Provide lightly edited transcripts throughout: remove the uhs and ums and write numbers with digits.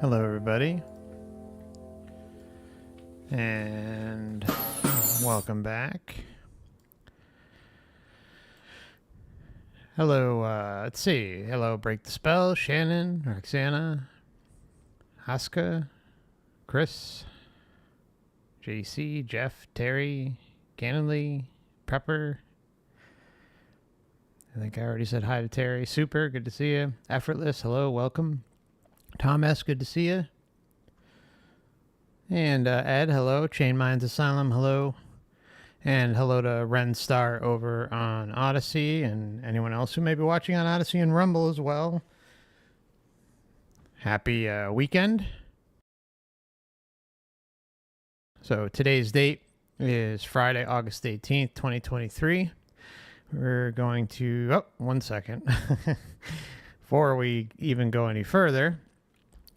Hello everybody, and welcome back. Hello, let's see. Hello, Break the Spell, Shannon, Roxana, Haska, Chris, JC, Jeff, Terry, Ganley, Prepper. I think I already said hi to Terry. Super, good to see you. Effortless, hello, welcome. Tom S., good to see you. And Ed, hello. Chain Minds Asylum, hello. And hello to Ren Star over on Odysee and anyone else who may be watching on Odysee and Rumble as well. Happy weekend. So today's date is Friday, August 18th, 2023. We're going to... Oh, one second. Before we even go any further...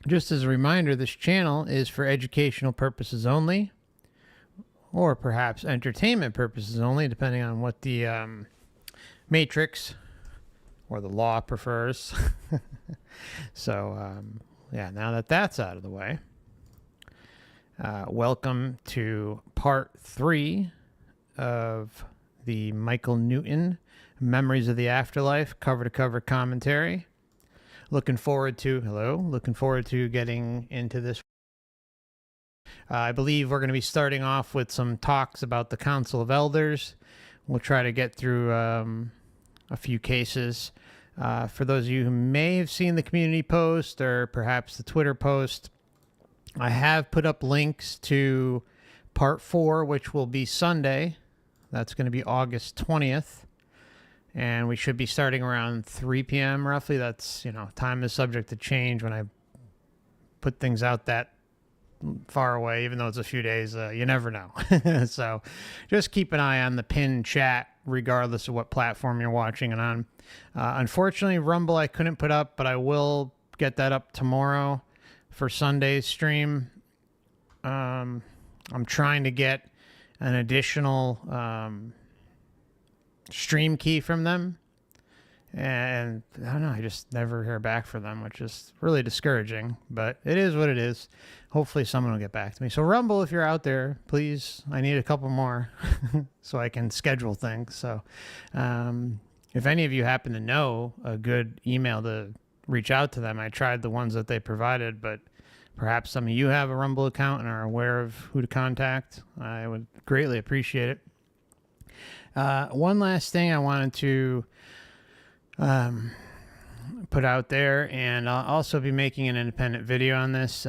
Just as a reminder, this channel is for educational purposes only, or perhaps entertainment purposes only, depending on what the Matrix or the law prefers. So, yeah, now that that's out of the way, welcome to part 3 of the Michael Newton Memories of the Afterlife cover-to-cover commentary. Looking forward to getting into this. I believe we're going to be starting off with some talks about the Council of Elders. We'll try to get through a few cases. For those of you who may have seen the community post or perhaps the Twitter post, I have put up links to part 4, which will be Sunday. That's going to be August 20th. And we should be starting around 3 p.m. roughly. That's, time is subject to change when I put things out that far away, even though it's a few days. You never know. So just keep an eye on the pinned chat, regardless of what platform you're watching it on. Unfortunately, Rumble I couldn't put up, but I will get that up tomorrow for Sunday's stream. I'm trying to get an additional... stream key from them, and I don't know, I just never hear back from them, which is really discouraging, but it is what it is. Hopefully someone will get back to me. So Rumble, if you're out there, please, I need a couple more so I can schedule things. So if any of you happen to know a good email to reach out to them, I tried the ones that they provided, but perhaps some of you have a Rumble account and are aware of who to contact. I would greatly appreciate it. One last thing I wanted to put out there, and I'll also be making an independent video on this.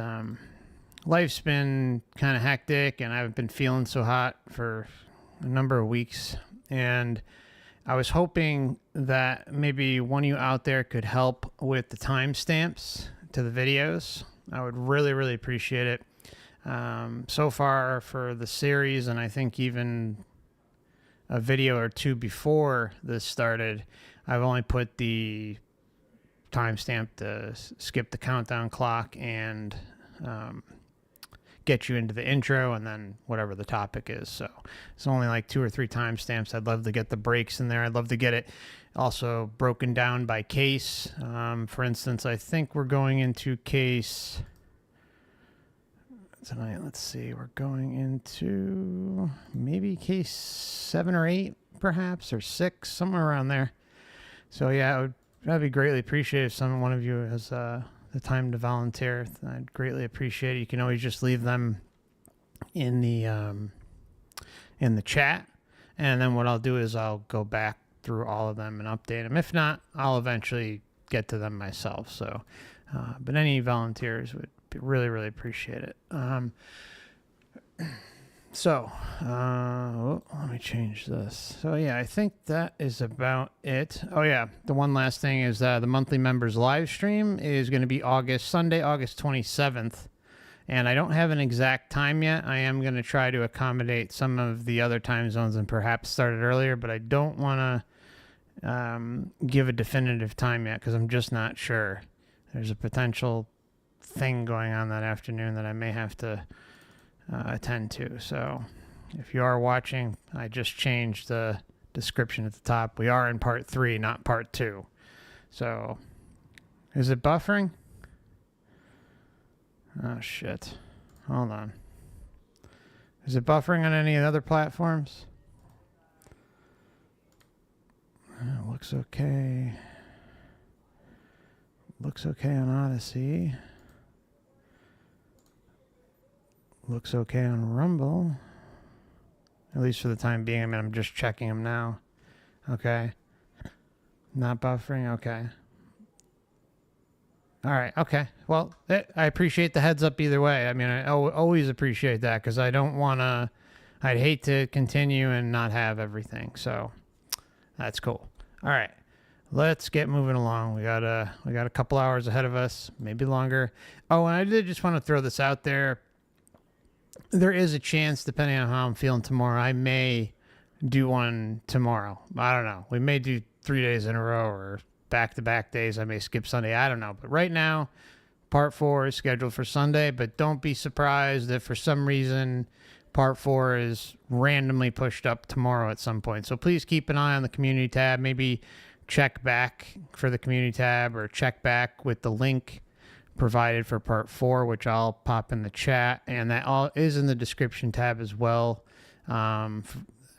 Life's been kind of hectic, and I've been feeling so hot for a number of weeks, and I was hoping that maybe one of you out there could help with the timestamps to the videos. I would really, really appreciate it. So far for the series, and I think even a video or two before this started, I've only put the timestamp to skip the countdown clock and get you into the intro and then whatever the topic is. So it's only like 2 or 3 timestamps. I'd love to get the breaks in there. I'd love to get it also broken down by case. For instance, I think we're going into case... tonight, let's see, we're going into maybe case 7 or 8 perhaps, or 6, somewhere around there. So yeah, that'd be greatly appreciated if one of you has the time to volunteer. I'd greatly appreciate it. You can always just leave them in the chat, and then what I'll do is I'll go back through all of them and update them. If not, I'll eventually get to them myself. So but any volunteers would really, really appreciate it. Let me change this. So yeah, I think that is about it. Oh yeah, the one last thing is the monthly members live stream is going to be Sunday, August 27th. And I don't have an exact time yet. I am going to try to accommodate some of the other time zones and perhaps start it earlier, but I don't want to give a definitive time yet because I'm just not sure. There's a potential thing going on that afternoon that I may have to attend to. So if you are watching, I just changed the description at the top. We are in part 3, not part 2. So is it buffering? Oh, shit. Hold on. Is it buffering on any other platforms? Looks okay. Looks okay on Odysee. Looks okay on Rumble. At least for the time being. I mean, I'm just checking them now. Okay. Not buffering? Okay. All right. Okay. Well, I appreciate the heads up either way. I mean, I always appreciate that because I don't want to... I'd hate to continue and not have everything. So that's cool. All right. Let's get moving along. We got a couple hours ahead of us, maybe longer. Oh, and I did just want to throw this out there. There is a chance, depending on how I'm feeling tomorrow, I may do one tomorrow. I don't know. We may do 3 days in a row or back-to-back days. I may skip Sunday. I don't know. But right now, part 4 is scheduled for Sunday. But don't be surprised if for some reason part 4 is randomly pushed up tomorrow at some point. So please keep an eye on the community tab. Maybe check back for the community tab or check back with the link provided for part 4, which I'll pop in the chat, and that all is in the description tab as well. Actually,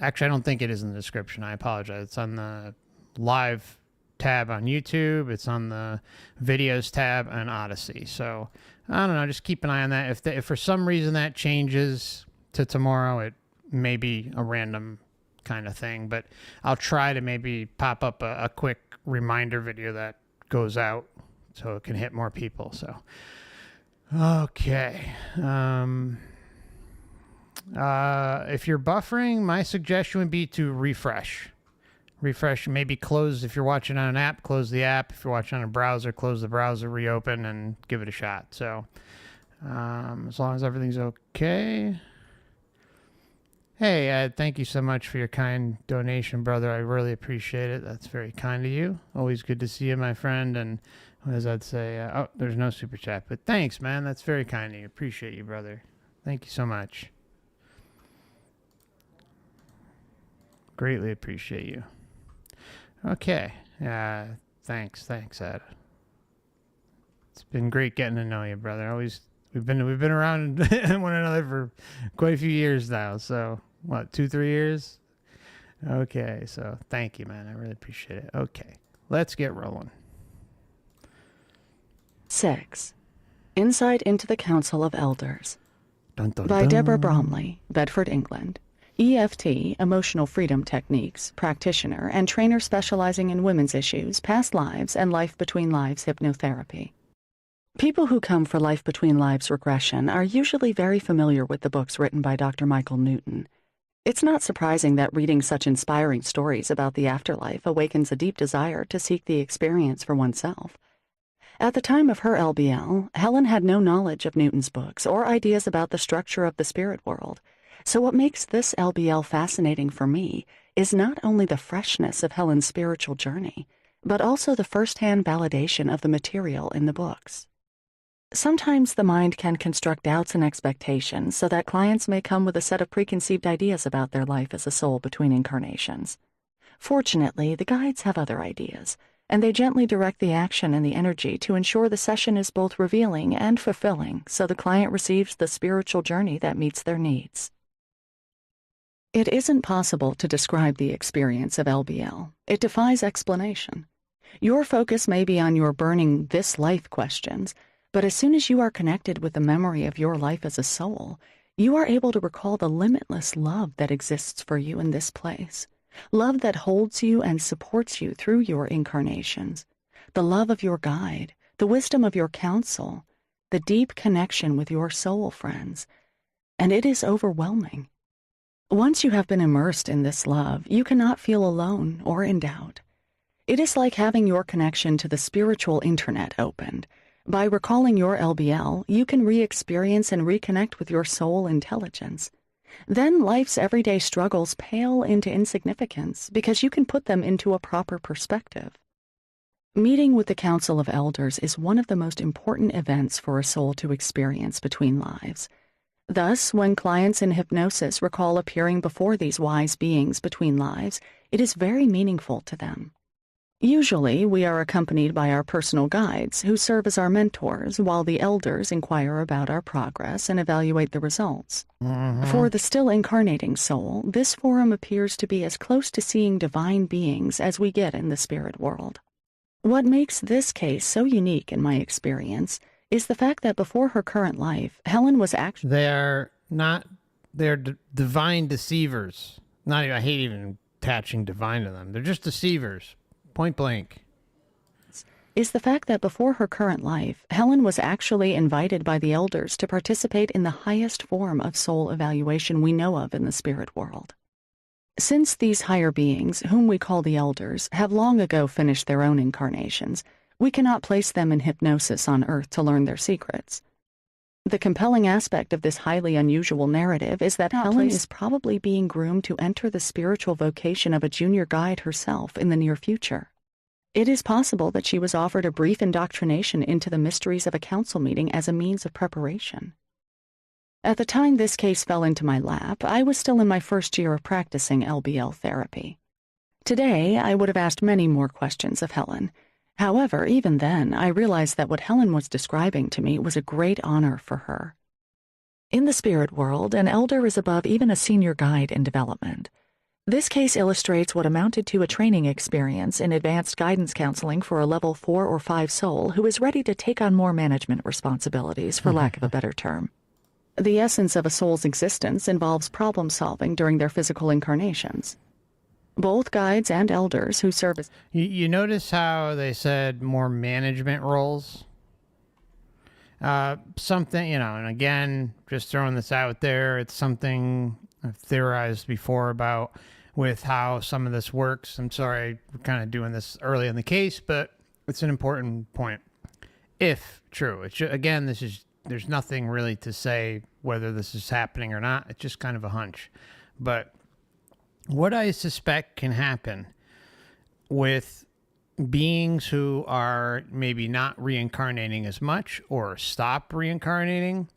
I don't think it is in the description. I apologize. It's on the live tab on YouTube. It's on the videos tab on Odysee. So I don't know. Just keep an eye on that. If for some reason that changes to tomorrow, it may be a random kind of thing, but I'll try to maybe pop up a quick reminder video that goes out so it can hit more people. So, okay. If you're buffering, my suggestion would be to refresh. Refresh, maybe close, if you're watching on an app, close the app. If you're watching on a browser, close the browser, reopen, and give it a shot. So, as long as everything's okay. Hey, thank you so much for your kind donation, brother. I really appreciate it. That's very kind of you. Always good to see you, my friend. And what does that say? Oh, there's no super chat. But thanks, man. That's very kind of you. Appreciate you, brother. Thank you so much. Greatly appreciate you. Okay. Thanks, Ed. It's been great getting to know you, brother. We've been around one another for quite a few years now. So what, 2-3 years? Okay. So thank you, man. I really appreciate it. Okay, let's get rolling. 6. Insight into the Council of Elders. Dun, dun, By dun. Deborah Bromley, Bedford, England. EFT, Emotional Freedom Techniques, practitioner and trainer specializing in women's issues, past lives, and life between lives hypnotherapy. People who come for Life Between Lives regression are usually very familiar with the books written by Dr. Michael Newton. It's not surprising that reading such inspiring stories about the afterlife awakens a deep desire to seek the experience for oneself. At the time of her LBL, Helen had no knowledge of Newton's books or ideas about the structure of the spirit world. So what makes this LBL fascinating for me is not only the freshness of Helen's spiritual journey, but also the first-hand validation of the material in the books. Sometimes the mind can construct doubts and expectations so that clients may come with a set of preconceived ideas about their life as a soul between incarnations. Fortunately, the guides have other ideas, and they gently direct the action and the energy to ensure the session is both revealing and fulfilling so the client receives the spiritual journey that meets their needs. It isn't possible to describe the experience of LBL. It defies explanation. Your focus may be on your burning this life questions, but as soon as you are connected with the memory of your life as a soul, you are able to recall the limitless love that exists for you in this place. Love that holds you and supports you through your incarnations. The love of your guide, the wisdom of your counsel, the deep connection with your soul friends. And it is overwhelming. Once you have been immersed in this love, you cannot feel alone or in doubt. It is like having your connection to the spiritual internet opened. By recalling your LBL, you can re-experience and reconnect with your soul intelligence. Then life's everyday struggles pale into insignificance because you can put them into a proper perspective. Meeting with the Council of Elders is one of the most important events for a soul to experience between lives. Thus, when clients in hypnosis recall appearing before these wise beings between lives, it is very meaningful to them. Usually, we are accompanied by our personal guides who serve as our mentors while the elders inquire about our progress and evaluate the results. For the still incarnating soul, this forum appears to be as close to seeing divine beings as we get in the spirit world. What makes this case so unique in my experience is the fact that before her current life, Helen was actually... They're divine deceivers. I hate even attaching divine to them. They're just deceivers. Point blank. Is the fact that before her current life, Helen was actually invited by the elders to participate in the highest form of soul evaluation we know of in the spirit world. Since these higher beings, whom we call the elders, have long ago finished their own incarnations, we cannot place them in hypnosis on Earth to learn their secrets. The compelling aspect of this highly unusual narrative is that Helen is probably being groomed to enter the spiritual vocation of a junior guide herself in the near future. It is possible that she was offered a brief indoctrination into the mysteries of a council meeting as a means of preparation. At the time this case fell into my lap, I was still in my first year of practicing LBL therapy. Today, I would have asked many more questions of Helen. However, even then, I realized that what Helen was describing to me was a great honor for her. In the spirit world, an elder is above even a senior guide in development. This case illustrates what amounted to a training experience in advanced guidance counseling for a level 4 or 5 soul who is ready to take on more management responsibilities, for lack of a better term. The essence of a soul's existence involves problem solving during their physical incarnations. Both guides and elders who serve as... You notice how they said more management roles? Something, and again, just throwing this out there, it's something I've theorized before about with how some of this works. I'm sorry, we're kind of doing this early in the case, but it's an important point. If true, again, there's nothing really to say whether this is happening or not. It's just kind of a hunch. But what I suspect can happen with beings who are maybe not reincarnating as much or stop reincarnating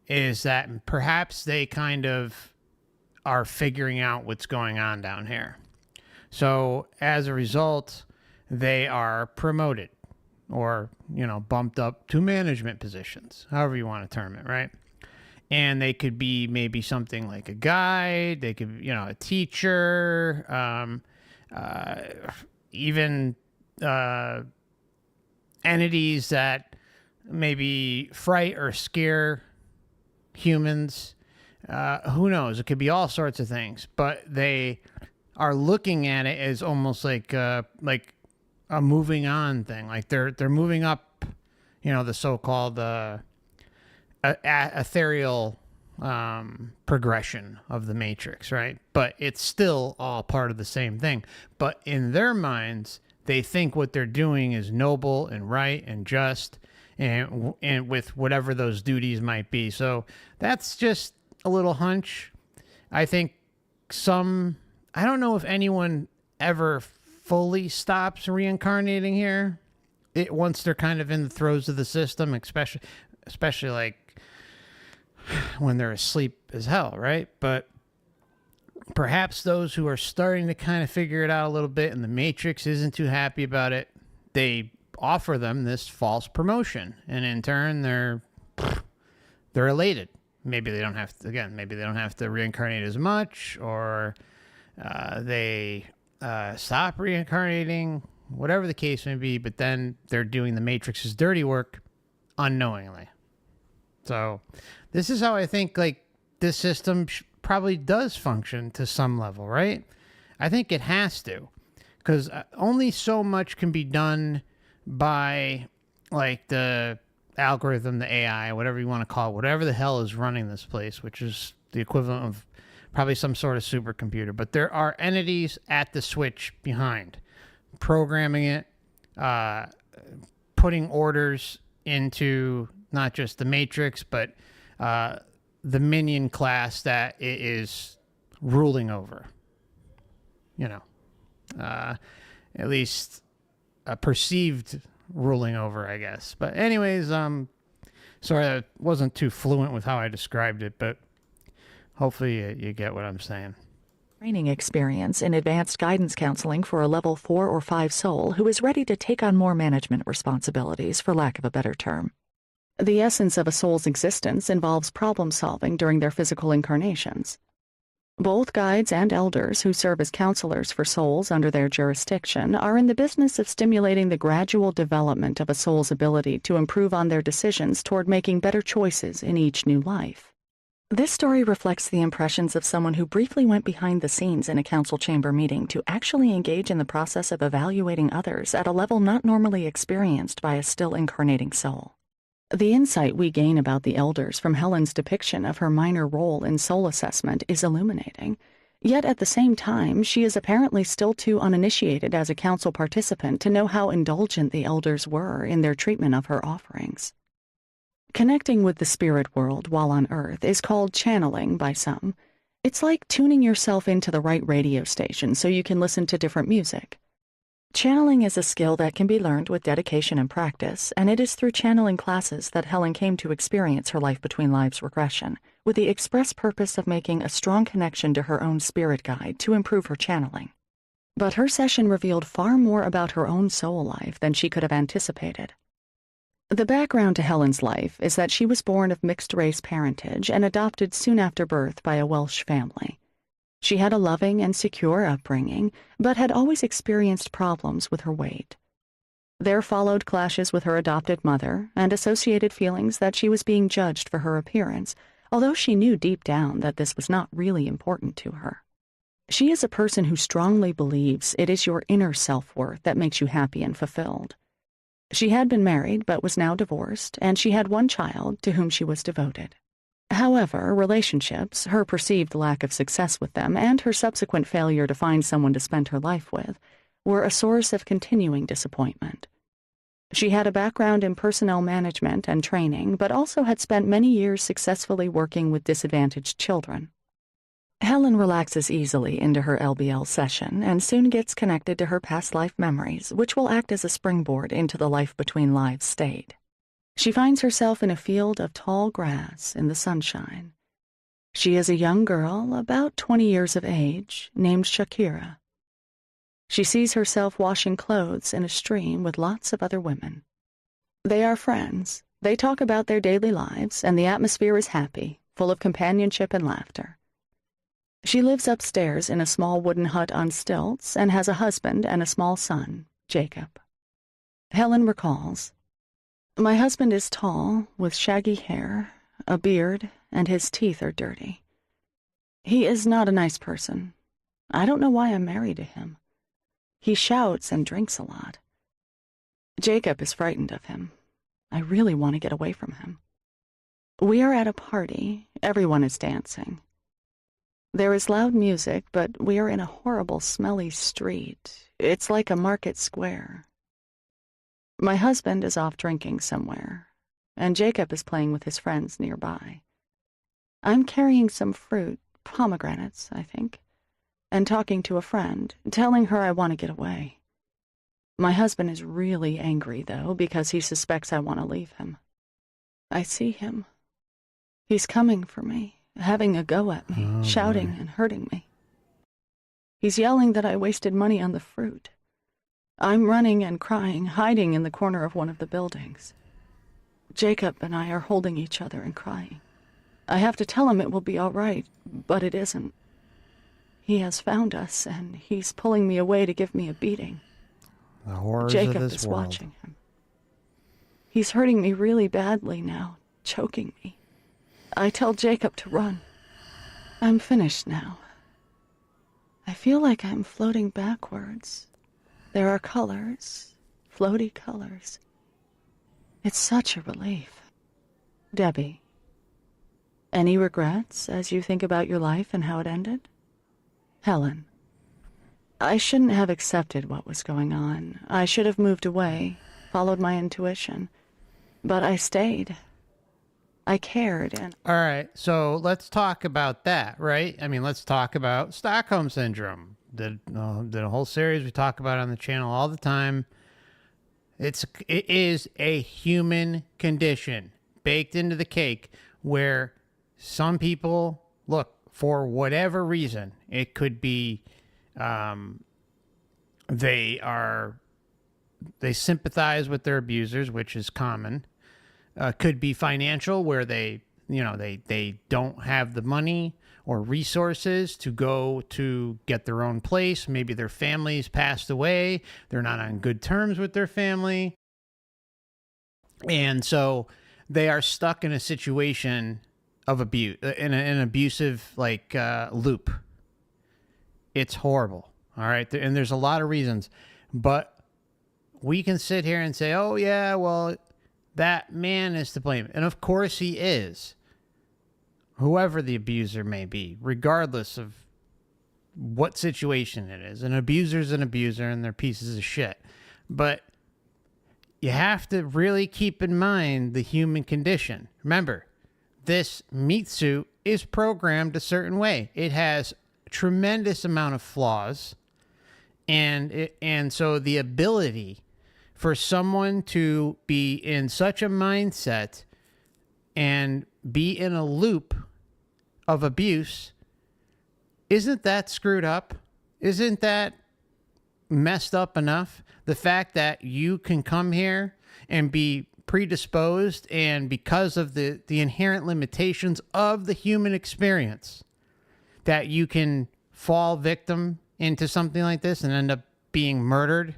is that perhaps they kind of are figuring out what's going on down here. So as a result, they are promoted or, bumped up to management positions, however you want to term it, right? And they could be maybe something like a guide, they could, a teacher, even entities that maybe fright or scare humans. Who knows? It could be all sorts of things, but they are looking at it as almost like a moving on thing. Like they're moving up, the so-called ethereal progression of the matrix, right? But it's still all part of the same thing. But in their minds, they think what they're doing is noble and right and just, and with whatever those duties might be. So that's just a little hunch. I think I don't know if anyone ever fully stops reincarnating here. Once they're kind of in the throes of the system, especially like when they're asleep as hell, right? But perhaps those who are starting to kind of figure it out a little bit and the Matrix isn't too happy about it, they offer them this false promotion. And in turn, they're elated. Maybe they don't have to reincarnate as much, or they stop reincarnating, whatever the case may be, but then they're doing the Matrix's dirty work unknowingly. So this is how I think this system probably does function to some level, right? I think it has to, because only so much can be done by the algorithm, the AI, whatever you want to call it, whatever the hell is running this place, which is the equivalent of probably some sort of supercomputer. But there are entities at the switch behind, programming it, putting orders into not just the Matrix, but the minion class that it is ruling over. At least a perceived ruling over, I guess. But anyways, sorry I wasn't too fluent with how I described it, but hopefully you get what I'm saying. training experience in advanced guidance counseling for a level 4 or 5 soul who is ready to take on more management responsibilities, for lack of a better term. The essence of a soul's existence involves problem solving during their physical incarnations. Both guides and elders who serve as counselors for souls under their jurisdiction are in the business of stimulating the gradual development of a soul's ability to improve on their decisions toward making better choices in each new life. This story reflects the impressions of someone who briefly went behind the scenes in a council chamber meeting to actually engage in the process of evaluating others at a level not normally experienced by a still incarnating soul. The insight we gain about the elders from Helen's depiction of her minor role in soul assessment is illuminating, yet at the same time she is apparently still too uninitiated as a council participant to know how indulgent the elders were in their treatment of her offerings. Connecting with the spirit world while on Earth is called channeling by some. It's like tuning yourself into the right radio station so you can listen to different music. Channeling is a skill that can be learned with dedication and practice, and it is through channeling classes that Helen came to experience her life between lives regression, with the express purpose of making a strong connection to her own spirit guide to improve her channeling. But her session revealed far more about her own soul life than she could have anticipated. The background to Helen's life is that she was born of mixed-race parentage and adopted soon after birth by a Welsh family. She had a loving and secure upbringing, but had always experienced problems with her weight. There followed clashes with her adopted mother and associated feelings that she was being judged for her appearance, although she knew deep down that this was not really important to her. She is a person who strongly believes it is your inner self-worth that makes you happy and fulfilled. She had been married but was now divorced, and she had one child to whom she was devoted. However, relationships, her perceived lack of success with them, and her subsequent failure to find someone to spend her life with, were a source of continuing disappointment. She had a background in personnel management and training, but also had spent many years successfully working with disadvantaged children. Helen relaxes easily into her LBL session and soon gets connected to her past life memories, which will act as a springboard into the life between lives state. She finds herself in a field of tall grass in the sunshine. She is a young girl, about 20 years of age, named Shakira. She sees herself washing clothes in a stream with lots of other women. They are friends. They talk about their daily lives, and the atmosphere is happy, full of companionship and laughter. She lives upstairs in a small wooden hut on stilts and has a husband and a small son, Jacob. Helen recalls, "My husband is tall, with shaggy hair, a beard, and his teeth are dirty. He is not a nice person. I don't know why I'm married to him. He shouts and drinks a lot. Jacob is frightened of him. I really want to get away from him. We are at a party. Everyone is dancing. There is loud music, but we are in a horrible, smelly street. It's like a market square. My husband is off drinking somewhere, and Jacob is playing with his friends nearby. I'm carrying some fruit, pomegranates, I think, and talking to a friend, telling her I want to get away. My husband is really angry, though, because he suspects I want to leave him. I see him. He's coming for me, having a go at me, shouting and hurting me. He's yelling that I wasted money on the fruit. I'm running and crying, hiding in the corner of one of the buildings. Jacob and I are holding each other and crying. I have to tell him it will be all right, but it isn't. He has found us, and he's pulling me away to give me a beating. The horrors Jacob of this is world. watching him. He's hurting me really badly now, choking me. I tell Jacob to run. I'm finished now. I feel like I'm floating backwards. There are colors, floaty colors. It's such a relief. Debbie, any regrets as you think about your life and how it ended? Helen, I shouldn't have accepted what was going on. I should have moved away, followed my intuition. But I stayed. I cared, and... All right, so let's talk about that, right? I mean, let's talk about Stockholm Syndrome. Did a whole series we talk about on the channel all the time. It is a human condition baked into the cake where some people, look, for whatever reason. It could be they sympathize with their abusers, which is common. Could be financial, where they don't have the money or resources to go to get their own place. Maybe their family's passed away. They're not on good terms with their family. And so they are stuck in a situation of abuse, in an abusive loop. It's horrible. All right. And there's a lot of reasons, but we can sit here and say, oh yeah, well, that man is to blame. And of course he is. Whoever the abuser may be, regardless of what situation it is. An abuser's an abuser and they're pieces of shit. But you have to really keep in mind the human condition. Remember, this meat suit is programmed a certain way. It has a tremendous amount of flaws. And so the ability for someone to be in such a mindset and be in a loop of abuse, isn't that screwed up? Isn't that messed up enough? The fact that you can come here and be predisposed, and because of the inherent limitations of the human experience, that you can fall victim into something like this and end up being murdered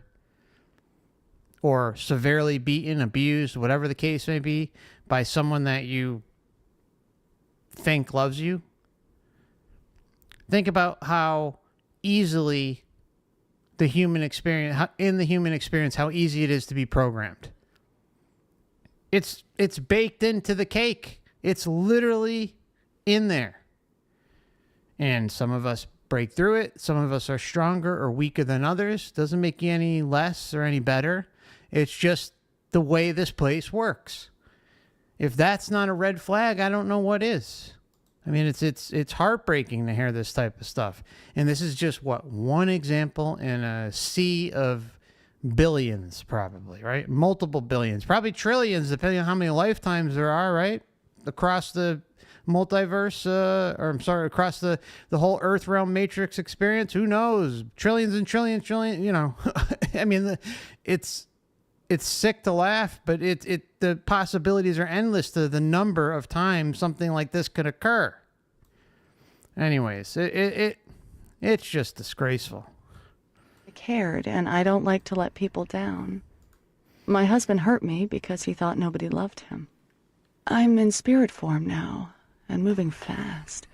or severely beaten, abused, whatever the case may be, by someone that you think loves you. Think about how easily the human experience, how easy it is to be programmed. It's baked into the cake. It's literally in there. And some of us break through it. Some of us are stronger or weaker than others. Doesn't make you any less or any better. It's just the way this place works. If that's not a red flag, I don't know what is. I mean, it's heartbreaking to hear this type of stuff. And this is just, one example in a sea of billions, probably, right? Multiple billions, probably trillions, depending on how many lifetimes there are, right? Across the multiverse, across the whole Earth realm matrix experience. Who knows? Trillions and trillions, I mean, it's sick to laugh, but the possibilities are endless to the number of times something like this could occur. Anyways, it's just disgraceful. I cared, and I don't like to let people down. My husband hurt me because he thought nobody loved him. I'm in spirit form now, and moving fast.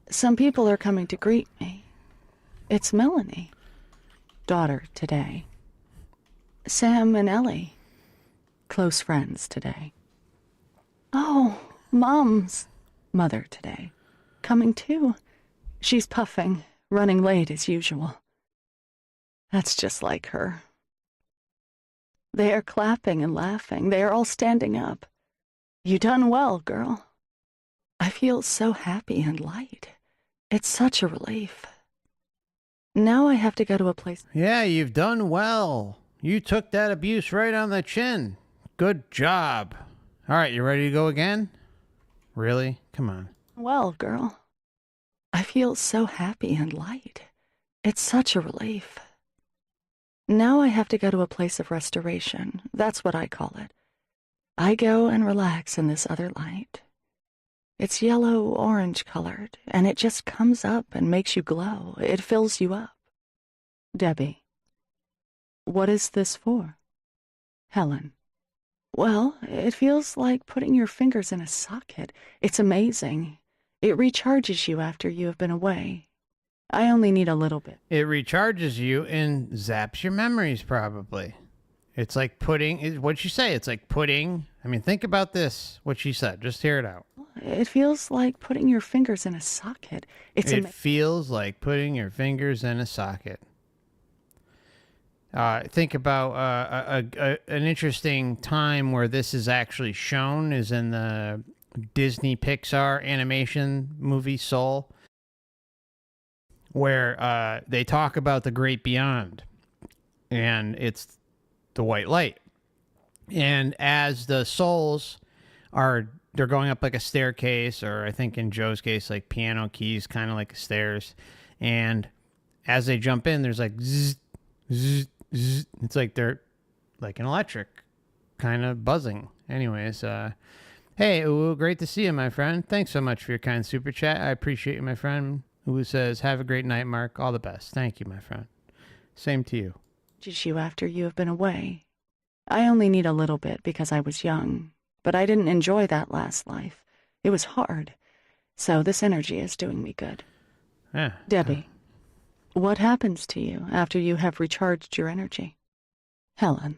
Some people are coming to greet me. It's Melanie, daughter today. Sam and Ellie, close friends today. Oh, Mom's mother today, coming too. She's puffing, running late as usual. That's just like her. They are clapping and laughing. They are all standing up. You done well, girl. I feel so happy and light. It's such a relief. Now I have to go to a place. Yeah, you've done well. You took that abuse right on the chin. Good job. All right, you ready to go again? Really? Come on. Well, girl. I feel so happy and light. It's such a relief. Now I have to go to a place of restoration. That's what I call it. I go and relax in this other light. It's yellow-orange colored, and it just comes up and makes you glow. It fills you up. Debbie. What is this for? Helen. Well, it feels like putting your fingers in a socket. It's amazing. It recharges you after you have been away. I only need a little bit. It recharges you and zaps your memories, probably. It's like what'd you say? It's like putting, think about this, what she said. Just hear it out. It feels like putting your fingers in a socket. It feels like putting your fingers in a socket. Think about an interesting time where this is actually shown is in the Disney Pixar animation movie Soul, where they talk about the great beyond, and it's the white light. And as the souls are they're going up like a staircase, or I think in Joe's case, like piano keys, kind of like stairs. And as they jump in, there's like zzz, zzz, zzz. It's like they're like an electric kind of buzzing. Anyways, hey, Uwu, great to see you, my friend. Thanks so much for your kind super chat. I appreciate you, my friend. Uwu says, have a great night, Mark. All the best. Thank you, my friend. Same to you. Did you after you have been away? I only need a little bit because I was young, but I didn't enjoy that last life. It was hard, so this energy is doing me good. Yeah. Debbie, what happens to you after you have recharged your energy? Helen,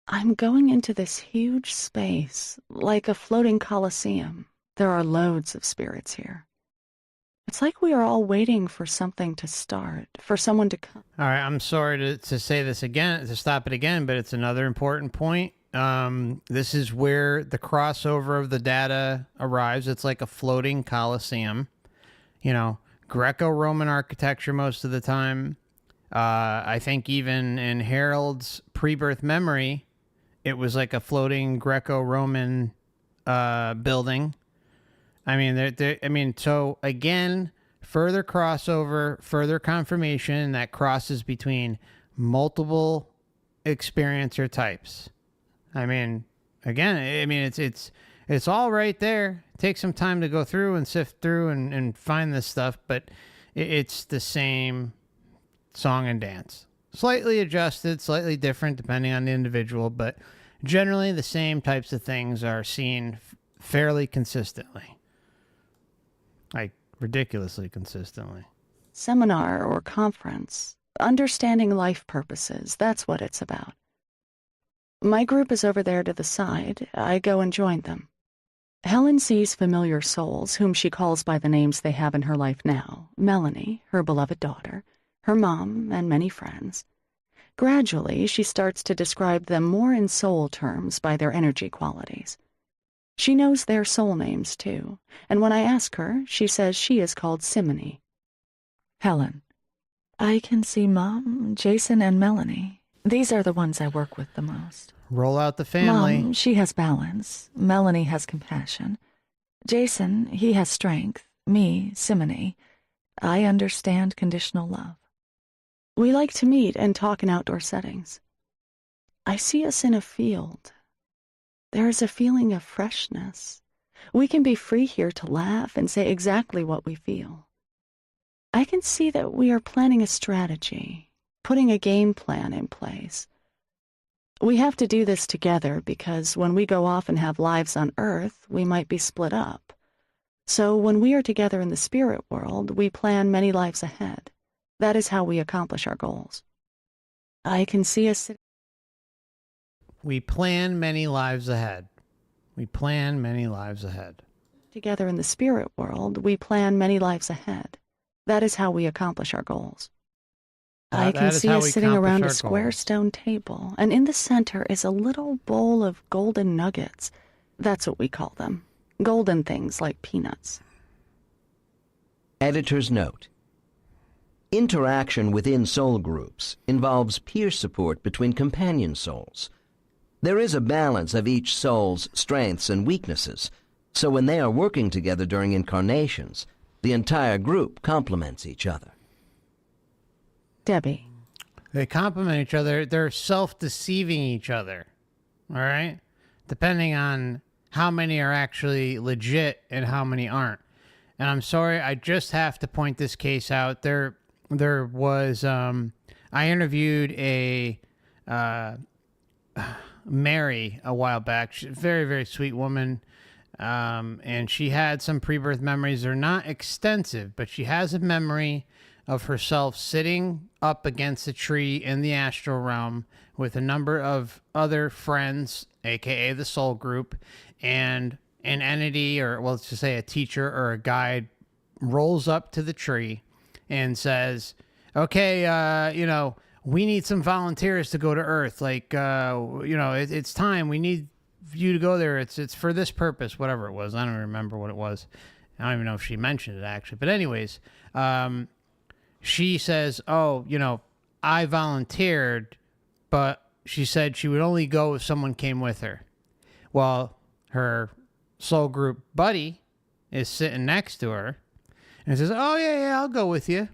I'm going into this huge space, like a floating coliseum. There are loads of spirits here. It's like we are all waiting for something to start, for someone to come. All right, I'm sorry to say this again, to stop it again, but it's another important point. This is where the crossover of the data arrives. It's like a floating coliseum, you know, Greco-Roman architecture most of the time. I think even in Harold's pre-birth memory, it was like a floating Greco-Roman building. I mean, so again, further crossover, further confirmation that crosses between multiple experiencer types. I mean, again, it's all right there. Take some time to go through and sift through and find this stuff, but it's the same song and dance. Slightly adjusted, slightly different depending on the individual, but generally the same types of things are seen fairly consistently. Like, ridiculously consistently. Seminar or conference. Understanding life purposes, that's what it's about. My group is over there to the side. I go and join them. Helen sees familiar souls, whom she calls by the names they have in her life now. Melanie, her beloved daughter, her mom, and many friends. Gradually, she starts to describe them more in soul terms by their energy qualities. She knows their soul names, too, and when I ask her, she says she is called Simony. Helen, I can see Mom, Jason, and Melanie. These are the ones I work with the most. Roll out the family. Mom, she has balance. Melanie has compassion. Jason, he has strength. Me, Simony, I understand conditional love. We like to meet and talk in outdoor settings. I see us in a field. There is a feeling of freshness. We can be free here to laugh and say exactly what we feel. I can see that we are planning a strategy, putting a game plan in place. We have to do this together because when we go off and have lives on Earth, we might be split up. So when we are together in the spirit world, we plan many lives ahead. That is how we accomplish our goals. I can see us sitting. We plan many lives ahead. We plan many lives ahead. Together in the spirit world, we plan many lives ahead. That is how we accomplish our goals. I can see us sitting around a square stone table, and in the center is a little bowl of golden nuggets. That's what we call them. Golden things like peanuts. Editor's note. Interaction within soul groups involves peer support between companion souls. There is a balance of each soul's strengths and weaknesses, so when they are working together during incarnations, the entire group complements each other. Debbie. They complement each other. They're self-deceiving each other. All right? Depending on how many are actually legit and how many aren't. And I'm sorry, I just have to point this case out. There was, I interviewed a Mary a while back. She's a very, very sweet woman. And she had some pre-birth memories. They're not extensive, but she has a memory of herself sitting up against a tree in the astral realm with a number of other friends, aka the soul group, and an entity, or well, let's just say a teacher or a guide, rolls up to the tree and says, okay, we need some volunteers to go to Earth. Like, it's time. We need you to go there. It's for this purpose, whatever it was. I don't remember what it was. I don't even know if she mentioned it, actually. But anyways, she says, I volunteered, but she said she would only go if someone came with her. Well, her soul group buddy is sitting next to her and says, oh, yeah, I'll go with you.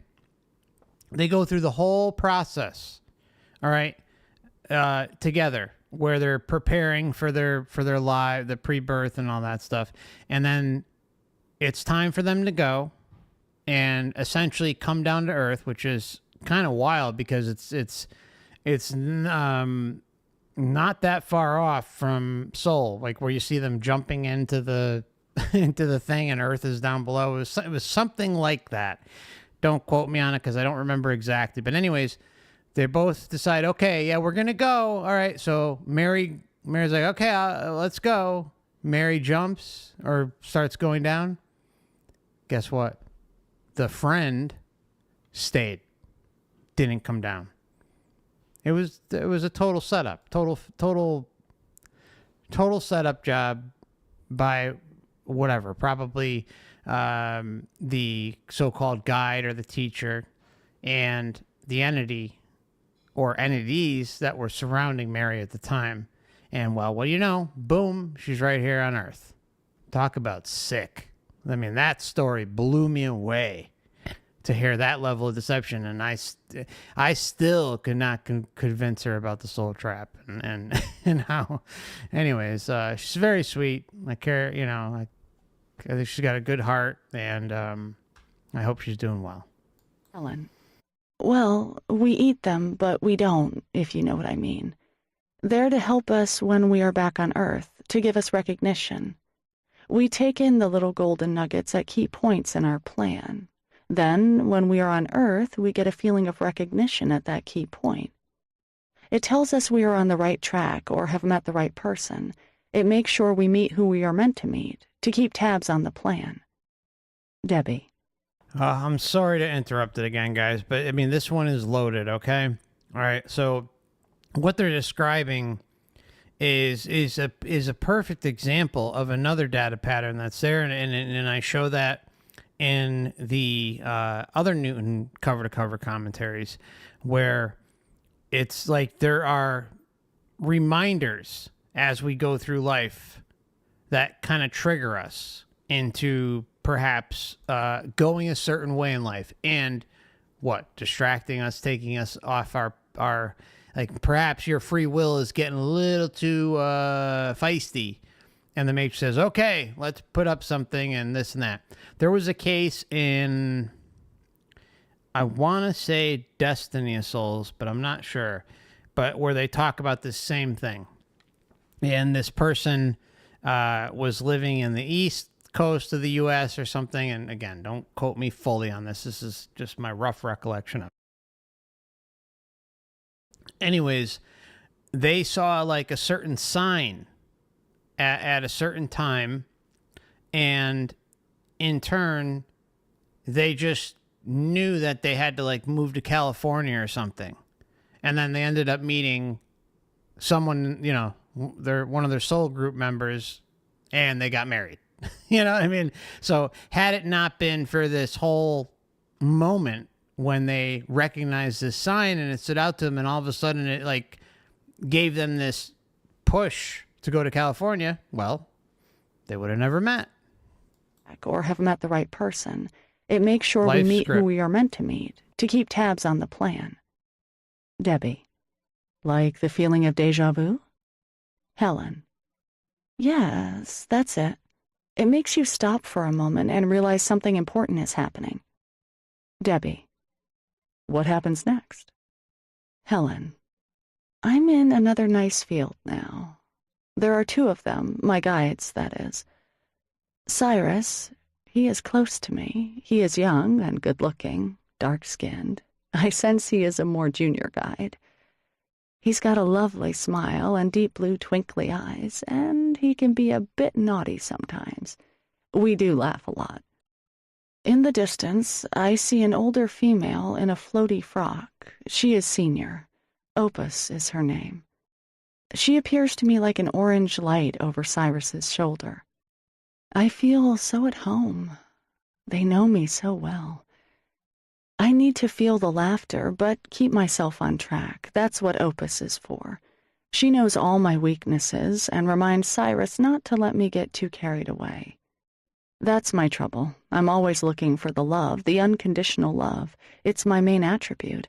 They go through the whole process, all right, together, where they're preparing for their live, the pre-birth and all that stuff. And then it's time for them to go and essentially come down to earth, which is kind of wild because it's not that far off from Soul, like where you see them jumping into the into the thing and Earth is down below. It was something like that. Don't quote me on it because I don't remember exactly. But anyways, they both decide, okay, yeah, we're gonna go. All right, so Mary's like, okay, let's go. Mary jumps or starts going down. Guess what? The friend stayed, didn't come down. It was a total setup, total setup job by whatever, probably the so-called guide or the teacher and the entity or entities that were surrounding Mary at the time. And well, what do you know? Boom, she's right here on Earth. Talk about sick. I mean, that story blew me away to hear that level of deception, and I still could not convince her about the soul trap and and how. Anyways, she's very sweet. I care, I think she's got a good heart, and I hope she's doing well. Helen. Well, we eat them, but we don't, if you know what I mean. They're to help us when we are back on Earth, to give us recognition. We take in the little golden nuggets at key points in our plan. Then, when we are on Earth, we get a feeling of recognition at that key point. It tells us we are on the right track or have met the right person. It makes sure we meet who we are meant to meet, to keep tabs on the plan. Debbie. I'm sorry to interrupt it again, guys, but I mean, this one is loaded, okay? All right, so what they're describing is a perfect example of another data pattern that's there, and I show that in the other Newton cover-to-cover commentaries, where it's like there are reminders as we go through life that kind of trigger us into perhaps going a certain way in life, and distracting us, taking us off our like perhaps your free will is getting a little too feisty. And the Matrix says, okay, let's put up something and this and that. There was a case in, I want to say Destiny of Souls, but I'm not sure. But where they talk about this same thing. And this person was living in the east coast of the U.S. or something. And again, don't quote me fully on this. This is just my rough recollection of it. Anyways, they saw like a certain sign at a certain time, and in turn they just knew that they had to like move to California or something, and then they ended up meeting someone, they're one of their soul group members, and they got married. You know what I mean? So had it not been for this whole moment when they recognized this sign and it stood out to them, and all of a sudden it like gave them this push to go to California, well, they would have never met. Or have met the right person. It makes sure we meet who we are meant to meet, to keep tabs on the plan. Debbie. Like the feeling of deja vu? Helen. Yes, that's it. It makes you stop for a moment and realize something important is happening. Debbie. What happens next? Helen. I'm in another nice field now. There are two of them, my guides, that is. Cyrus, he is close to me. He is young and good-looking, dark-skinned. I sense he is a more junior guide. He's got a lovely smile and deep blue twinkly eyes, and he can be a bit naughty sometimes. We do laugh a lot. In the distance, I see an older female in a floaty frock. She is senior. Opus is her name. She appears to me like an orange light over Cyrus's shoulder. I feel so at home. They know me so well. I need to feel the laughter, but keep myself on track. That's what Opus is for. She knows all my weaknesses and reminds Cyrus not to let me get too carried away. That's my trouble. I'm always looking for the love, the unconditional love. It's my main attribute.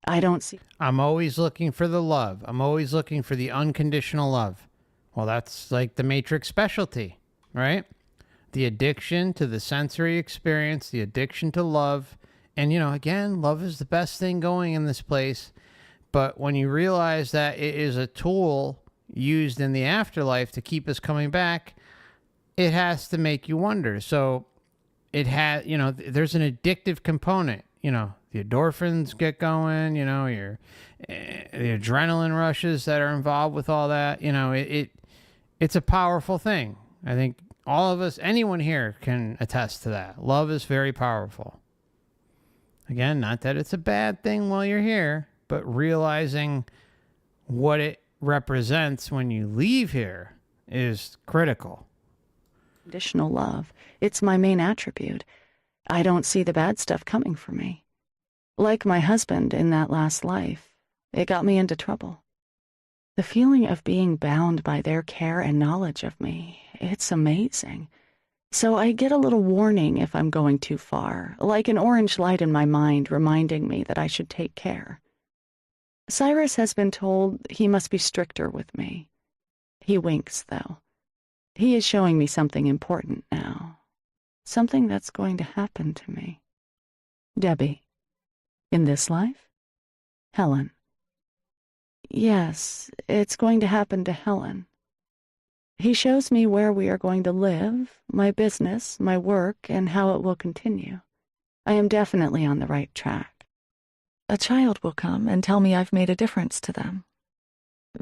I don't see... I'm always looking for the love. I'm always looking for the unconditional love. Well, that's like the Matrix specialty, right? The addiction to the sensory experience, the addiction to love. And, you know, again, love is the best thing going in this place. But when you realize that it is a tool used in the afterlife to keep us coming back, it has to make you wonder. So it has, you know, there's an addictive component. You know, the endorphins get going, you know, the adrenaline rushes that are involved with all that. You know, it's a powerful thing. I think all of us, anyone here can attest to that. Love is very powerful. Again, not that it's a bad thing while you're here, but realizing what it represents when you leave here is critical. Conditional love. It's my main attribute. I don't see the bad stuff coming for me. Like my husband in that last life, it got me into trouble. The feeling of being bound by their care and knowledge of me, it's amazing. So I get a little warning if I'm going too far, like an orange light in my mind reminding me that I should take care. Cyrus has been told he must be stricter with me. He winks, though. He is showing me something important now. Something that's going to happen to me. Debbie. In this life? Helen. Yes, it's going to happen to Helen. He shows me where we are going to live, my business, my work, and how it will continue. I am definitely on the right track. A child will come and tell me I've made a difference to them.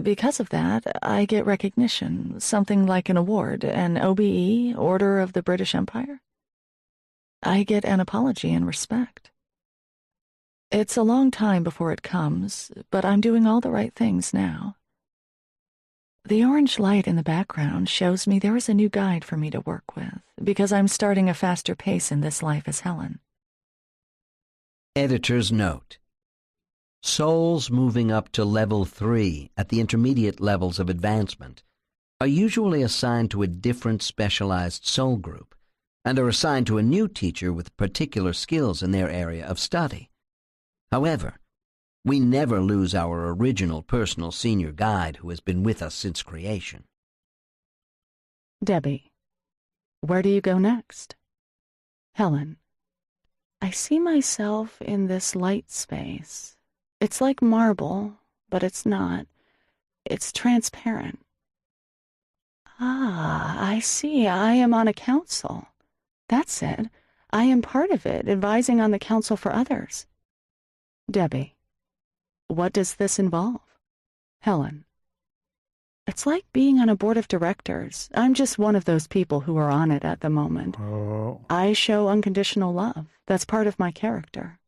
Because of that, I get recognition, something like an award, an OBE, Order of the British Empire. I get an apology and respect. It's a long time before it comes, but I'm doing all the right things now. The orange light in the background shows me there is a new guide for me to work with, because I'm starting a faster pace in this life as Helen. Editor's note. Souls moving up to level 3 at the intermediate levels of advancement are usually assigned to a different specialized soul group and are assigned to a new teacher with particular skills in their area of study. However, we never lose our original personal senior guide who has been with us since creation. Debbie. Where do you go next? Helen. I see myself in this light space. It's like marble, but it's not. It's transparent. Ah, I see. I am on a council. That's it. I am part of it, advising on the council for others. Debbie. What does this involve? Helen. It's like being on a board of directors. I'm just one of those people who are on it at the moment. Oh. I show unconditional love. That's part of my character.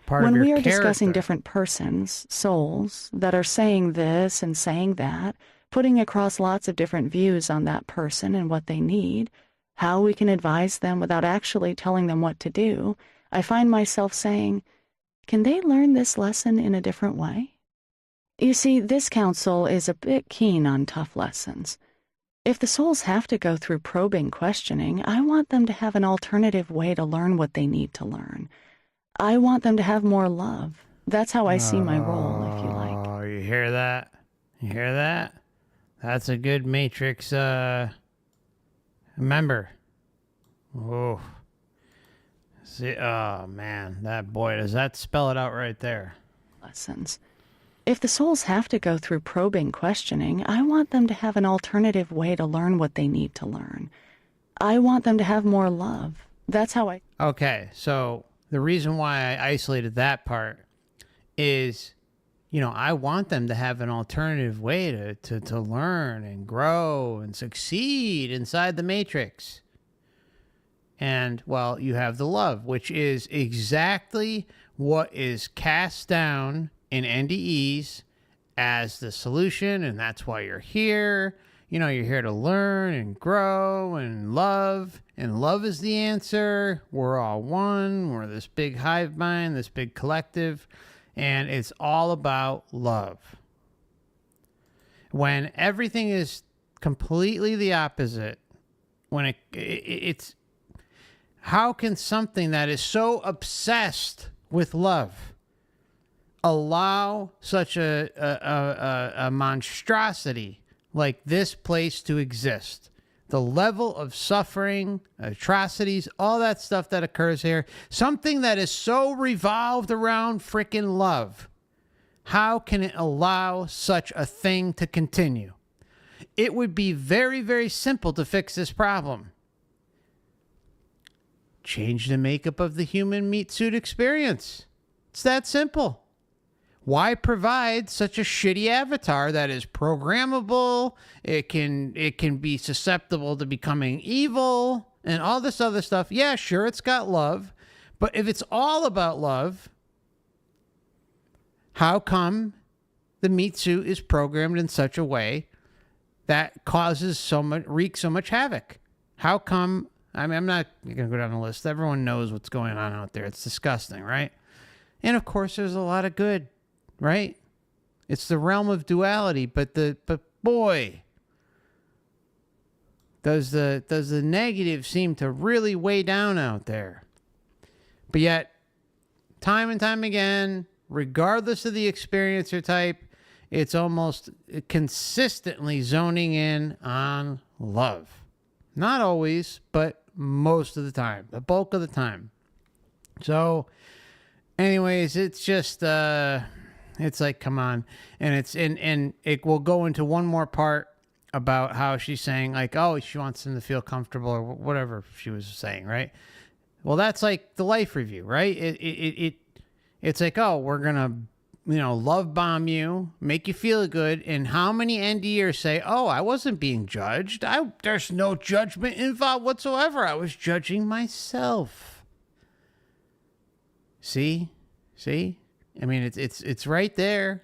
Part When of your we are character. discussing different persons, souls, that are saying this and saying that, putting across lots of different views on that person and what they need, how we can advise them without actually telling them what to do, I find myself saying, can they learn this lesson in a different way? You see, this council is a bit keen on tough lessons. If the souls have to go through probing questioning, I want them to have an alternative way to learn what they need to learn. I want them to have more love. That's how I see my role, if you like. Oh, you hear that? You hear that? That's a good Matrix member. Oh. See, oh man, that boy, does that spell it out right there? Lessons. If the souls have to go through probing questioning, I want them to have an alternative way to learn what they need to learn. I want them to have more love. That's how I... Okay, so the reason why I isolated that part is, you know, I want them to have an alternative way to learn and grow and succeed inside the Matrix. And, well, you have the love, which is exactly what is cast down in NDEs as the solution, and that's why you're here. You know, you're here to learn and grow and love is the answer. We're all one. We're this big hive mind, this big collective, and it's all about love. when everything is completely the opposite, when it's how can something that is so obsessed with love allow such a monstrosity like this place to exist? The level of suffering, atrocities, all that stuff that occurs here, something that is so revolved around freaking love. How can it allow such a thing to continue? It would be very, very simple to fix this problem. Change the makeup of the human meat suit experience. It's that simple. Why provide such a shitty avatar that is programmable? It can be susceptible to becoming evil and all this other stuff. Yeah, sure, it's got love. But if it's all about love, how come the meat suit is programmed in such a way that wreaks so much havoc? How come? I mean, I'm not going to go down the list. Everyone knows what's going on out there. It's disgusting, right? And of course, there's a lot of good, right? It's the realm of duality, but boy, does the negative seem to really weigh down out there. But yet, time and time again, regardless of the experiencer type, it's almost consistently zoning in on love. Not always, but most of the time, the bulk of the time. So anyways, it's just it's like, come on. And it will go into one more part about how she's saying like, oh, she wants him to feel comfortable or whatever she was saying, right? Well, that's like the life review, right? It's like, oh, we're gonna, love bomb you, make you feel good. And how many NDers say, oh, I wasn't being judged. There's no judgment involved whatsoever. I was judging myself. See? I mean, it's right there.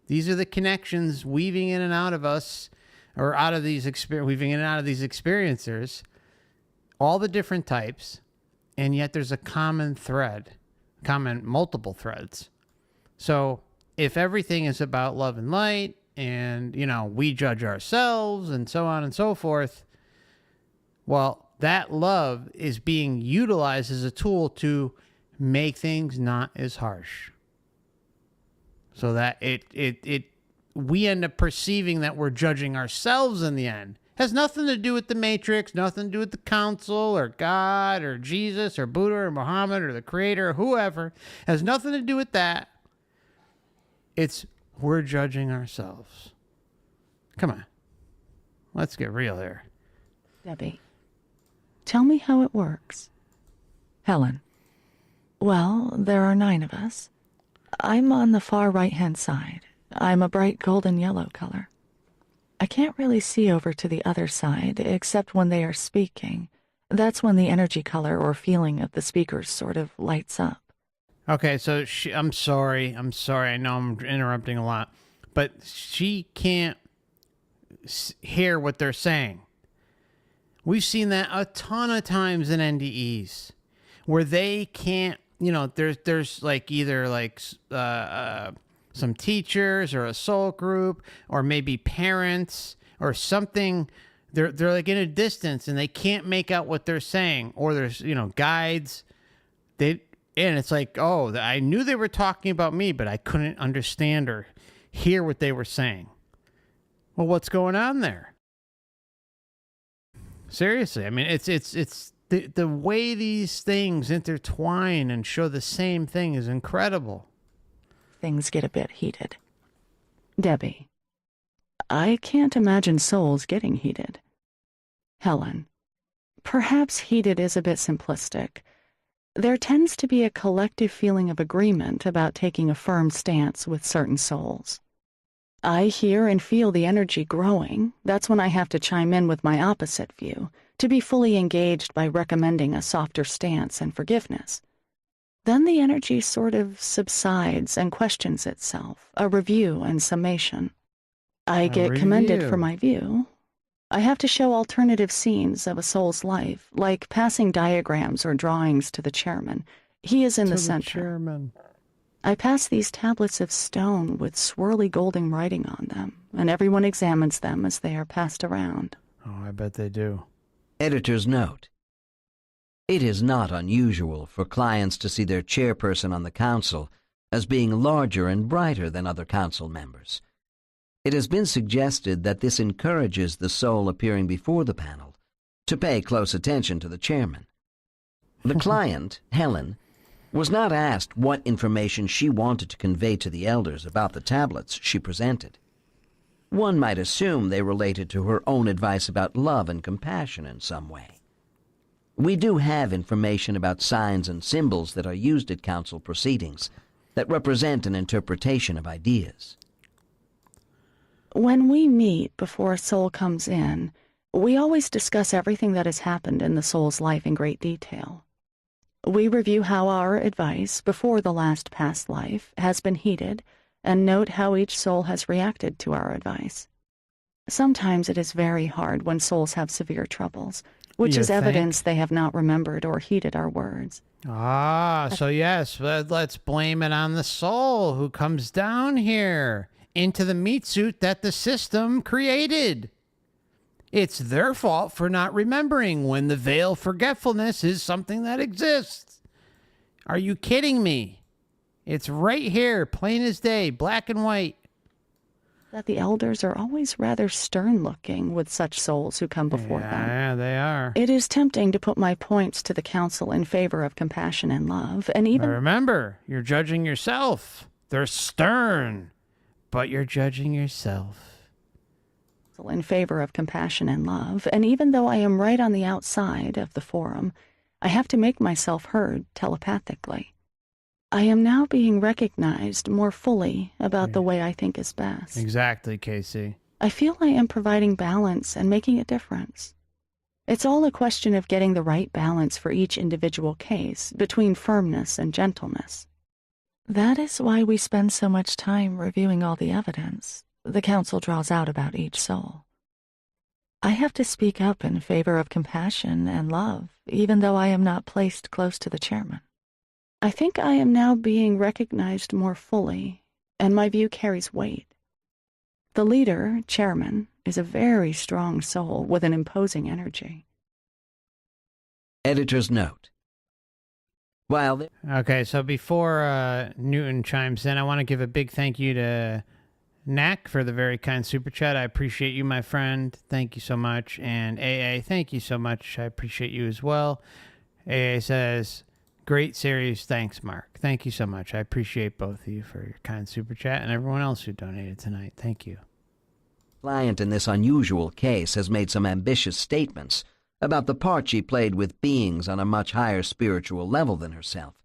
These are the connections weaving in and out of us, or out of these weaving in and out of these experiencers, all the different types, and yet there's a common thread, multiple threads. So if everything is about love and light, and we judge ourselves and so on and so forth, well, that love is being utilized as a tool to make things not as harsh, so that we end up perceiving that we're judging ourselves in the end. Has nothing to do with the Matrix, nothing to do with the Council or God or Jesus or Buddha or Muhammad or the Creator or whoever. Has nothing to do with that. It's we're judging ourselves. Come on. Let's get real here. Debbie, tell me how it works. Helen. Well, there are 9 of us. I'm on the far right-hand side. I'm a bright golden yellow color. I can't really see over to the other side, except when they are speaking. That's when the energy color or feeling of the speakers sort of lights up. Okay, so I'm sorry. I know I'm interrupting a lot, but she can't hear what they're saying. We've seen that a ton of times in NDEs, where they can't, there's like either like some teachers or a soul group or maybe parents or something. They're like in a distance and they can't make out what they're saying, or there's guides. And it's like, oh, I knew they were talking about me, but I couldn't understand or hear what they were saying. Well, what's going on there? Seriously, I mean, it's the way these things intertwine and show the same thing is incredible. Things get a bit heated. Debbie, I can't imagine souls getting heated. Helen, perhaps heated is a bit simplistic. There tends to be a collective feeling of agreement about taking a firm stance with certain souls. I hear and feel the energy growing. That's when I have to chime in with my opposite view, to be fully engaged by recommending a softer stance and forgiveness. Then the energy sort of subsides and questions itself, a review and summation. I get commended for my view. I have to show alternative scenes of a soul's life, like passing diagrams or drawings to the chairman. He is in the center. I pass these tablets of stone with swirly golden writing on them. and everyone examines them as they are passed around. Oh, I bet they do. Editor's note. It is not unusual for clients to see their chairperson on the council as being larger and brighter than other council members. It has been suggested that this encourages the soul appearing before the panel to pay close attention to the chairman. The client, Helen, was not asked what information she wanted to convey to the elders about the tablets she presented. One might assume they related to her own advice about love and compassion in some way. We do have information about signs and symbols that are used at council proceedings that represent an interpretation of ideas. When we meet before a soul comes in, we always discuss everything that has happened in the soul's life in great detail. We review how our advice before the last past life has been heeded and note how each soul has reacted to our advice. Sometimes it is very hard when souls have severe troubles, which is evidence they have not remembered or heeded our words. Ah, so yes, let's blame it on the soul who comes down here into the meat suit that the system created. It's their fault for not remembering when the veil forgetfulness is something that exists. Are you kidding me? It's right here, plain as day, black and white. That the elders are always rather stern-looking with such souls who come before them. Yeah, they are. It is tempting to put my points to the council in favor of compassion and love, and even... But remember, you're judging yourself. They're stern, but you're judging yourself. In favor of compassion and love, and even though I am right on the outside of the forum, I have to make myself heard telepathically. I am now being recognized more fully about the way I think is best. Exactly, Casey. I feel I am providing balance and making a difference. It's all a question of getting the right balance for each individual case, between firmness and gentleness. That is why we spend so much time reviewing all the evidence the council draws out about each soul. I have to speak up in favor of compassion and love, even though I am not placed close to the chairman. I think I am now being recognized more fully, and my view carries weight. The leader, chairman, is a very strong soul with an imposing energy. Editor's note. Okay, so before Newton chimes in, I want to give a big thank you to Knack for the very kind super chat. I appreciate you, my friend. Thank you so much. And AA, thank you so much. I appreciate you as well. AA says, great series. Thanks, Mark. Thank you so much. I appreciate both of you for your kind super chat and everyone else who donated tonight. Thank you. Client in this unusual case has made some ambitious statements about the part she played with beings on a much higher spiritual level than herself.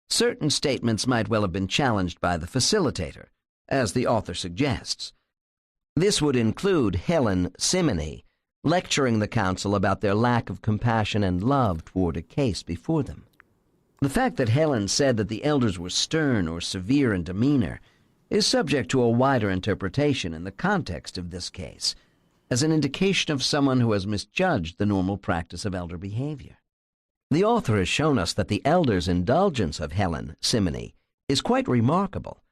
Certain statements might well have been challenged by the facilitator, as the author suggests. This would include Helen Simony lecturing the council about their lack of compassion and love toward a case before them. The fact that Helen said that the elders were stern or severe in demeanor is subject to a wider interpretation in the context of this case, as an indication of someone who has misjudged the normal practice of elder behavior. The author has shown us that the elders' indulgence of Helen Simony is quite remarkable.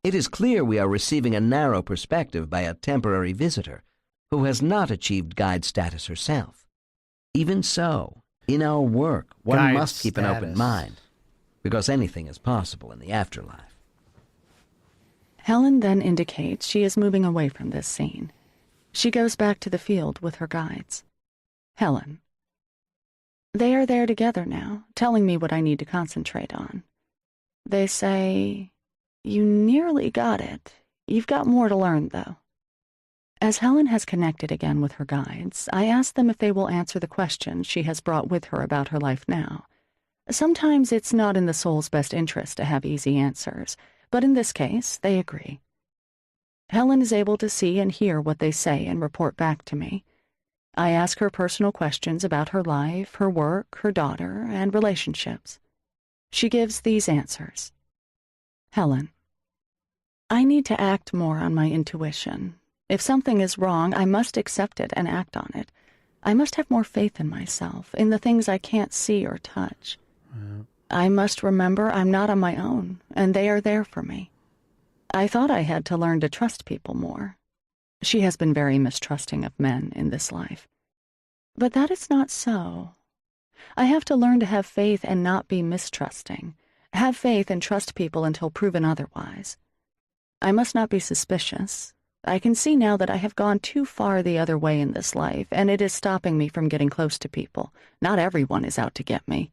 It is clear we are receiving a narrow perspective by a temporary visitor who has not achieved guide status herself. Even so, in our work, one must keep an open mind, because anything is possible in the afterlife. Helen then indicates she is moving away from this scene. She goes back to the field with her guides. Helen. They are there together now, telling me what I need to concentrate on. They say, "You nearly got it. You've got more to learn, though." As Helen has connected again with her guides, I ask them if they will answer the questions she has brought with her about her life now. Sometimes it's not in the soul's best interest to have easy answers, but in this case, they agree. Helen is able to see and hear what they say and report back to me. I ask her personal questions about her life, her work, her daughter, and relationships. She gives these answers. Helen. I need to act more on my intuition. If something is wrong, I must accept it and act on it. I must have more faith in myself, in the things I can't see or touch. I must remember I'm not on my own, and they are there for me. I thought I had to learn to trust people more. She has been very mistrusting of men in this life. But that is not so. I have to learn to have faith and not be mistrusting. Have faith and trust people until proven otherwise. I must not be suspicious. I can see now that I have gone too far the other way in this life, and it is stopping me from getting close to people. Not everyone is out to get me.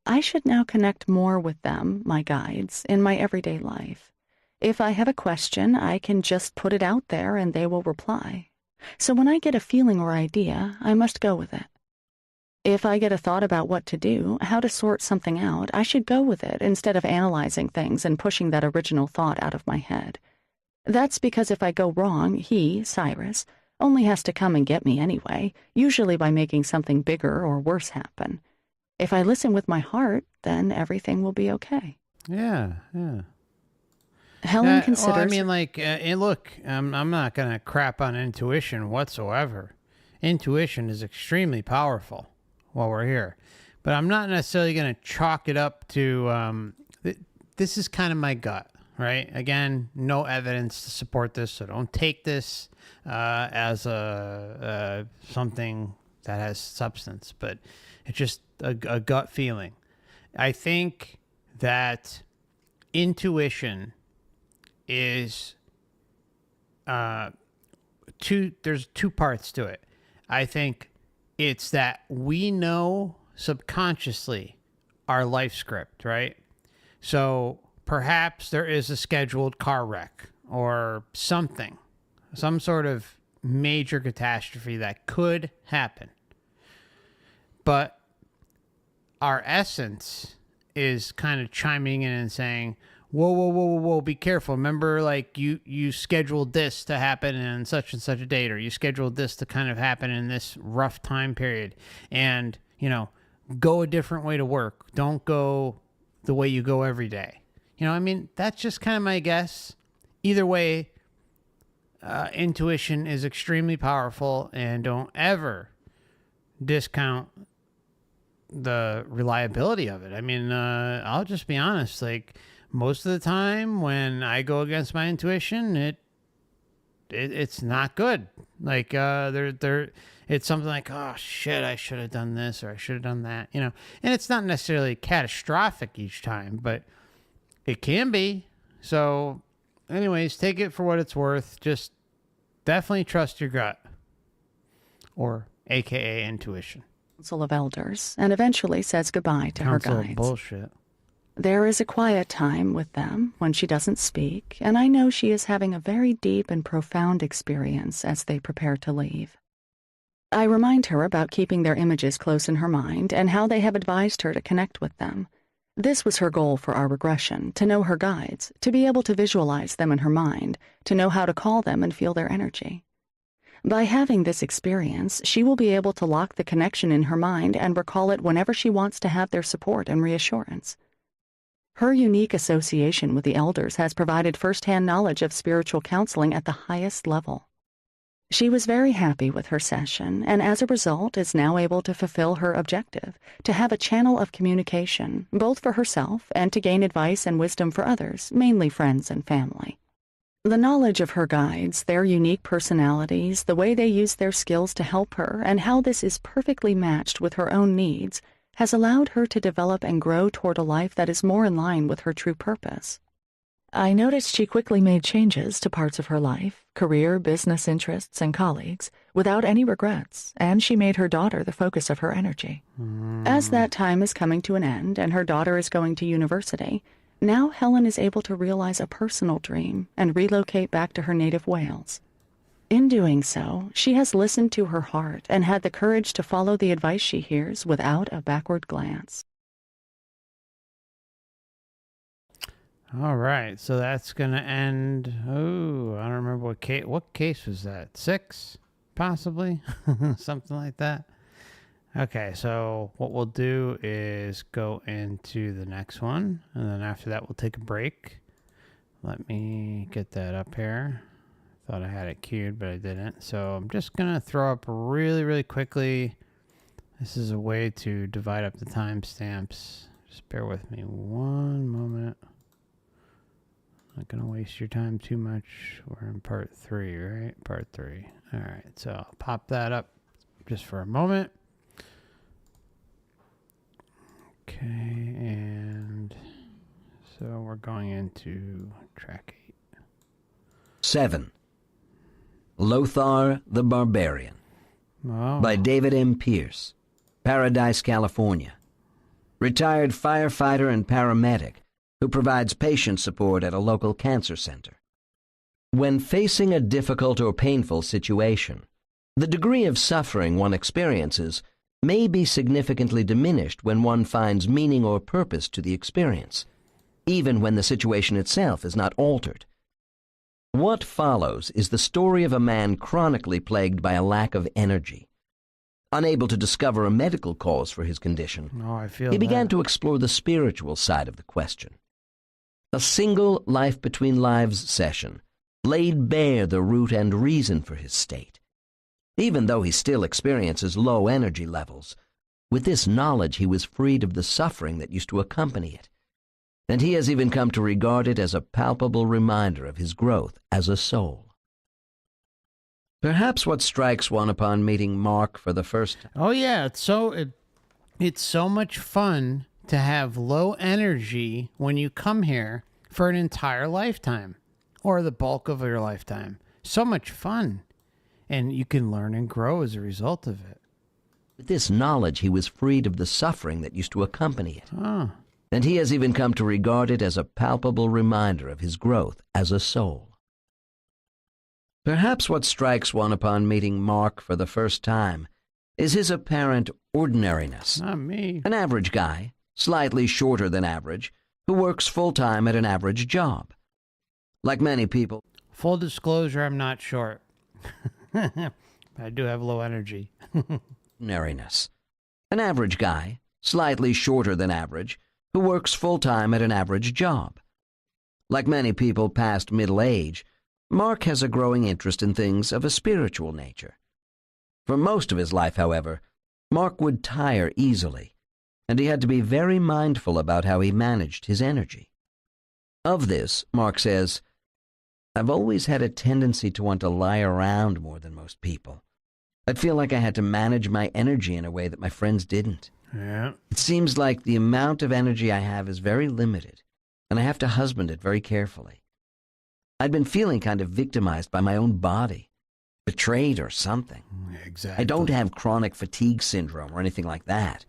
I should now connect more with them, my guides, in my everyday life. If I have a question, I can just put it out there and they will reply. So when I get a feeling or idea, I must go with it. If I get a thought about what to do, how to sort something out, I should go with it instead of analyzing things and pushing that original thought out of my head. That's because if I go wrong, he, Cyrus, only has to come and get me anyway, usually by making something bigger or worse happen. If I listen with my heart, then everything will be okay. Yeah. Helen considers... Well, I mean, like, look, I'm not going to crap on intuition whatsoever. Intuition is extremely powerful while we're here. But I'm not necessarily going to chalk it up to... this is kind of my gut, right? Again, no evidence to support this, so don't take this as something that has substance. But it's just a gut feeling. I think that intuition is there's two parts to it. I think it's that we know subconsciously our life script, right? So perhaps there is a scheduled car wreck or something, some sort of major catastrophe that could happen. But our essence is kind of chiming in and saying, whoa, be careful. Remember, like, you scheduled this to happen in such and such a date, or you scheduled this to kind of happen in this rough time period. And, go a different way to work. Don't go the way you go every day. I mean, that's just kind of my guess. Either way, intuition is extremely powerful, and don't ever discount the reliability of it. I mean, I'll just be honest, like, most of the time when I go against my intuition, it's not good. Like, it's something like, oh shit, I should have done this or I should have done that, and it's not necessarily catastrophic each time, but it can be. So anyways, take it for what it's worth. Just definitely trust your gut, or AKA intuition. Council of Elders, and eventually says goodbye to her Council guides. of bullshit. There is a quiet time with them when she doesn't speak, and I know she is having a very deep and profound experience as they prepare to leave. I remind her about keeping their images close in her mind and how they have advised her to connect with them. This was her goal for our regression, to know her guides, to be able to visualize them in her mind, to know how to call them and feel their energy. By having this experience, she will be able to lock the connection in her mind and recall it whenever she wants to have their support and reassurance. Her unique association with the elders has provided first-hand knowledge of spiritual counseling at the highest level. She was very happy with her session, and as a result is now able to fulfill her objective, to have a channel of communication, both for herself and to gain advice and wisdom for others, mainly friends and family. The knowledge of her guides, their unique personalities, the way they use their skills to help her, and how this is perfectly matched with her own needs, has allowed her to develop and grow toward a life that is more in line with her true purpose. I noticed she quickly made changes to parts of her life, career, business interests, and colleagues, without any regrets, and she made her daughter the focus of her energy. As that time is coming to an end and her daughter is going to university, now Helen is able to realize a personal dream and relocate back to her native Wales. In doing so, she has listened to her heart and had the courage to follow the advice she hears without a backward glance. All right, so that's gonna end. Oh, I don't remember what case was that. 6, possibly, something like that. Okay, so what we'll do is go into the next one, and then after that we'll take a break. Let me get that up here. Thought I had it queued, but I didn't. So I'm just gonna throw up really quickly. This is a way to divide up the timestamps. Just bear with me one moment. Not going to waste your time too much. We're in part 3, right? Part 3. All right, so I'll pop that up just for a moment. Okay, and so we're going into track 8. 7. Lothar the Barbarian Oh. by David M. Pierce, Paradise, California. Retired firefighter and paramedic who provides patient support at a local cancer center. When facing a difficult or painful situation, the degree of suffering one experiences may be significantly diminished when one finds meaning or purpose to the experience, even when the situation itself is not altered. What follows is the story of a man chronically plagued by a lack of energy. Unable to discover a medical cause for his condition, I feel he began that. to explore the spiritual side of the question. A single Life Between Lives session laid bare the root and reason for his state. Even though he still experiences low energy levels, with this knowledge he was freed of the suffering that used to accompany it, and he has even come to regard it as a palpable reminder of his growth as a soul. Perhaps what strikes one upon meeting Mark for the first time. Oh yeah, it's so much fun to have low energy when you come here for an entire lifetime or the bulk of your lifetime. So much fun. And you can learn and grow as a result of it. With this knowledge, he was freed of the suffering that used to accompany it. Oh. And he has even come to regard it as a palpable reminder of his growth as a soul. Perhaps what strikes one upon meeting Mark for the first time is his apparent ordinariness. Not me. An average guy, slightly shorter than average, who works full-time at an average job. Like many people. Full disclosure, I'm not short. I do have low energy. Ordinariness. An average guy, slightly shorter than average, who works full-time at an average job. Like many people past middle age, Mark has a growing interest in things of a spiritual nature. For most of his life, however, Mark would tire easily, and he had to be very mindful about how he managed his energy. Of this, Mark says, "I've always had a tendency to want to lie around more than most people. I'd feel like I had to manage my energy in a way that my friends didn't. Yeah. It seems like the amount of energy I have is very limited, and I have to husband it very carefully. I'd been feeling kind of victimized by my own body, betrayed or something. Exactly. I don't have chronic fatigue syndrome or anything like that.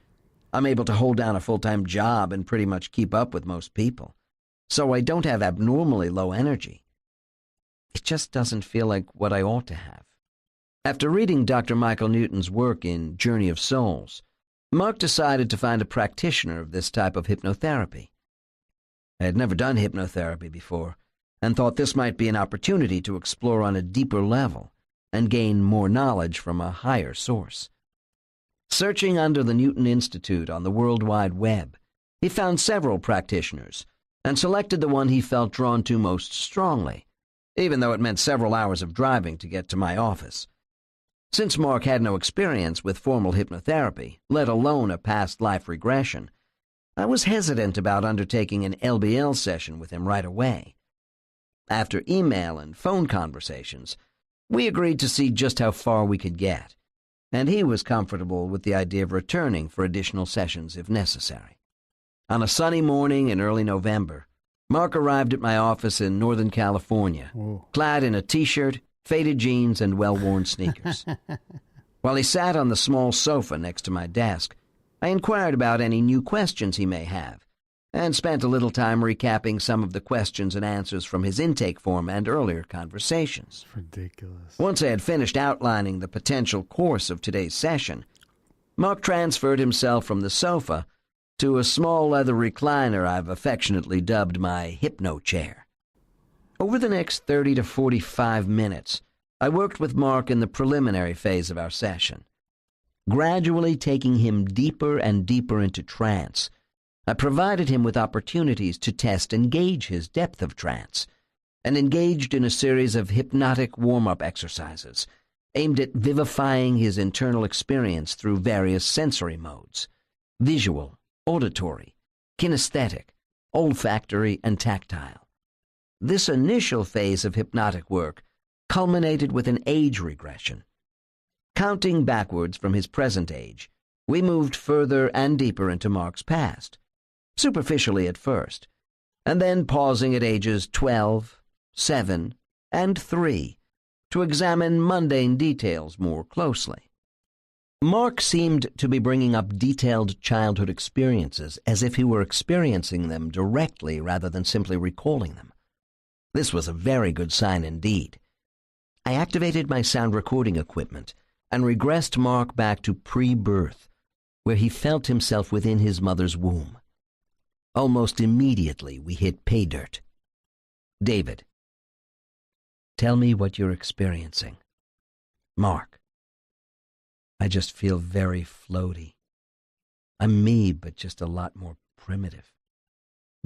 I'm able to hold down a full-time job and pretty much keep up with most people. So I don't have abnormally low energy. It just doesn't feel like what I ought to have." After reading Dr. Michael Newton's work in Journey of Souls, Mark decided to find a practitioner of this type of hypnotherapy. I had never done hypnotherapy before, and thought this might be an opportunity to explore on a deeper level and gain more knowledge from a higher source. Searching under the Newton Institute on the World Wide Web, he found several practitioners and selected the one he felt drawn to most strongly, even though it meant several hours of driving to get to my office. Since Mark had no experience with formal hypnotherapy, let alone a past life regression, I was hesitant about undertaking an LBL session with him right away. After email and phone conversations, we agreed to see just how far we could get, and he was comfortable with the idea of returning for additional sessions if necessary. On a sunny morning in early November, Mark arrived at my office in Northern California, Whoa. clad in a t-shirt, faded jeans, and well-worn sneakers. While he sat on the small sofa next to my desk, I inquired about any new questions he may have, and spent a little time recapping some of the questions and answers from his intake form and earlier conversations. It's ridiculous. Once I had finished outlining the potential course of today's session, Mark transferred himself from the sofa to a small leather recliner I've affectionately dubbed my hypno chair. Over the next 30 to 45 minutes, I worked with Mark in the preliminary phase of our session. Gradually taking him deeper and deeper into trance, I provided him with opportunities to test and gauge his depth of trance, and engaged in a series of hypnotic warm-up exercises aimed at vivifying his internal experience through various sensory modes: visual, auditory, kinesthetic, olfactory, and tactile. This initial phase of hypnotic work culminated with an age regression. Counting backwards from his present age, we moved further and deeper into Mark's past, superficially at first, and then pausing at ages 12, 7, and 3 to examine mundane details more closely. Mark seemed to be bringing up detailed childhood experiences as if he were experiencing them directly rather than simply recalling them. This was a very good sign indeed. I activated my sound recording equipment and regressed Mark back to pre-birth, where he felt himself within his mother's womb. Almost immediately we hit pay dirt. David, tell me what you're experiencing. Mark, I just feel very floaty. I'm me, but just a lot more primitive.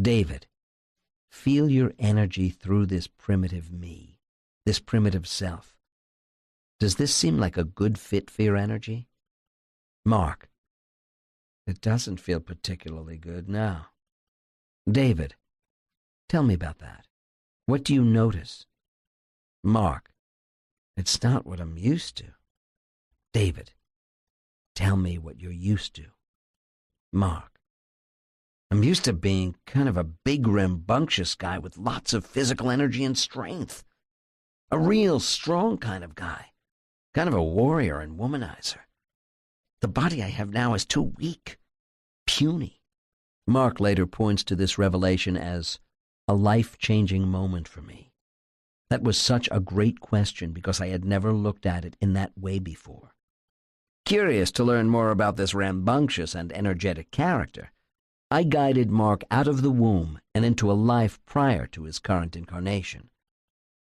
David, feel your energy through this primitive me, this primitive self. Does this seem like a good fit for your energy? Mark, it doesn't feel particularly good now. David, tell me about that. What do you notice? Mark, it's not what I'm used to. David, tell me what you're used to. Mark, I'm used to being kind of a big, rambunctious guy with lots of physical energy and strength. A real strong kind of guy. Kind of a warrior and womanizer. The body I have now is too weak, puny. Mark later points to this revelation as a life-changing moment for me. That was such a great question because I had never looked at it in that way before. Curious to learn more about this rambunctious and energetic character, I guided Mark out of the womb and into a life prior to his current incarnation.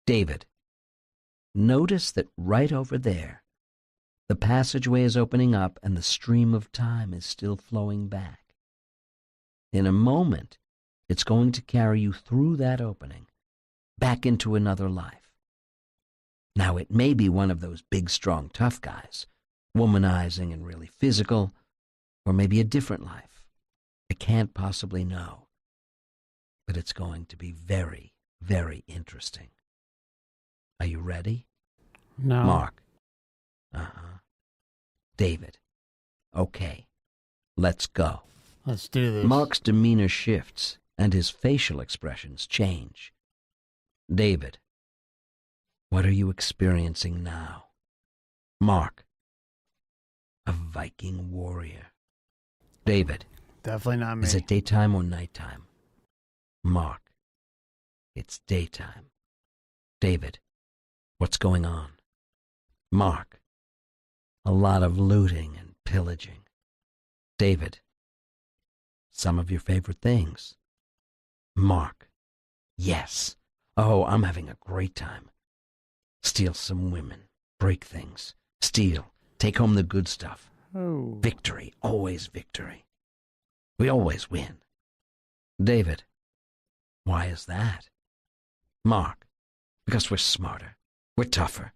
David, notice that right over there, the passageway is opening up and the stream of time is still flowing back. In a moment, it's going to carry you through that opening, back into another life. Now, it may be one of those big, strong, tough guys, womanizing and really physical, or maybe a different life. I can't possibly know. But it's going to be very, very interesting. Are you ready? No. Mark. David. Okay. Let's go. Let's do this. Mark's demeanor shifts and his facial expressions change. David. What are you experiencing now? Mark. A Viking warrior. David. Definitely not me. Is it daytime or nighttime? Mark. It's daytime. David. What's going on? Mark. A lot of looting and pillaging. David. Some of your favorite things. Mark. Yes. Oh, I'm having a great time. Steal some women. Break things. Steal. Take home the good stuff. Oh. Victory. Always victory. We always win. David. Why is that? Mark. Because we're smarter. We're tougher.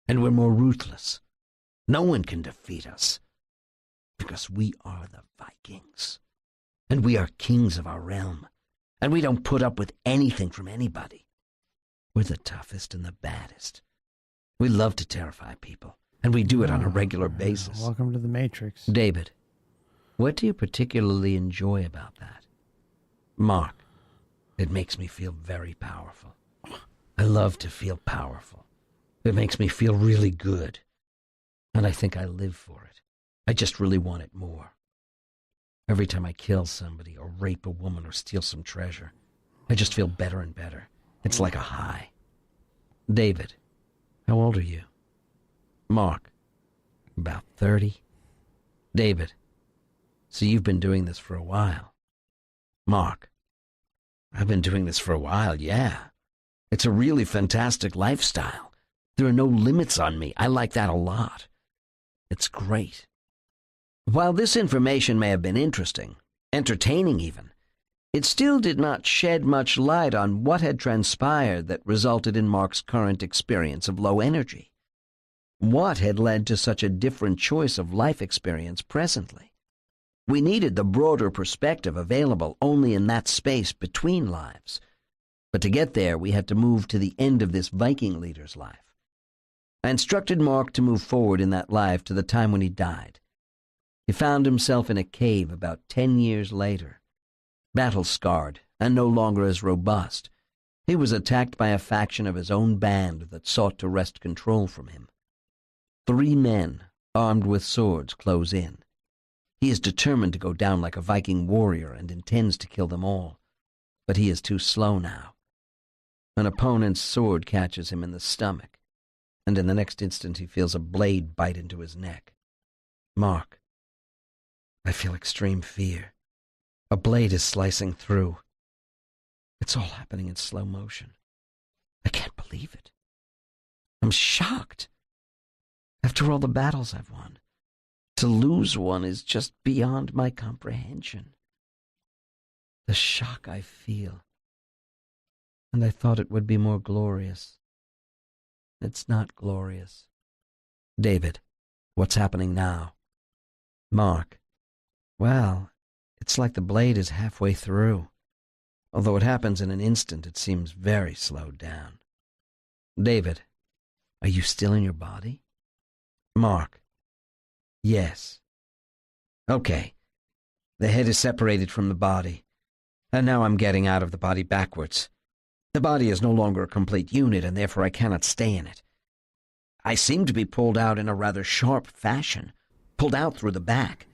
And we're more ruthless. No one can defeat us. Because we are the Vikings. And we are kings of our realm. And we don't put up with anything from anybody. We're the toughest and the baddest. We love to terrify people. And we do it on a regular basis. Welcome to the Matrix. David, what do you particularly enjoy about that? Mark, it makes me feel very powerful. I love to feel powerful. It makes me feel really good. And I think I live for it. I just really want it more. Every time I kill somebody or rape a woman or steal some treasure, I just feel better and better. It's like a high. David, how old are you? Mark, about 30. David, so you've been doing this for a while. Mark, I've been doing this for a while, yeah. It's a really fantastic lifestyle. There are no limits on me. I like that a lot. It's great. While this information may have been interesting, entertaining even, it still did not shed much light on what had transpired that resulted in Mark's current experience of low energy. What had led to such a different choice of life experience presently? We needed the broader perspective available only in that space between lives. But to get there, we had to move to the end of this Viking leader's life. I instructed Mark to move forward in that life to the time when he died. He found himself in a cave about 10 years later, battle-scarred and no longer as robust. He was attacked by a faction of his own band that sought to wrest control from him. 3 men, armed with swords, close in. He is determined to go down like a Viking warrior and intends to kill them all. But he is too slow now. An opponent's sword catches him in the stomach, and in the next instant he feels a blade bite into his neck. Mark, I feel extreme fear. A blade is slicing through. It's all happening in slow motion. I can't believe it. I'm shocked. After all the battles I've won, to lose one is just beyond my comprehension. The shock I feel. And I thought it would be more glorious. It's not glorious. David, what's happening now? Mark, well, it's like the blade is halfway through. Although it happens in an instant, it seems very slowed down. David, are you still in your body? Mark, yes. Okay. The head is separated from the body, and now I'm getting out of the body backwards. The body is no longer a complete unit, and therefore I cannot stay in it. I seem to be pulled out in a rather sharp fashion, pulled out through the back.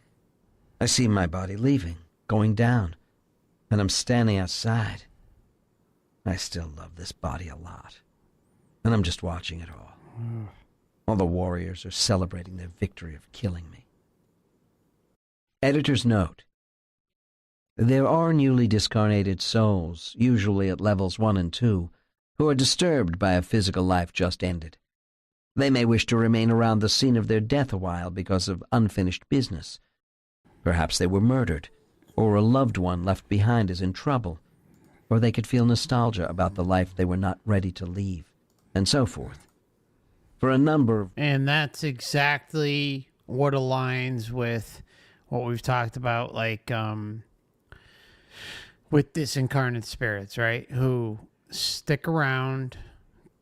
I see my body leaving, going down, and I'm standing outside. I still love this body a lot, and I'm just watching it all. All the warriors are celebrating their victory of killing me. Editor's note. There are newly discarnated souls, usually at levels 1 and 2, who are disturbed by a physical life just ended. They may wish to remain around the scene of their death a while because of unfinished business. Perhaps they were murdered, or a loved one left behind is in trouble, or they could feel nostalgia about the life they were not ready to leave, and so forth. For a number of... And that's exactly what aligns with what we've talked about, like, with disincarnate spirits, right? Who stick around.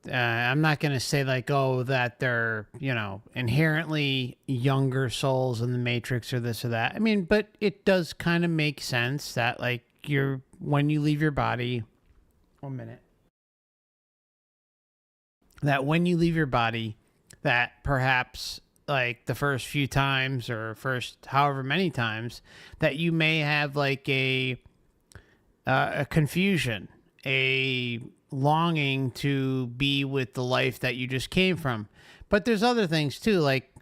I'm not going to say like, oh, that they're, inherently younger souls in the Matrix or this or that. I mean, but it does kind of make sense that like when you leave your body, 1 minute, that when you leave your body, that perhaps like the first few times or first however many times that you may have like a confusion, a longing to be with the life that you just came from. But there's other things too, like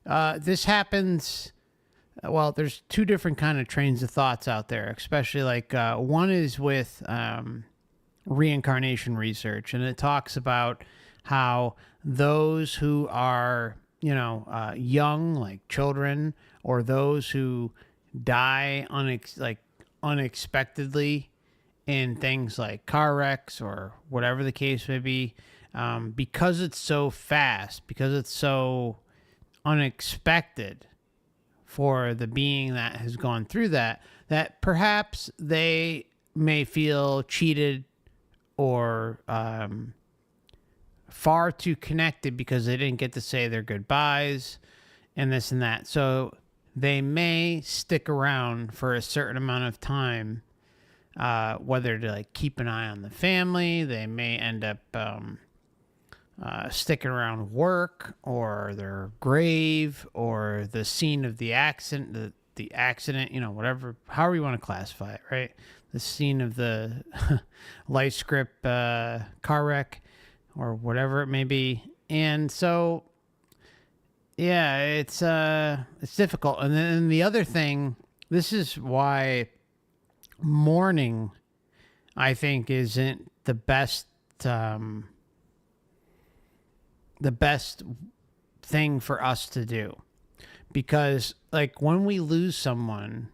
this happens. Well, there's 2 different kind of trains of thoughts out there, especially like one is with reincarnation research, and it talks about how those who are young, like children, or those who die unexpectedly in things like car wrecks or whatever the case may be, because it's so fast, because it's so unexpected for the being that has gone through that perhaps they may feel cheated or far too connected because they didn't get to say their goodbyes and this and that. So they may stick around for a certain amount of time, whether to like keep an eye on the family. They may end up sticking around work or their grave or the scene of the accident, the accident, whatever, however you want to classify it, right? The scene of the light script car wreck or whatever it may be. And so, yeah, it's difficult. And then the other thing, this is why mourning, I think, isn't the best thing for us to do, because like when we lose someone,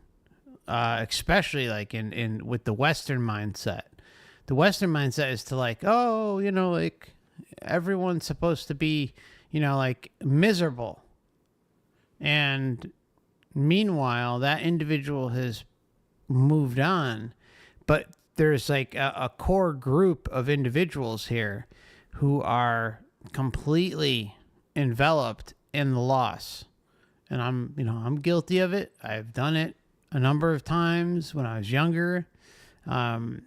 especially like in with the Western mindset is to like, oh, like everyone's supposed to be, like miserable. And meanwhile, that individual has moved on, but there's like a core group of individuals here who are completely enveloped in the loss. And I'm guilty of it. I've done it a number of times when I was younger. With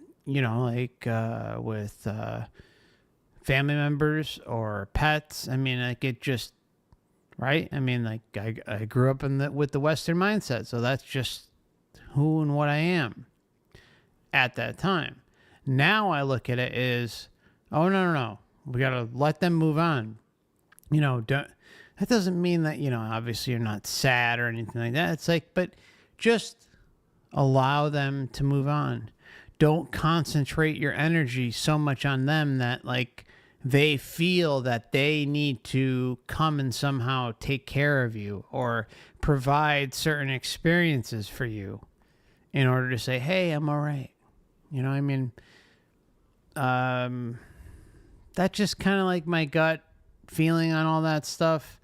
family members or pets. I mean, like it just, right? I mean, like I grew up with the Western mindset, so that's just who and what I am at that time. Now I look at it as, oh no, we gotta let them move on. That doesn't mean that obviously you're not sad or anything like that. It's like, but just allow them to move on. Don't concentrate your energy so much on them that like they feel that they need to come and somehow take care of you or provide certain experiences for you in order to say, hey, I'm all right. That's just kind of like my gut feeling on all that stuff.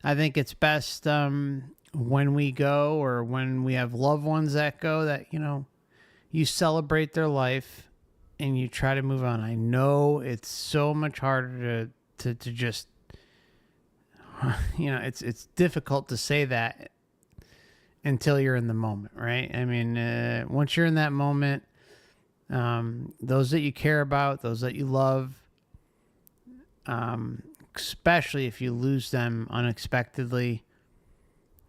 I think it's best when we go or when we have loved ones that go that, you celebrate their life and you try to move on. I know it's so much harder to just, it's difficult to say that until you're in the moment, right? I mean, once you're in that moment, those that you care about, those that you love, especially if you lose them unexpectedly,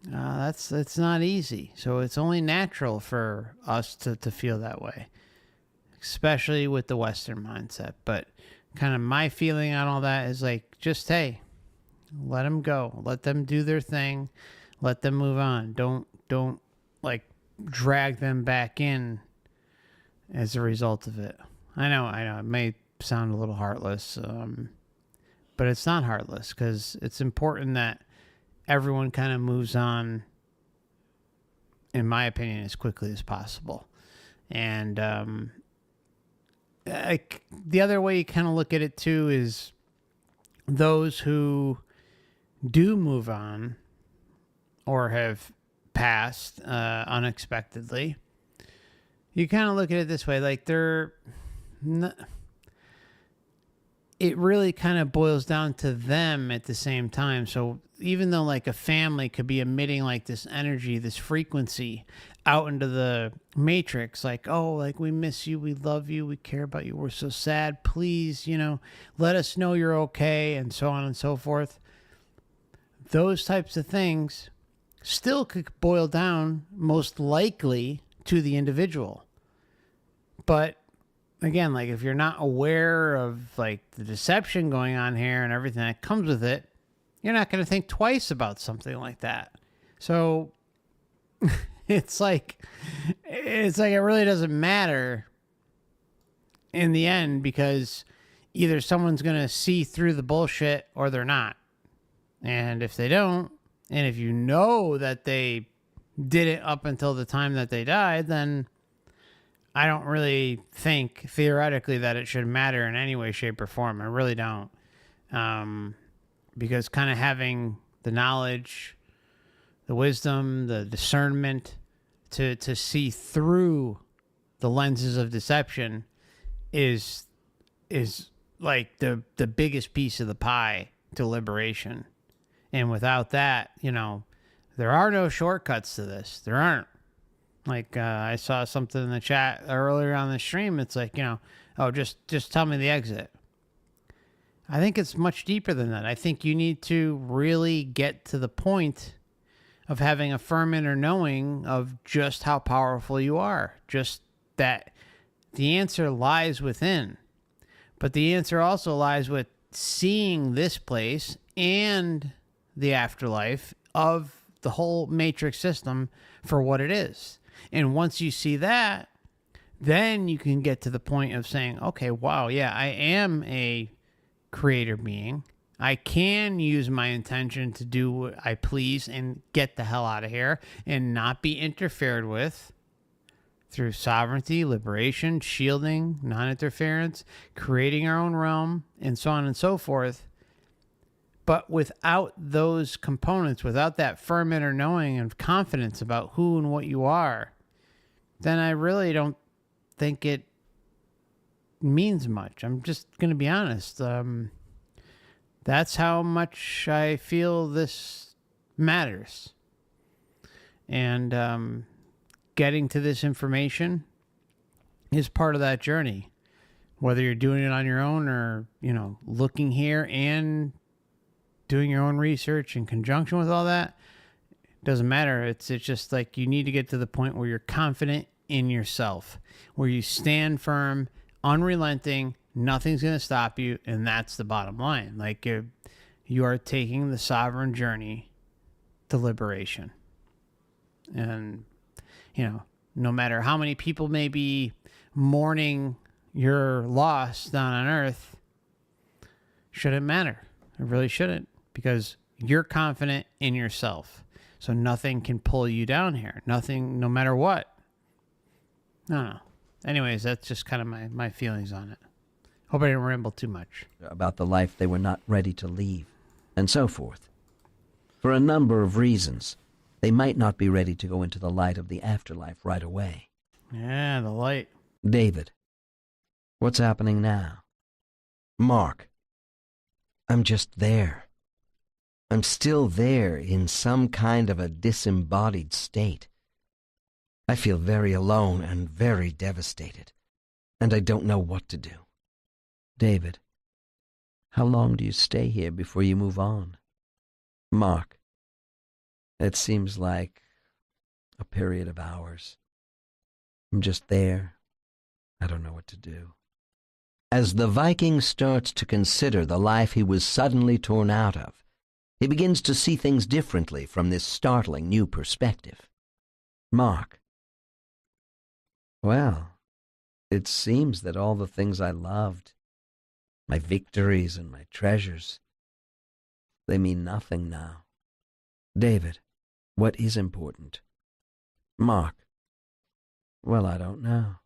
that's not easy. So it's only natural for us to feel that way, especially with the Western mindset. But kind of my feeling on all that is like, just, hey, let them go. Let them do their thing. Let them move on. Don't like drag them back in as a result of it. I know it may sound a little heartless, but it's not heartless because it's important that everyone kind of moves on, in my opinion, as quickly as possible. And the other way you kind of look at it too is those who do move on or have passed unexpectedly. You kind of look at it this way, like it really kind of boils down to them at the same time. So even though like a family could be emitting like this energy, this frequency out into the matrix, like, oh, like we miss you, we love you, we care about you, we're so sad, please, let us know you're okay, and so on and so forth. Those types of things still could boil down most likely to the individual. But again, like if you're not aware of like the deception going on here and everything that comes with it, you're not going to think twice about something like that. So it's like it really doesn't matter in the end, because either someone's going to see through the bullshit or they're not. And if they don't, and if you know that they did it up until the time that they died, then I don't really think theoretically that it should matter in any way, shape, or form. I really don't. Because kind of having the knowledge, the wisdom, the discernment to see through the lenses of deception is like the biggest piece of the pie to liberation. And without that, there are no shortcuts to this. There aren't. Like I saw something in the chat earlier on the stream. It's like, just tell me the exit. I think it's much deeper than that. I think you need to really get to the point of having a firm inner knowing of just how powerful you are. Just that the answer lies within. But the answer also lies with seeing this place and the afterlife of the whole matrix system for what it is. And once you see that, then you can get to the point of saying, okay, wow, yeah, I am a creator being. I can use my intention to do what I please and get the hell out of here and not be interfered with through sovereignty, liberation, shielding, non-interference, creating our own realm, and so on and so forth. But without those components, without that firm inner knowing and confidence about who and what you are, then I really don't think it means much. I'm just going to be honest. That's how much I feel this matters. And getting to this information is part of that journey. Whether you're doing it on your own or, looking here and doing your own research in conjunction with all that, doesn't matter. It's just like you need to get to the point where you're confident in yourself, where you stand firm, unrelenting, nothing's going to stop you, and that's the bottom line. Like you are taking the sovereign journey to liberation. And, no matter how many people may be mourning your loss down on earth, shouldn't matter. It really shouldn't, because you're confident in yourself. So nothing can pull you down here. Nothing, no matter what. I don't know. Anyways, that's just kind of my feelings on it. Hope I didn't ramble too much. About the life they were not ready to leave, and so forth. For a number of reasons, they might not be ready to go into the light of the afterlife right away. Yeah, the light. David, what's happening now? Mark, I'm just there. I'm still there in some kind of a disembodied state. I feel very alone and very devastated, and I don't know what to do. David, how long do you stay here before you move on? Mark, it seems like a period of hours. I'm just there. I don't know what to do. As the Viking starts to consider the life he was suddenly torn out of, he begins to see things differently from this startling new perspective. Mark, well, it seems that all the things I loved, my victories and my treasures, they mean nothing now. David, what is important? Mark, well, I don't know.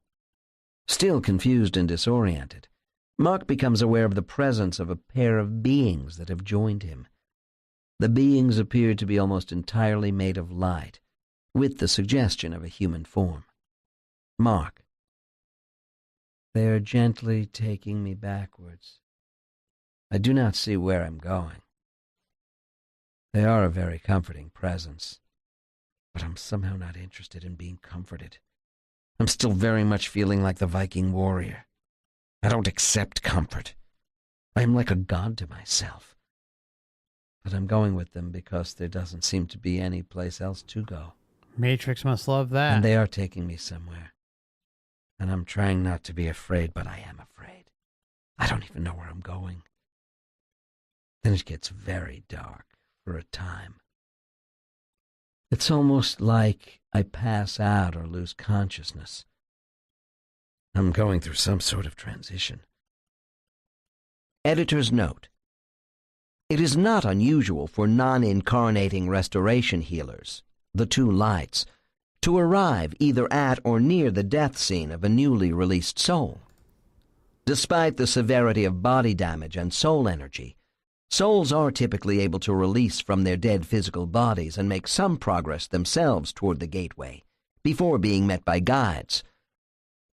Still confused and disoriented, Mark becomes aware of the presence of a pair of beings that have joined him. The beings appear to be almost entirely made of light, with the suggestion of a human form. Mark, they are gently taking me backwards. I do not see where I'm going. They are a very comforting presence, but I'm somehow not interested in being comforted. I'm still very much feeling like the Viking warrior. I don't accept comfort. I am like a god to myself. But I'm going with them because there doesn't seem to be any place else to go. Matrix must love that. And they are taking me somewhere. And I'm trying not to be afraid, but I am afraid. I don't even know where I'm going. Then it gets very dark for a time. It's almost like I pass out or lose consciousness. I'm going through some sort of transition. Editor's note. It is not unusual for non-incarnating restoration healers, the two lights, to arrive either at or near the death scene of a newly released soul. Despite the severity of body damage and soul energy, souls are typically able to release from their dead physical bodies and make some progress themselves toward the gateway, before being met by guides.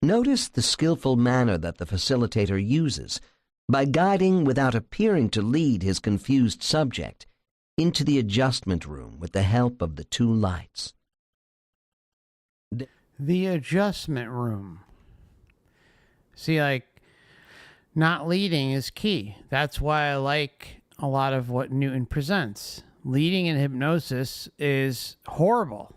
Notice the skillful manner that the facilitator uses by guiding without appearing to lead his confused subject into the adjustment room with the help of the two lights. The adjustment room. See, not leading is key. That's why I like a lot of what Newton presents. Leading in hypnosis is horrible.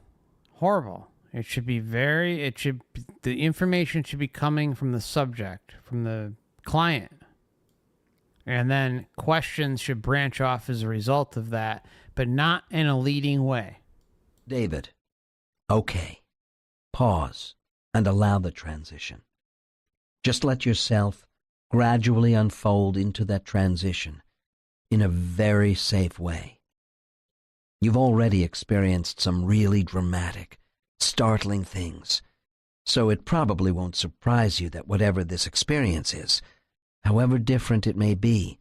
Horrible. The information should be coming from the subject, from the client. And then questions should branch off as a result of that, but not in a leading way. David, okay. Pause and allow the transition. Just let yourself gradually unfold into that transition in a very safe way. You've already experienced some really dramatic, startling things, so it probably won't surprise you that whatever this experience is, however different it may be,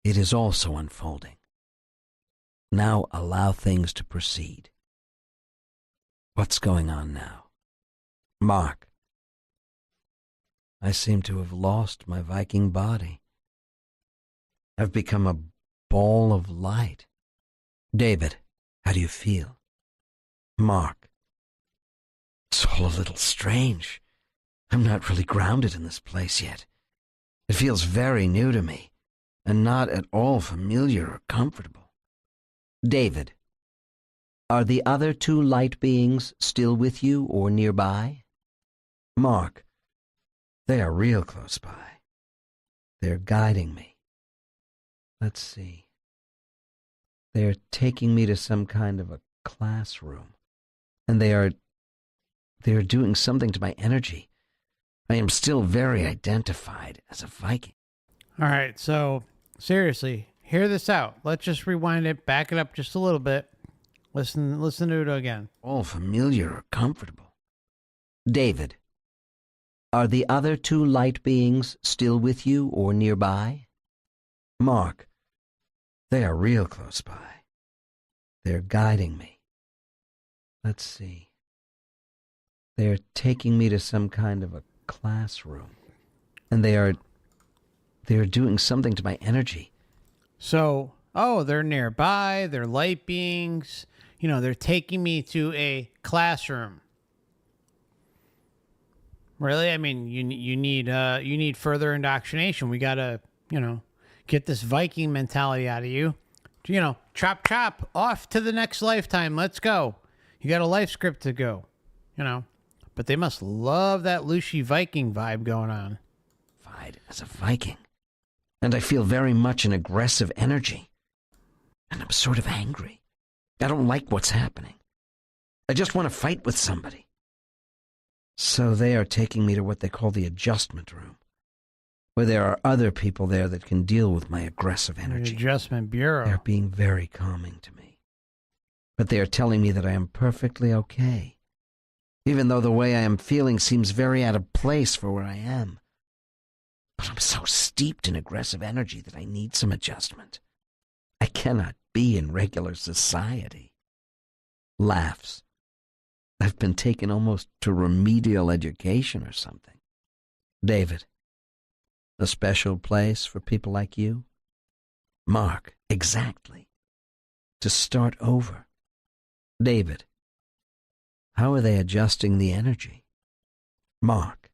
it is also unfolding. Now allow things to proceed. What's going on now? Mark, I seem to have lost my Viking body. I've become a ball of light. David, how do you feel? Mark, it's all a little strange. I'm not really grounded in this place yet. It feels very new to me, and not at all familiar or comfortable. David, are the other two light beings still with you or nearby? Mark, they are real close by. They're guiding me. Let's see. They're taking me to some kind of a classroom, and they're doing something to my energy. I am still very identified as a Viking. All right, so seriously, hear this out. Let's just rewind it, back it up just a little bit. Listen to it again. All familiar or comfortable. David, are the other two light beings still with you or nearby? Mark, they are real close by. They're guiding me. Let's see. They're taking me to some kind of a classroom, and they're doing something to my energy. So, they're nearby, they're light beings. You know, they're taking me to a classroom. Really? I mean, you need further indoctrination. We got to, get this Viking mentality out of you. Chop chop, off to the next lifetime. Let's go. You got a life script to go, But they must love that Lucy Viking vibe going on. As a Viking. And I feel very much an aggressive energy. And I'm sort of angry. I don't like what's happening. I just want to fight with somebody. So they are taking me to what they call the adjustment room, where there are other people there that can deal with my aggressive energy. The Adjustment Bureau. They're being very calming to me. But they are telling me that I am perfectly okay, even though the way I am feeling seems very out of place for where I am. But I'm so steeped in aggressive energy that I need some adjustment. I cannot be in regular society. Laughs. I've been taken almost to remedial education or something. David, a special place for people like you? Mark, exactly. To start over. David, how are they adjusting the energy? Mark,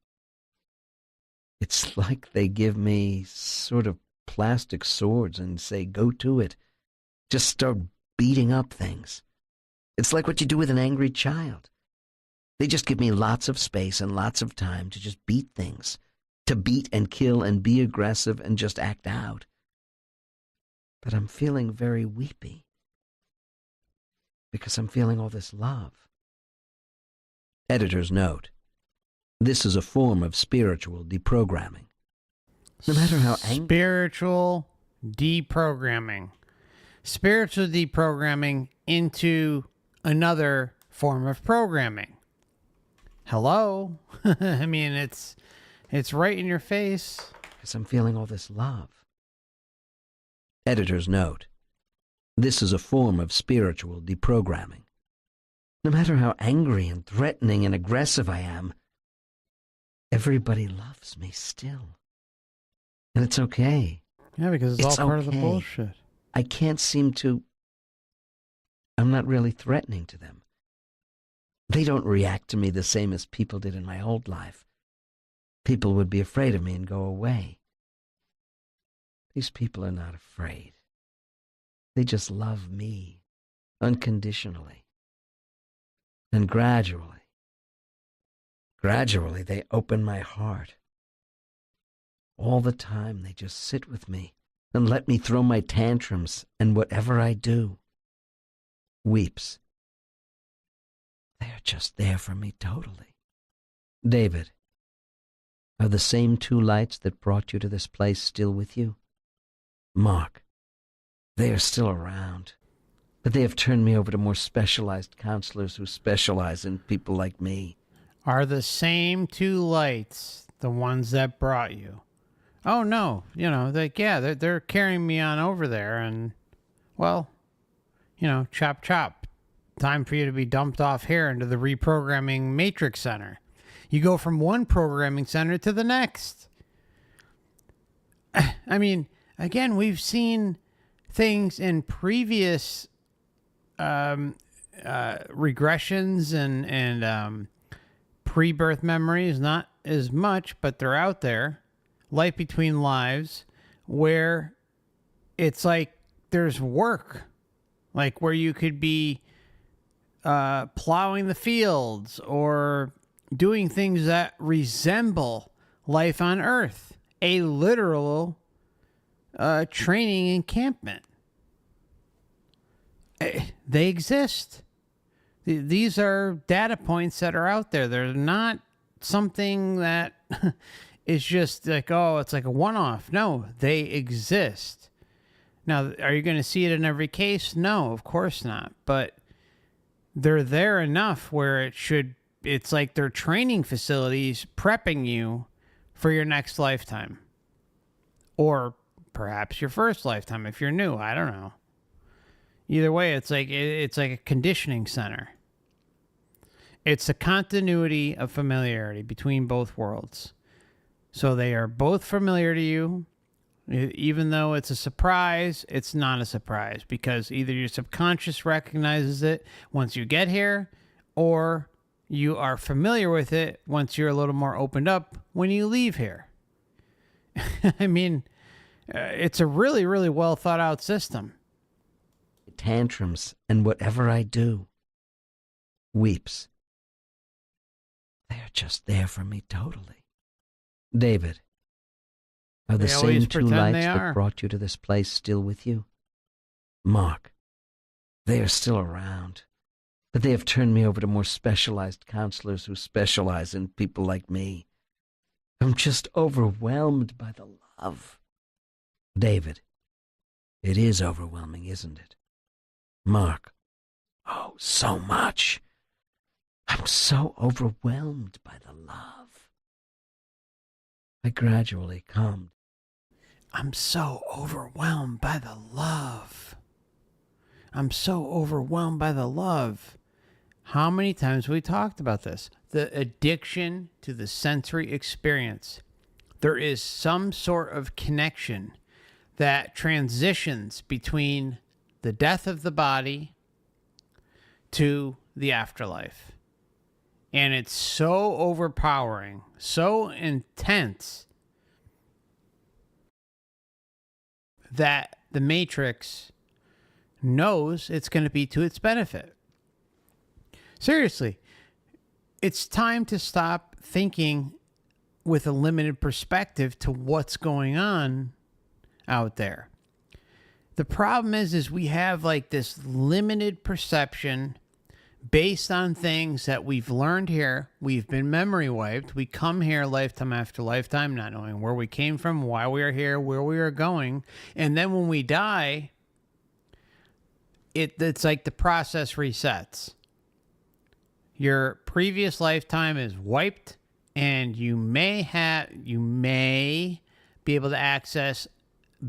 it's like they give me sort of plastic swords and say, go to it. Just start beating up things. It's like what you do with an angry child. They just give me lots of space and lots of time to just beat things, to beat and kill and be aggressive and just act out. But I'm feeling very weepy because I'm feeling all this love. Editor's note. This is a form of spiritual deprogramming. No matter how Spiritual deprogramming. Spiritual deprogramming into another form of programming. Hello? I mean, it's right in your face. Because I'm feeling all this love. Editor's note. This is a form of spiritual deprogramming. No matter how angry and threatening and aggressive I am, everybody loves me still. And it's okay. Yeah, because it's all part of the bullshit. I can't seem to... I'm not really threatening to them. They don't react to me the same as people did in my old life. People would be afraid of me and go away. These people are not afraid. They just love me unconditionally. And gradually, they open my heart. All the time, they just sit with me and let me throw my tantrums and whatever I do. Weeps. They are just there for me totally. David, are the same two lights that brought you to this place still with you? Mark, they are still around, but they have turned me over to more specialized counselors who specialize in people like me. Are the same two lights the ones that brought you? Oh, no. They're carrying me on over there and, well, chop chop. Time for you to be dumped off here into the reprogramming matrix center. You go from one programming center to the next. I mean, again, we've seen things in previous regressions and pre-birth memories, not as much, but they're out there. Life between lives, where it's like there's work, like where you could be plowing the fields or doing things that resemble life on Earth, a literal training encampment. They exist. These are data points that are out there. They're not something that is just like, oh, it's like a one-off. No, they exist. Now, are you going to see it in every case? No, of course not. But they're there enough where it's like they're training facilities prepping you for your next lifetime. Or perhaps your first lifetime if you're new. I don't know. Either way, it's like a conditioning center. It's a continuity of familiarity between both worlds. So they are both familiar to you. Even though it's a surprise, it's not a surprise because either your subconscious recognizes it once you get here, or you are familiar with it once you're a little more opened up when you leave here. I mean, it's a really, really well thought out system. Tantrums, and whatever I do, weeps. They're just there for me totally. David, are the They always same two pretend lights they that are. brought you to this place still with you? Mark, they are still around, but they have turned me over to more specialized counselors who specialize in people like me. I'm just overwhelmed by the love. David, it is overwhelming, isn't it? Mark, oh, so much. I'm so overwhelmed by the love. I gradually calmed. I'm so overwhelmed by the love. I'm so overwhelmed by the love. How many times have we talked about this? The addiction to the sensory experience. There is some sort of connection that transitions between the death of the body to the afterlife. And it's so overpowering, so intense, that the Matrix knows it's going to be to its benefit. Seriously, it's time to stop thinking with a limited perspective to what's going on out there. The problem is we have like this limited perception based on things that we've learned here. We've been memory wiped. We come here lifetime after lifetime, not knowing where we came from, why we are here, where we are going. And then when we die, it's like the process resets. Your previous lifetime is wiped, and you may be able to access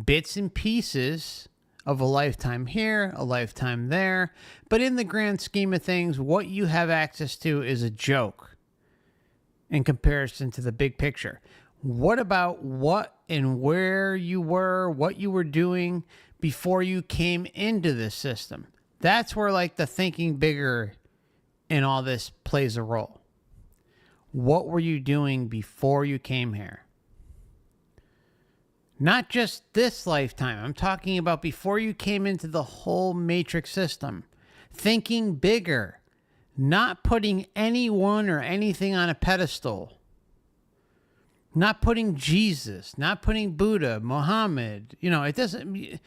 bits and pieces of a lifetime here, a lifetime there. But in the grand scheme of things, what you have access to is a joke in comparison to the big picture. What about what and where you were, what you were doing before you came into this system? That's where like the thinking bigger in all this plays a role. What were you doing before you came here? Not just this lifetime. I'm talking about before you came into the whole Matrix system. Thinking bigger. Not putting anyone or anything on a pedestal. Not putting Jesus. Not putting Buddha, Muhammad. It doesn't...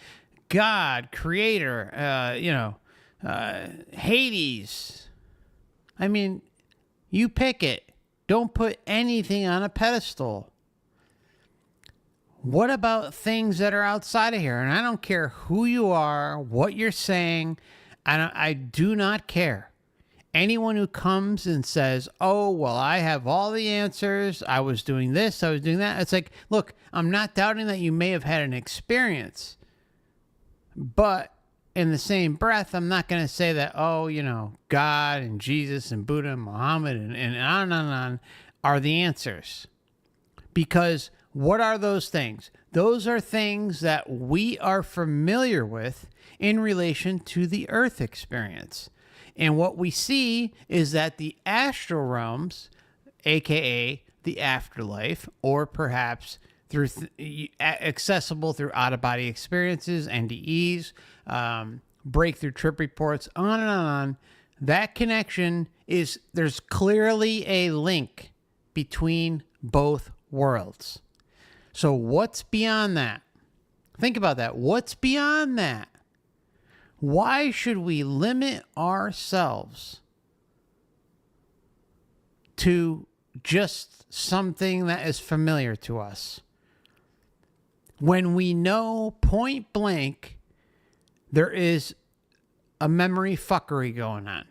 God, Creator, Hades. I mean, you pick it. Don't put anything on a pedestal. What about things that are outside of here? And I don't care who you are, what you're saying. I do not care. Anyone who comes and says, oh, well, I have all the answers. I was doing this. I was doing that. It's like, look, I'm not doubting that you may have had an experience. But in the same breath, I'm not going to say that, God and Jesus and Buddha and Muhammad and on and on are the answers. Because what are those things? Those are things that we are familiar with in relation to the Earth experience. And what we see is that the astral realms, aka the afterlife, or perhaps through accessible through out-of-body experiences, NDEs, breakthrough trip reports, on and on. That connection is, there's clearly a link between both worlds. So what's beyond that? Think about that. What's beyond that? Why should we limit ourselves to just something that is familiar to us when we know point blank there is a memory fuckery going on?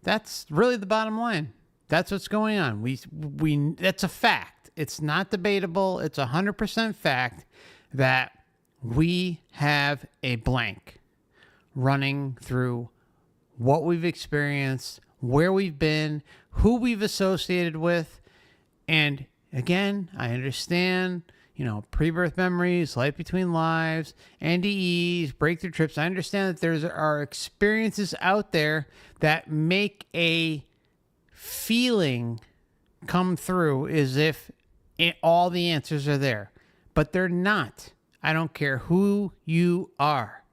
That's really the bottom line. That's what's going on. We that's a fact. It's not debatable. It's 100% fact that we have a blank running through what we've experienced, where we've been, who we've associated with. And again, I understand, pre-birth memories, life between lives, NDEs, breakthrough trips. I understand that there are experiences out there that make a feeling come through as if all the answers are there, but they're not. I don't care who you are.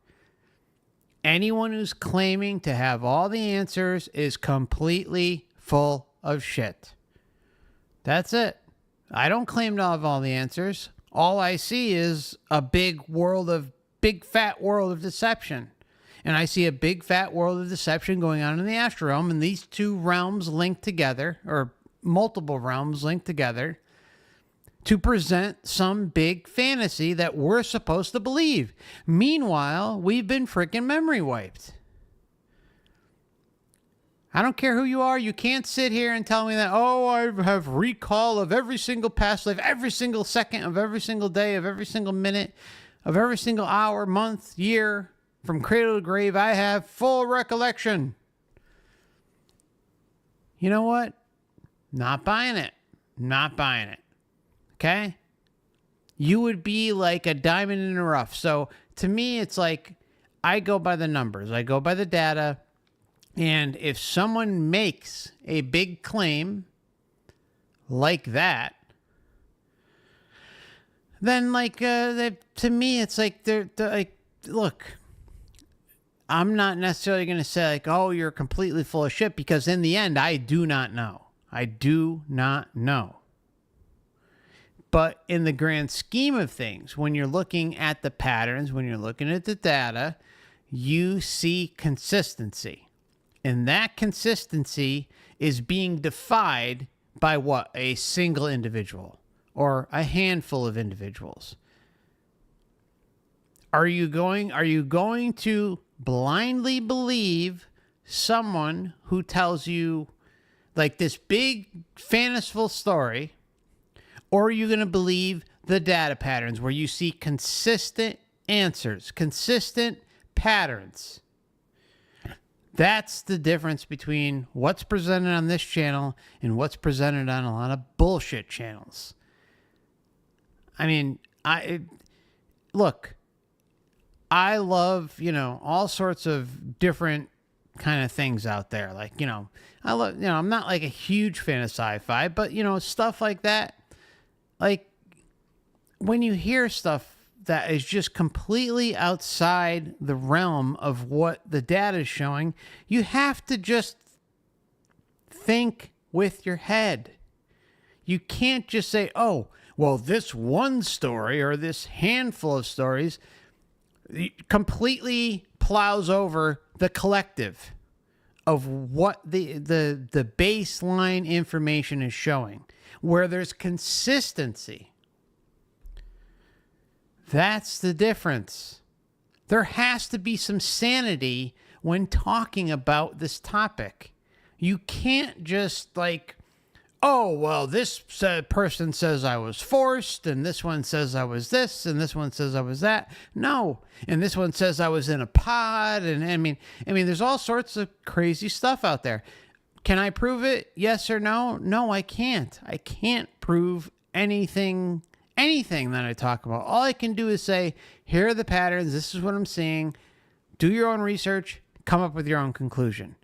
Anyone who's claiming to have all the answers is completely full of shit. That's it. I don't claim to have all the answers. All I see is a big fat world of deception. And I see a big fat world of deception going on in the astral realm, and these two realms linked together, or multiple realms linked together, to present some big fantasy that we're supposed to believe. Meanwhile, we've been freaking memory wiped. I don't care who you are. You can't sit here and tell me that, I have recall of every single past life, every single second of every single day, of every single minute, of every single hour, month, year, from cradle to grave. I have full recollection. You know what? Not buying it. Not buying it. Okay? You would be like a diamond in the rough. So to me, it's like I go by the numbers. I go by the data. And if someone makes a big claim like that, then to me, it's like they're like, look, I'm not necessarily going to say like, oh, you're completely full of shit, because in the end, I do not know. I do not know. But in the grand scheme of things, when you're looking at the patterns, when you're looking at the data, you see consistency. And that consistency is being defied by what? A single individual or a handful of individuals. Are you going to blindly believe someone who tells you like this big fanciful story, or are you going to believe the data patterns where you see consistent answers, consistent patterns? That's the difference between what's presented on this channel and what's presented on a lot of bullshit channels. I mean, I love, all sorts of different kind of things out there. Like, I love, I'm not like a huge fan of sci-fi, but, stuff like that. Like, when you hear stuff that is just completely outside the realm of what the data is showing, you have to just think with your head. You can't just say, oh, well, this one story or this handful of stories completely plows over the collective of what the baseline information is showing, where there's consistency. That's the difference. There has to be some sanity when talking about this topic. You can't just like, oh, well, this person says I was forced, and this one says I was this, and this one says I was that. No. And this one says I was in a pod. And I mean, there's all sorts of crazy stuff out there. Can I prove it? Yes or no? No, I can't. I can't prove anything that I talk about. All I can do is say, here are the patterns. This is what I'm seeing. Do your own research. Come up with your own conclusion.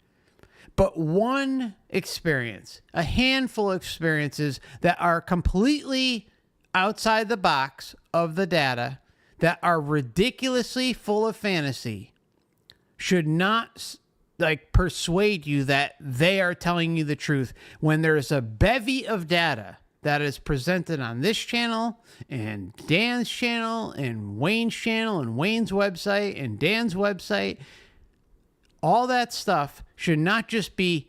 But one experience, a handful of experiences that are completely outside the box of the data, that are ridiculously full of fantasy, should not persuade you that they are telling you the truth when there's a bevy of data that is presented on this channel and Dan's channel and Wayne's channel and Wayne's website and Dan's website. All that stuff should not just be,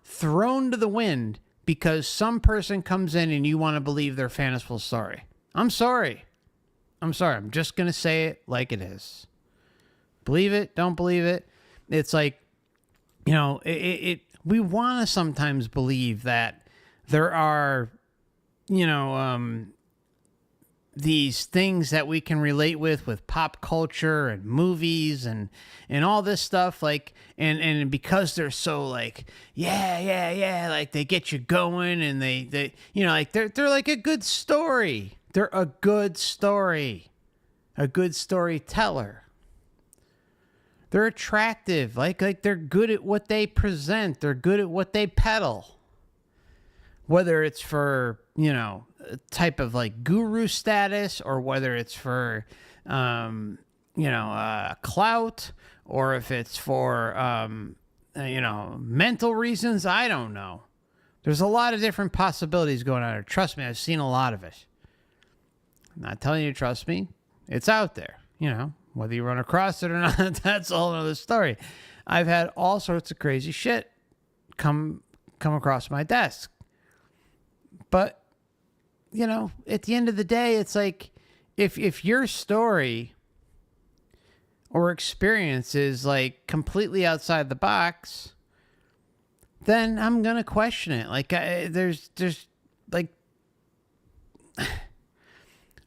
thrown to the wind because some person comes in and you want to believe their fanciful story. I'm sorry. I'm just going to say it like it is. Believe it, don't believe it. It's like, we want to sometimes believe that there are, these things that we can relate with pop culture and movies and all this stuff, and because they're so they get you going, and they they're like a good story. They're a good story, a good storyteller. They're attractive, like they're good at what they present. They're good at what they peddle. Whether it's for, a type of guru status, or whether it's for, clout, or if it's for, mental reasons, I don't know. There's a lot of different possibilities going on here. Trust me, I've seen a lot of it. I'm not telling you to trust me. It's out there, whether you run across it or not, that's a whole other story. I've had all sorts of crazy shit come across my desk. But, at the end of the day, it's like, if your story or experience is completely outside the box, then I'm going to question it. There's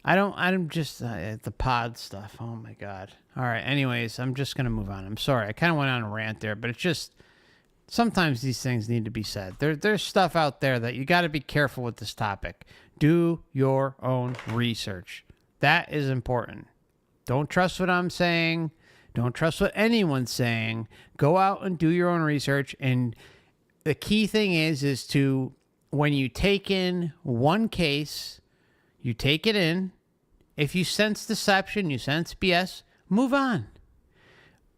I'm just, the pod stuff. Oh my God. All right. Anyways, I'm just going to move on. I'm sorry. I kind of went on a rant there, but it's just, sometimes these things need to be said. There's stuff out there that you got to be careful with this topic. Do your own research. That is important. Don't trust what I'm saying. Don't trust what anyone's saying. Go out and do your own research. And the key thing is to, when you take in one case, you take it in. If you sense deception, you sense BS, move on.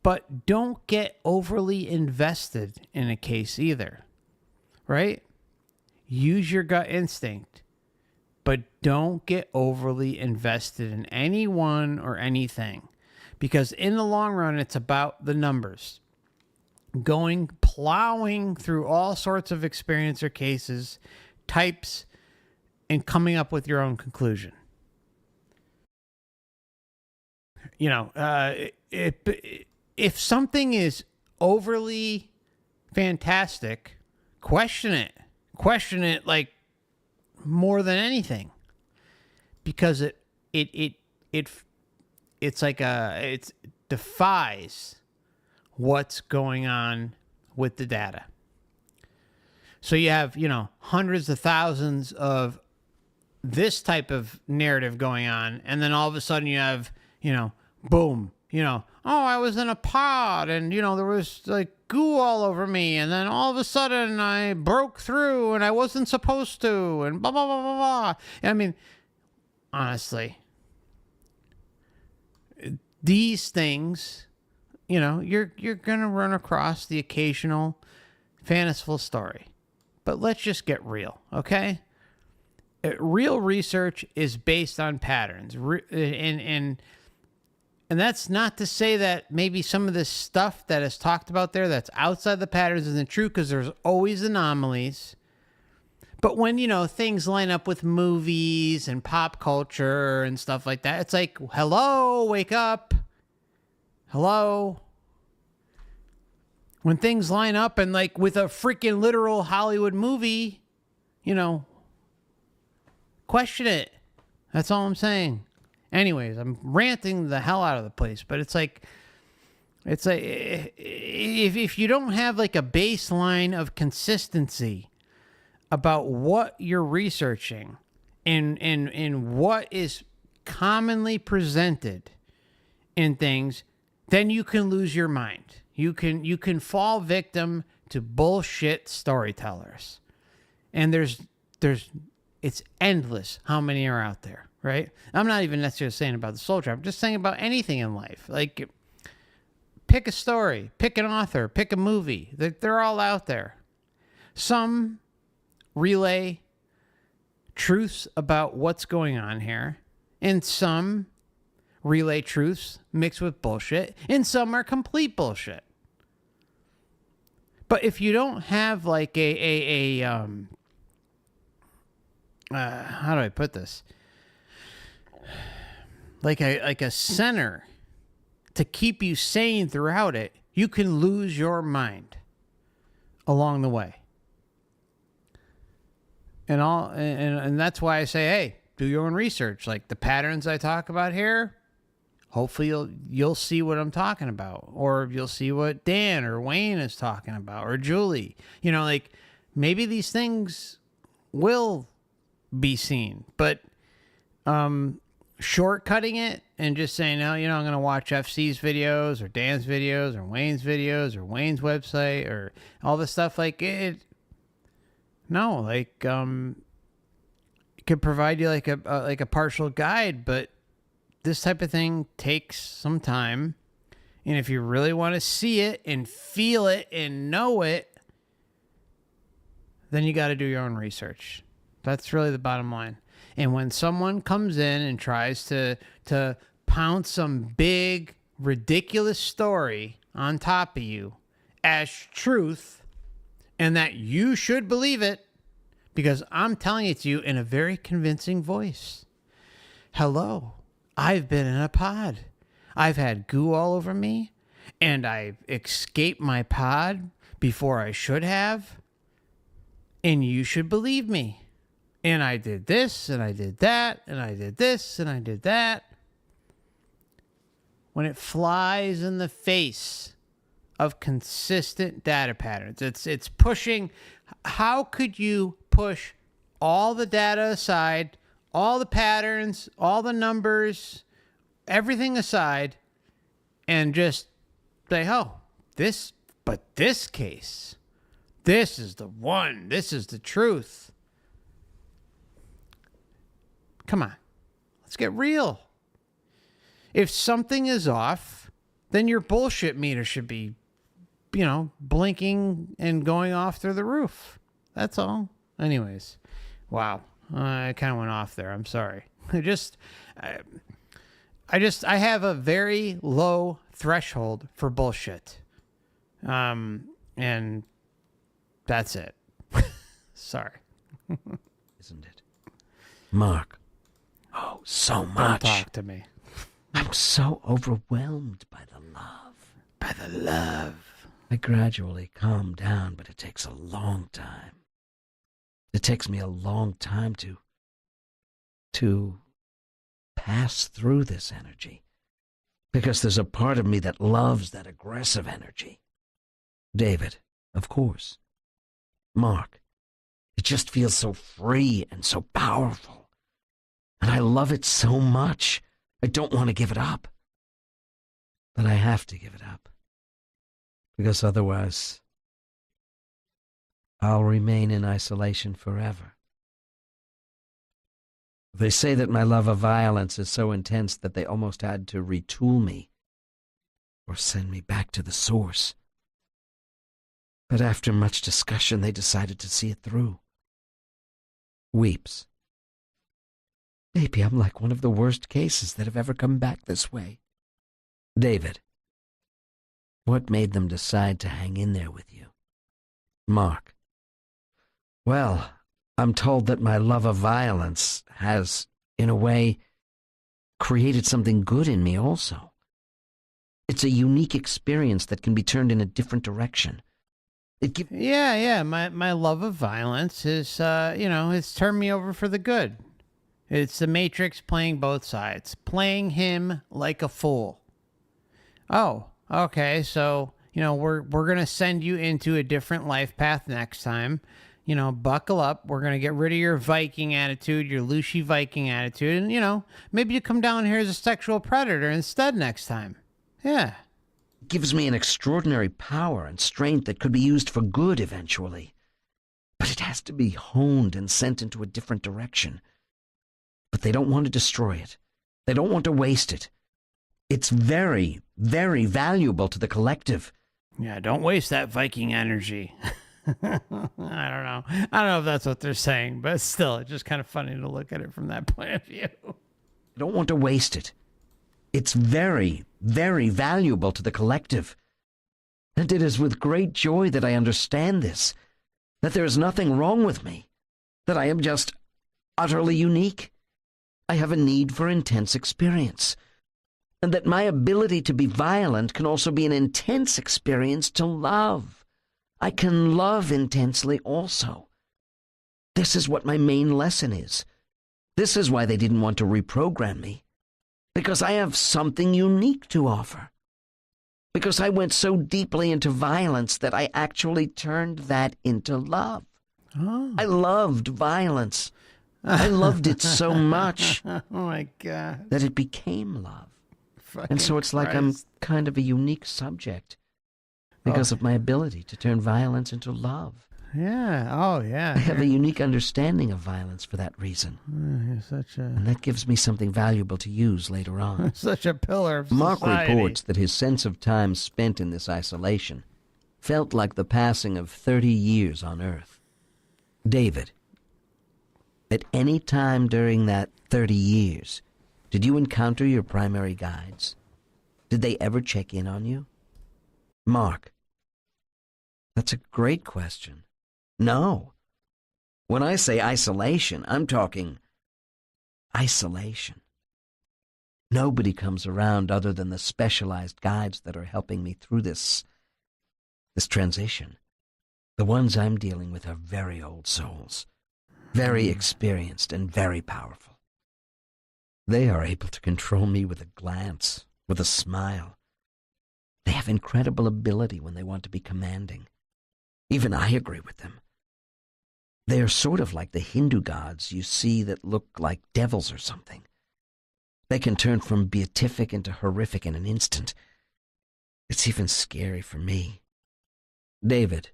But don't get overly invested in a case either, right? Use your gut instinct, but don't get overly invested in anyone or anything, because in the long run, it's about the numbers. Plowing through all sorts of experience or cases, types, and coming up with your own conclusion. If something is overly fantastic, question it. Question it more than anything, because it defies what's going on with the data. So you have, hundreds of thousands of this type of narrative going on, and then all of a sudden you have, boom, I was in a pod and, there was goo all over me. And then all of a sudden I broke through and I wasn't supposed to, and blah, blah, blah, blah, blah. I mean, honestly, these things, you're going to run across the occasional fanciful story, but let's just get real. Okay. Real research is based on patterns, and that's not to say that maybe some of this stuff that is talked about there that's outside the patterns isn't true, because there's always anomalies. But when, things line up with movies and pop culture and stuff like that, it's like, hello, wake up. Hello. When things line up and with a freaking literal Hollywood movie, question it. That's all I'm saying. Anyways, I'm ranting the hell out of the place, but it's It's like if you don't have like a baseline of consistency about what you're researching and what is commonly presented in things, then you can lose your mind. You can fall victim to bullshit storytellers. And it's endless how many are out there, right? I'm not even necessarily saying about the soul tribe. I'm just saying about anything in life. Like, pick a story, pick an author, pick a movie. They're all out there. Some relay truths about what's going on here, and some relay truths mixed with bullshit, and some are complete bullshit. But if you don't have like how do I put this? Like a center to keep you sane throughout it, you can lose your mind along the way. And that's why I say, hey, do your own research. Like the patterns I talk about here, hopefully you'll see what I'm talking about, or you'll see what Dan or Wayne is talking about, or Julie. You know, like maybe these things will be seen, but shortcutting it and just saying, no, I'm going to watch FC's videos or Dan's videos or Wayne's videos or Wayne's website or all this stuff, like it. No, like it could provide you like a partial guide, but this type of thing takes some time. And if you really want to see it and feel it and know it, then you got to do your own research. That's really the bottom line. And when someone comes in and tries to pound some big, ridiculous story on top of you as truth, and that you should believe it, because I'm telling it to you in a very convincing voice. Hello, I've been in a pod. I've had goo all over me, and I've escaped my pod before I should have, and you should believe me. And I did this, and I did that, and I did this, and I did that. When it flies in the face of consistent data patterns, it's pushing. How could you push all the data aside, all the patterns, all the numbers, everything aside, and just say, oh, this case, this is the one, this is the truth. Come on, let's get real. If something is off, then your bullshit meter should be, blinking and going off through the roof. That's all. Anyways, wow. I kind of went off there. I'm sorry. I have a very low threshold for bullshit. And that's it. Sorry. Isn't it? Mark. Oh, so much. Don't talk to me. I'm so overwhelmed by the love. By the love. I gradually calm down, but it takes a long time. It takes me a long time to pass through this energy, because there's a part of me that loves that aggressive energy. David, of course. Mark, it just feels so free and so powerful. And I love it so much. I don't want to give it up. But I have to give it up. Because otherwise, I'll remain in isolation forever. They say that my love of violence is so intense that they almost had to retool me or send me back to the source. But after much discussion, they decided to see it through. Weeps. Maybe I'm like one of the worst cases that have ever come back this way. David, what made them decide to hang in there with you? Mark, well, I'm told that my love of violence has, in a way, created something good in me also. It's a unique experience that can be turned in a different direction. Yeah. My love of violence is, it's turned me over for the good. It's the Matrix playing both sides, playing him like a fool. Oh, okay, so, we're going to send you into a different life path next time. Buckle up. We're going to get rid of your Viking attitude, your Lucy Viking attitude, and, maybe you come down here as a sexual predator instead next time. Yeah. It gives me an extraordinary power and strength that could be used for good eventually. But it has to be honed and sent into a different direction. But they don't want to destroy it. They don't want to waste it. It's very, very valuable to the collective. Yeah, don't waste that Viking energy. I don't know. I don't know if that's what they're saying, but still, it's just kind of funny to look at it from that point of view. I don't want to waste it. It's very, very valuable to the collective. And it is with great joy that I understand this, that there is nothing wrong with me, that I am just utterly unique. I have a need for intense experience, and that my ability to be violent can also be an intense experience to love. I can love intensely also. This is what my main lesson is. This is why they didn't want to reprogram me. Because I have something unique to offer. Because I went so deeply into violence that I actually turned that into love. Oh. I loved violence. I loved it so much Oh my God. that it became love. Fucking And so it's like I'm Christ. kind of a unique subject because of my ability to turn violence into love. Yeah. Oh, yeah. I have a unique understanding of violence for that reason. You're such a And that gives me something valuable to use later on. such a pillar of Mark society. reports that his sense of time spent in this isolation felt like the passing of 30 years on Earth. David, at any time during that 30 years, did you encounter your primary guides? Did they ever check in on you? Mark, that's a great question. No. When I say isolation, I'm talking isolation. Nobody comes around other than the specialized guides that are helping me through this transition. The ones I'm dealing with are very old souls, very experienced and very powerful. They are able to control me with a glance, with a smile. They have incredible ability when they want to be commanding. Even I agree with them. They are sort of like the Hindu gods you see that look like devils or something. They can turn from beatific into horrific in an instant. It's even scary for me. David,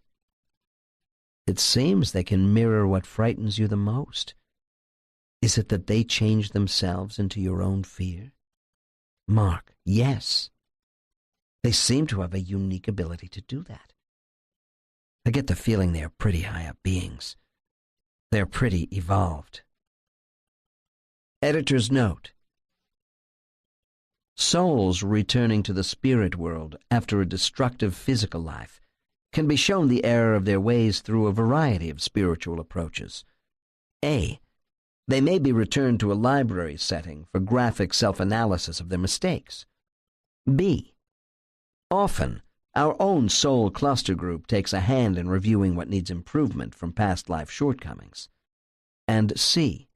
it seems they can mirror what frightens you the most. Is it that they change themselves into your own fear? Mark, yes. They seem to have a unique ability to do that. I get the feeling they are pretty high-up beings. They're pretty evolved. Editor's note. Souls returning to the spirit world after a destructive physical life can be shown the error of their ways through a variety of spiritual approaches. A. They may be returned to a library setting for graphic self-analysis of their mistakes. B. Often, our own soul cluster group takes a hand in reviewing what needs improvement from past life shortcomings. And C.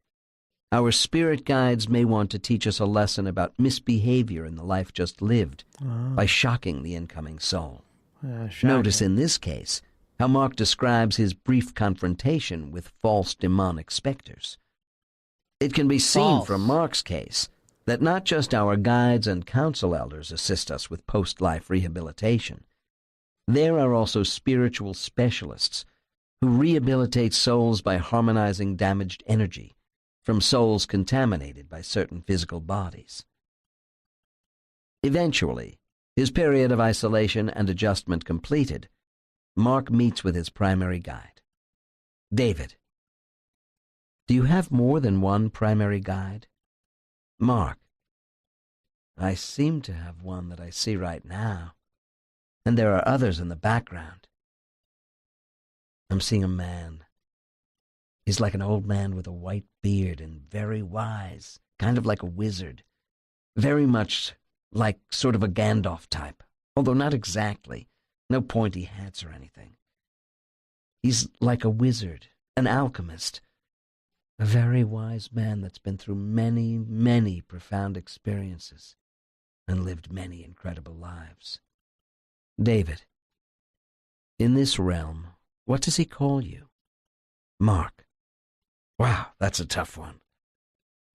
Our spirit guides may want to teach us a lesson about misbehavior in the life just lived by shocking the incoming soul. Notice in this case how Mark describes his brief confrontation with false demonic specters. It can be seen from Mark's case that not just our guides and council elders assist us with post-life rehabilitation. There are also spiritual specialists who rehabilitate souls by harmonizing damaged energy from souls contaminated by certain physical bodies. Eventually, his period of isolation and adjustment completed, Mark meets with his primary guide. David, do you have more than one primary guide? Mark, I seem to have one that I see right now, and there are others in the background. I'm seeing a man. He's like an old man with a white beard and very wise, kind of like a wizard. Very much like sort of a Gandalf type, although not exactly. No pointy hats or anything. He's like a wizard, an alchemist, a very wise man that's been through many, many profound experiences and lived many incredible lives. David, in this realm, what does he call you? Mark. Wow, that's a tough one.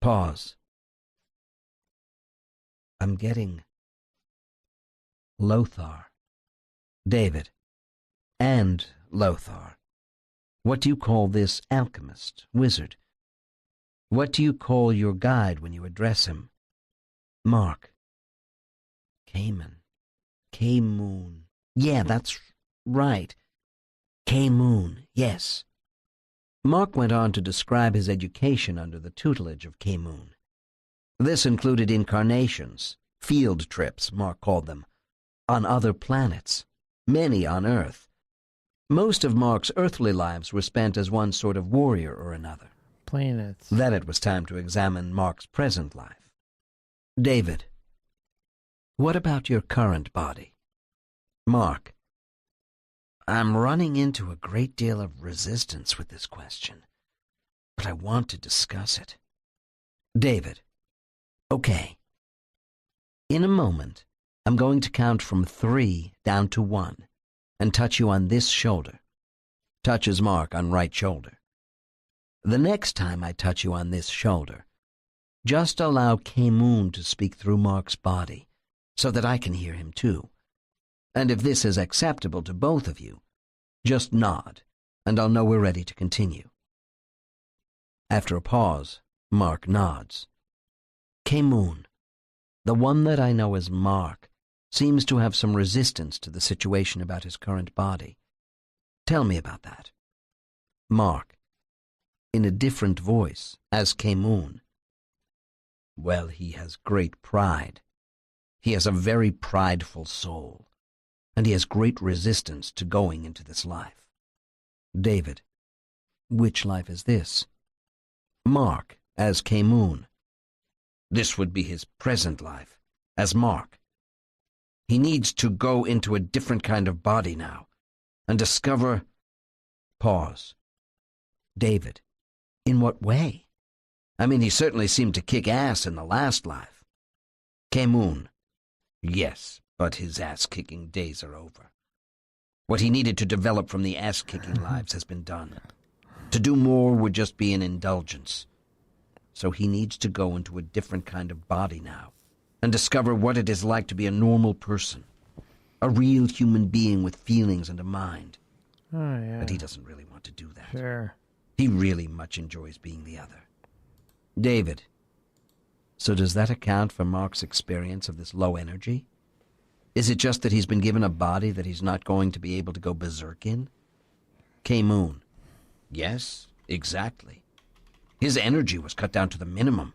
Pause. I'm getting Lothar. David. And Lothar. What do you call this alchemist, wizard? What do you call your guide when you address him? Mark. Cayman. K-Moon. Yeah, that's right. K-Moon, yes. Mark went on to describe his education under the tutelage of K-Moon. This included incarnations, field trips, Mark called them, on other planets, many on Earth. Most of Mark's earthly lives were spent as one sort of warrior or another. Planets. Then it was time to examine Mark's present life. David, what about your current body? Mark, I'm running into a great deal of resistance with this question, but I want to discuss it. David, okay. In a moment, I'm going to count from 3 down to 1 and touch you on this shoulder. Touches Mark on right shoulder. The next time I touch you on this shoulder, just allow K-Moon to speak through Mark's body so that I can hear him too. And if this is acceptable to both of you, just nod, and I'll know we're ready to continue. After a pause, Mark nods. K-Moon, the one that I know as Mark, seems to have some resistance to the situation about his current body. Tell me about that. Mark, in a different voice, as K-Moon. Well, he has great pride. He has a very prideful soul, and he has great resistance to going into this life. David, which life is this? Mark, as K-Moon. This would be his present life, as Mark. He needs to go into a different kind of body now, and discover... Pause. David, in what way? I mean, he certainly seemed to kick ass in the last life. K-Moon, yes, but his ass-kicking days are over. What he needed to develop from the ass-kicking lives has been done. To do more would just be an indulgence. So he needs to go into a different kind of body now, and discover what it is like to be a normal person, a real human being with feelings and a mind. Oh, yeah. But he doesn't really want to do that. Sure. He really much enjoys being the other. David, so does that account for Mark's experience of this low energy? Is it just that he's been given a body that he's not going to be able to go berserk in? K-Moon, yes, exactly. His energy was cut down to the minimum.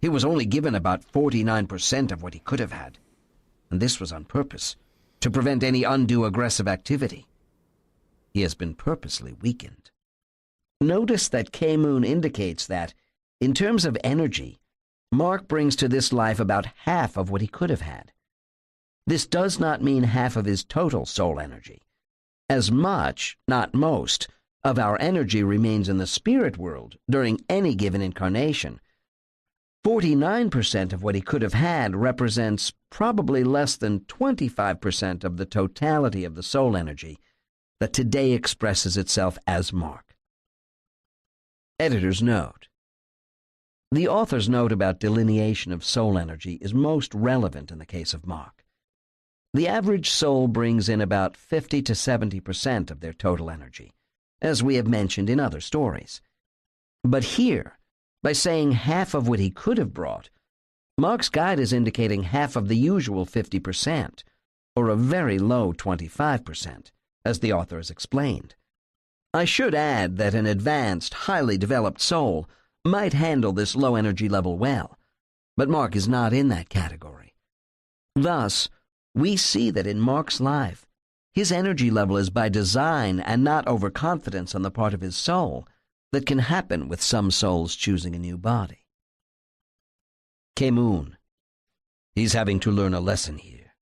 He was only given about 49% of what he could have had. And this was on purpose, to prevent any undue aggressive activity. He has been purposely weakened. Notice that K-Moon indicates that, in terms of energy, Mark brings to this life about half of what he could have had. This does not mean half of his total soul energy. As much, not most, of our energy remains in the spirit world during any given incarnation. 49% of what he could have had represents probably less than 25% of the totality of the soul energy that today expresses itself as Mark. Editor's note. The author's note about delineation of soul energy is most relevant in the case of Mark. The average soul brings in about 50 to 70% of their total energy, as we have mentioned in other stories. But here, by saying half of what he could have brought, Mark's guide is indicating half of the usual 50%, or a very low 25%, as the author has explained. I should add that an advanced, highly developed soul might handle this low energy level well, but Mark is not in that category. Thus, we see that in Mark's life, his energy level is by design and not overconfidence on the part of his soul that can happen with some souls choosing a new body. K-Moon, he's having to learn a lesson here,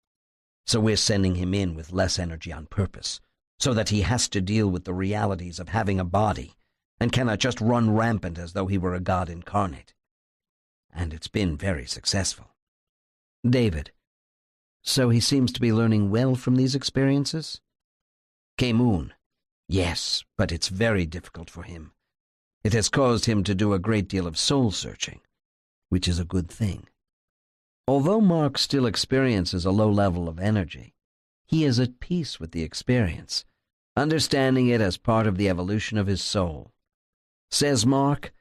so we're sending him in with less energy on purpose, so that he has to deal with the realities of having a body and cannot just run rampant as though he were a god incarnate. And it's been very successful. David, So he seems to be learning well from these experiences? K-Moon. Yes, but it's very difficult for him. It has caused him to do a great deal of soul-searching, which is a good thing. Although Mark still experiences a low level of energy, he is at peace with the experience, understanding it as part of the evolution of his soul. Says Mark,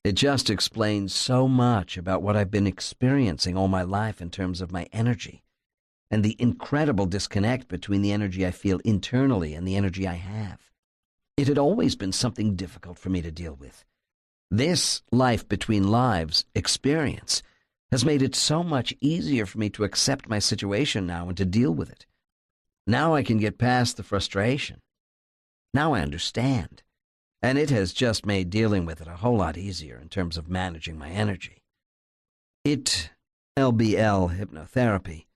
"It just explains so much about what I've been experiencing all my life in terms of my energy, and the incredible disconnect between the energy I feel internally and the energy I have. It had always been something difficult for me to deal with. This life between lives experience has made it so much easier for me to accept my situation now and to deal with it. Now I can get past the frustration. Now I understand. And it has just made dealing with it a whole lot easier in terms of managing my energy. LBL hypnotherapy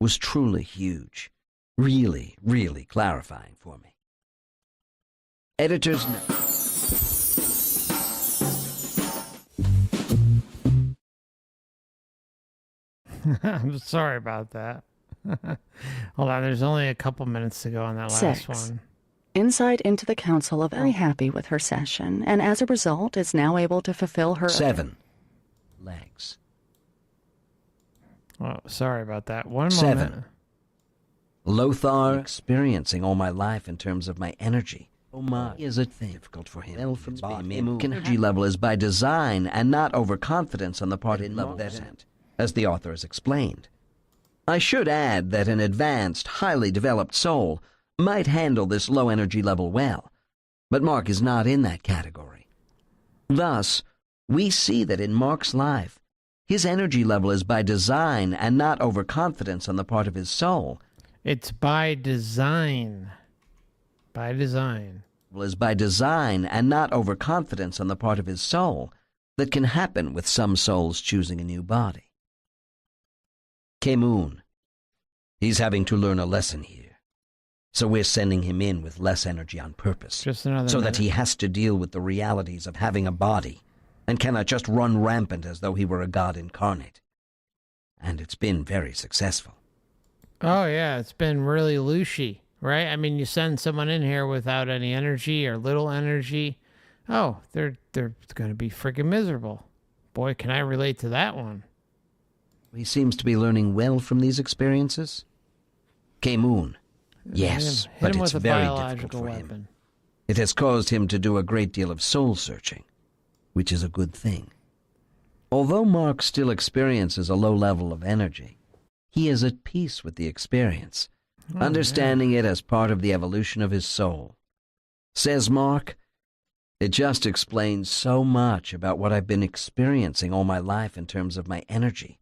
was truly huge, really, really clarifying for me." Editor's note. I'm sorry about that. Hold on, there's only a couple minutes to go on that last 6. one. Insight into the Council of very happy with her session, and as a result is now able to fulfill her 7. Legs. Oh, sorry about that. One 7. moment. Lothar experiencing all my life in terms of my energy. So much is it difficult for him. Energy level is by design and not overconfidence on the part of that, as the author has explained. I should add that an advanced, highly developed soul might handle this low energy level well, but Mark is not in that category. Thus, we see that in Mark's life, his energy level is by design and not overconfidence on the part of his soul. It's by design. By design. Is by design and not overconfidence on the part of his soul that can happen with some souls choosing a new body. K-Moon. He's having to learn a lesson here. So we're sending him in with less energy on purpose, Just another so minute. that he has to deal with the realities of having a body and cannot just run rampant as though he were a god incarnate. And it's been very successful. Oh, yeah, it's been really looshy, right? I mean, you send someone in here without any energy or little energy. Oh, they're going to be freaking miserable. Boy, can I relate to that one. He seems to be learning well from these experiences. K-Moon. Yes, Hit but him it's with a very biological difficult for him. weapon. It has caused him to do a great deal of soul-searching, which is a good thing. Although Mark still experiences a low level of energy, he is at peace with the experience, understanding it as part of the evolution of his soul. Says Mark, "It just explains so much about what I've been experiencing all my life in terms of my energy,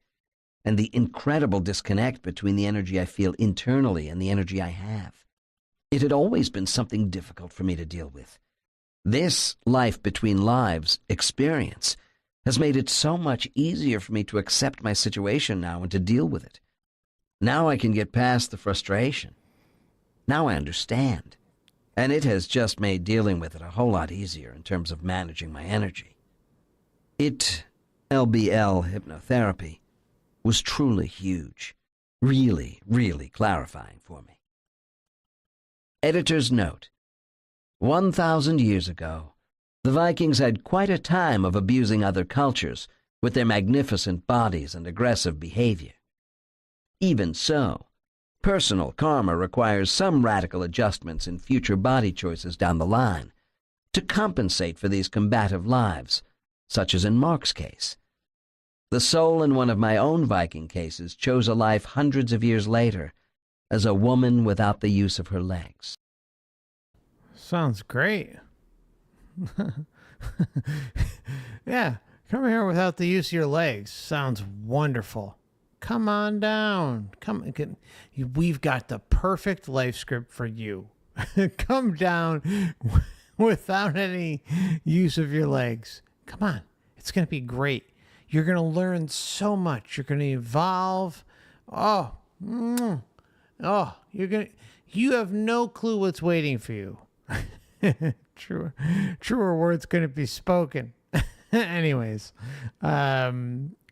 and the incredible disconnect between the energy I feel internally and the energy I have. It had always been something difficult for me to deal with. This life between lives experience has made it so much easier for me to accept my situation now and to deal with it. Now I can get past the frustration. Now I understand. And it has just made dealing with it a whole lot easier in terms of managing my energy." LBL hypnotherapy was truly huge, really, really clarifying for me. Editor's note. 1,000 years ago, the Vikings had quite a time of abusing other cultures with their magnificent bodies and aggressive behavior. Even so, personal karma requires some radical adjustments in future body choices down the line to compensate for these combative lives, such as in Mark's case. The soul in one of my own Viking cases chose a life hundreds of years later as a woman without the use of her legs. Sounds great. Yeah, come here without the use of your legs. Sounds wonderful. Come on down. We've got the perfect life script for you. Come down without any use of your legs. Come on. It's going to be great. You're going to learn so much. You're going to evolve. You have no clue what's waiting for you. Truer words couldn't be spoken. Anyways,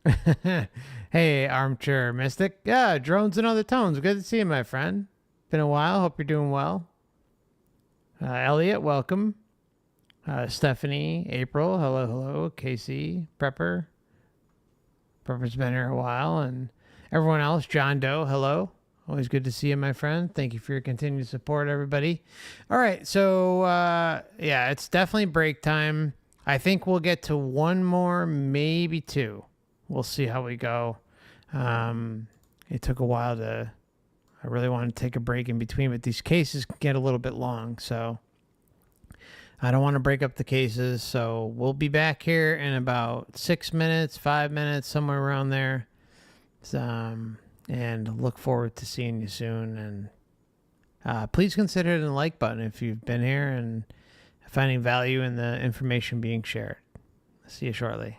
Hey, Armchair Mystic. Yeah, drones and other tones. Good to see you, my friend. Been a while. Hope you're doing well. Elliot, welcome. Stephanie, April, hello. Casey, Prepper. Prepper's been here a while. And everyone else, John Doe, hello. Always good to see you, my friend. Thank you for your continued support, everybody. All right, so yeah, it's definitely break time. I think we'll get to one more, maybe two. We'll see how we go. It took a while I really want to take a break in between, but these cases get a little bit long, so I don't want to break up the cases. So we'll be back here in about 6 minutes, 5 minutes, somewhere around there. And look forward to seeing you soon. And please consider hitting the like button if you've been here and finding value in the information being shared. See you shortly.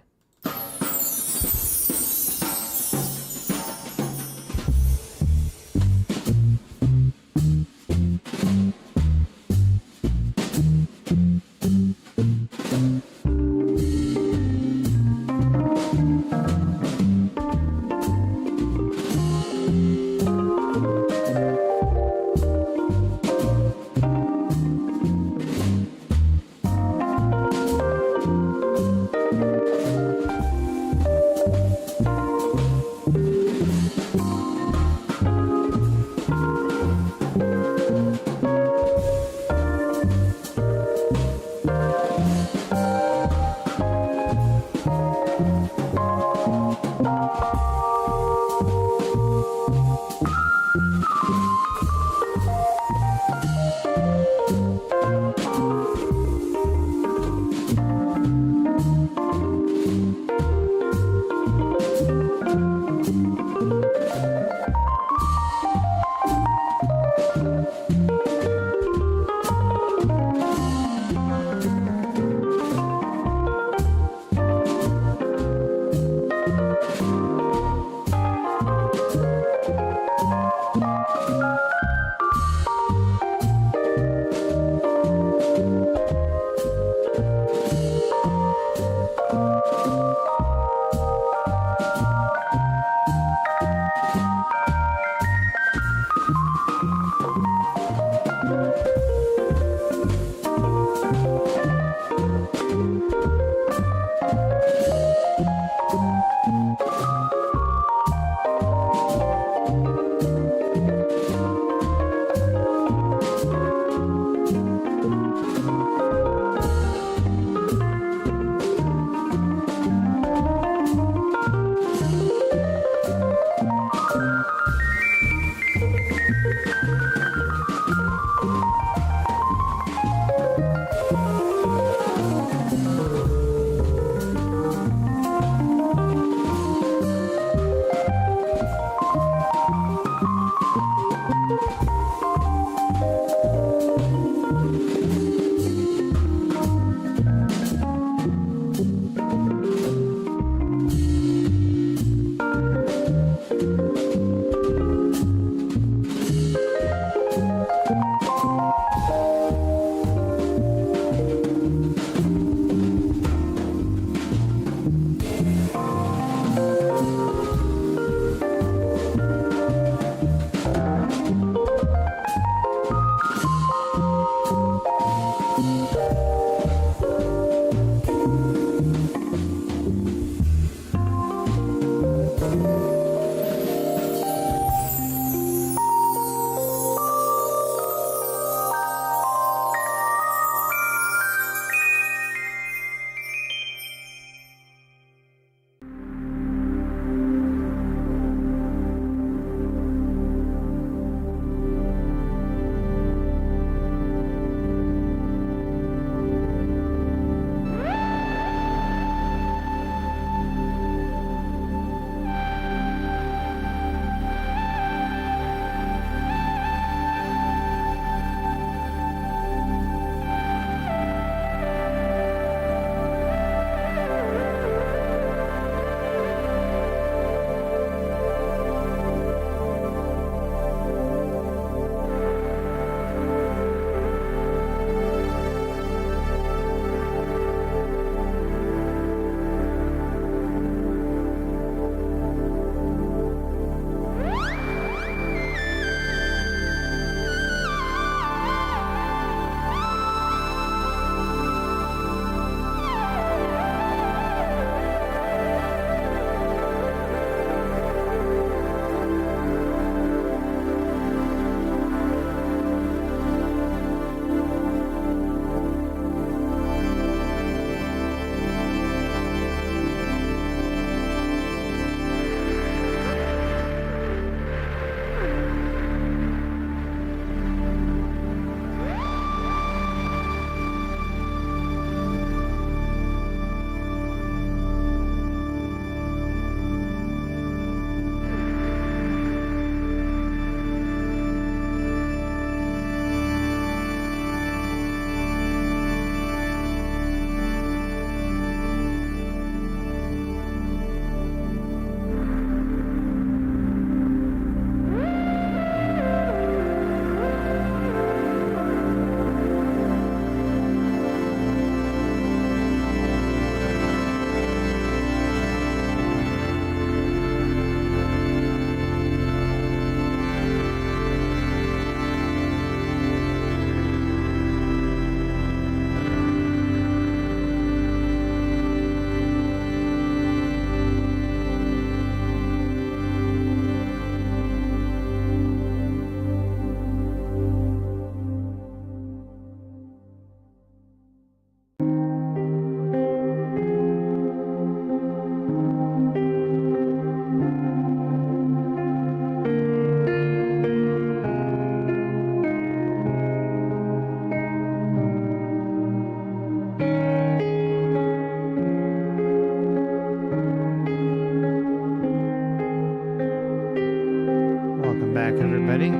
everybody.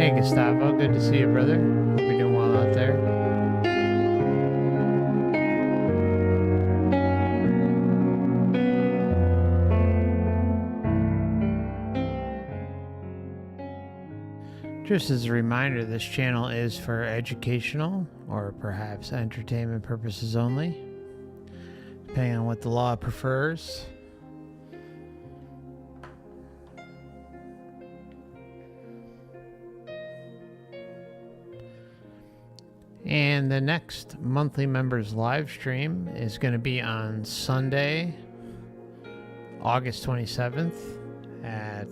Hey, Gustavo. Good to see you, brother. Hope you're doing well out there. Just as a reminder, this channel is for educational or perhaps entertainment purposes only, depending on what the law prefers. And the next monthly members live stream is going to be on Sunday, August 27th at,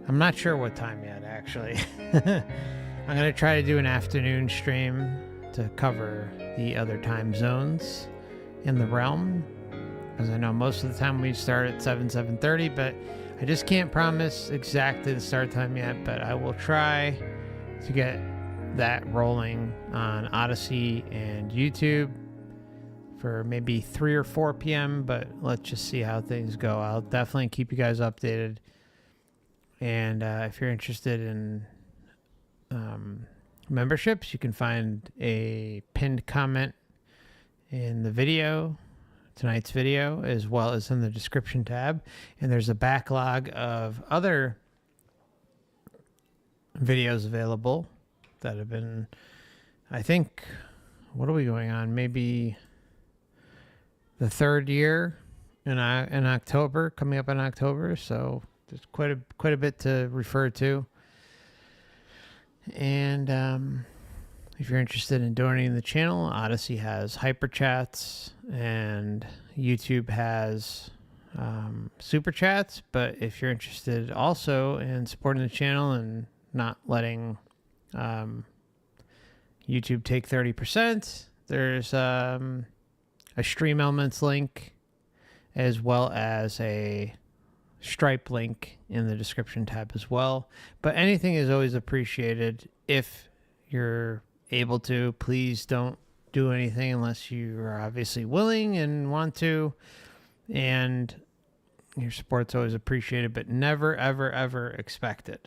I'm not sure what time yet, actually. I'm going to try to do an afternoon stream to cover the other time zones in the realm, because I know most of the time we start at 7:30, but I just can't promise exactly the start time yet, but I will try to get that rolling on Odysee and YouTube for maybe 3 or 4 p.m., but let's just see how things go. I'll definitely keep you guys updated. And if you're interested in memberships, you can find a pinned comment in the video, tonight's video, as well as in the description tab. And there's a backlog of other videos available that have been, I think, what are we going on? Maybe the 3rd year in October, coming up in October. So there's quite a bit to refer to. And if you're interested in donating the channel, Odysee has hyper chats and YouTube has super chats. But if you're interested also in supporting the channel and not letting YouTube take 30%, there's a Stream Elements link as well as a Stripe link in the description tab as well. But anything is always appreciated. If you're able to, please don't do anything unless you are obviously willing and want to. And your support's always appreciated, but never, ever, ever expected.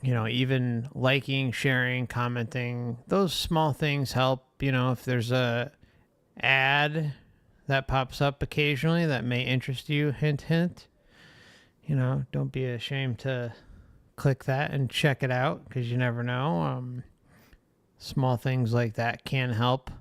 You know, even liking, sharing, commenting, those small things help. You know, if there's a ad that pops up occasionally that may interest you, hint, hint, you know, don't be ashamed to click that and check it out, because you never know. Small things like that can help.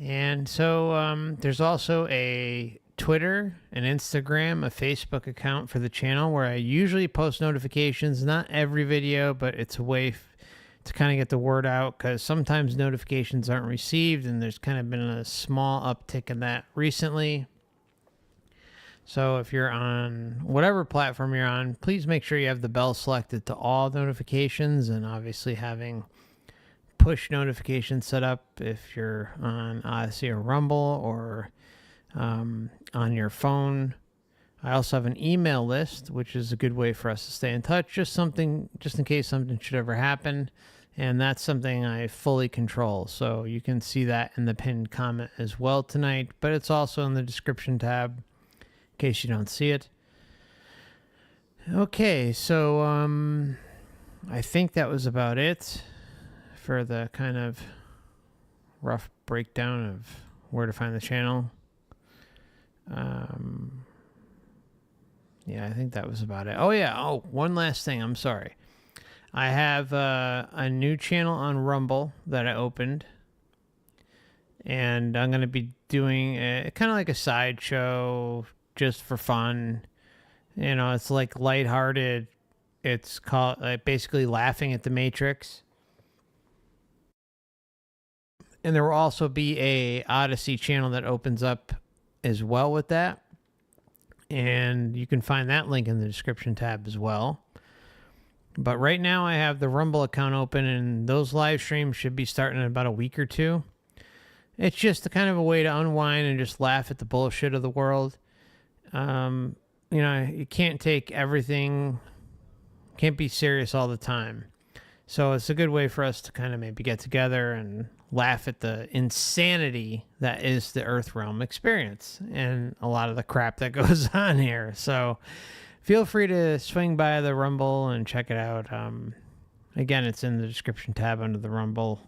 And so there's also a Twitter, an Instagram, a Facebook account for the channel where I usually post notifications. Not every video, but it's a way to kind of get the word out, because sometimes notifications aren't received, and there's kind of been a small uptick in that recently. So if you're on whatever platform you're on, please make sure you have the bell selected to all notifications, and obviously having push notifications set up if you're on Odysee or Rumble or on your phone. I also have an email list, which is a good way for us to stay in touch, just in case something should ever happen. And that's something I fully control. So you can see that in the pinned comment as well tonight, but it's also in the description tab in case you don't see it. Okay, so I think that was about it for the kind of rough breakdown of where to find the channel. Yeah, I think that was about it. Oh, yeah. Oh, one last thing. I'm sorry. I have a new channel on Rumble that I opened, and I'm going to be doing kind of like a sideshow just for fun. You know, it's like lighthearted. It's called basically Laughing at the Matrix. And there will also be a Odysee channel that opens up as well with that. And you can find that link in the description tab as well. But right now I have the Rumble account open, and those live streams should be starting in about a week or two. It's just a kind of a way to unwind and just laugh at the bullshit of the world. You know, you can't take everything, can't be serious all the time. So it's a good way for us to kind of maybe get together and laugh at the insanity that is the Earth Realm experience and a lot of the crap that goes on here. So feel free to swing by the Rumble and check it out. Again, it's in the description tab under the Rumble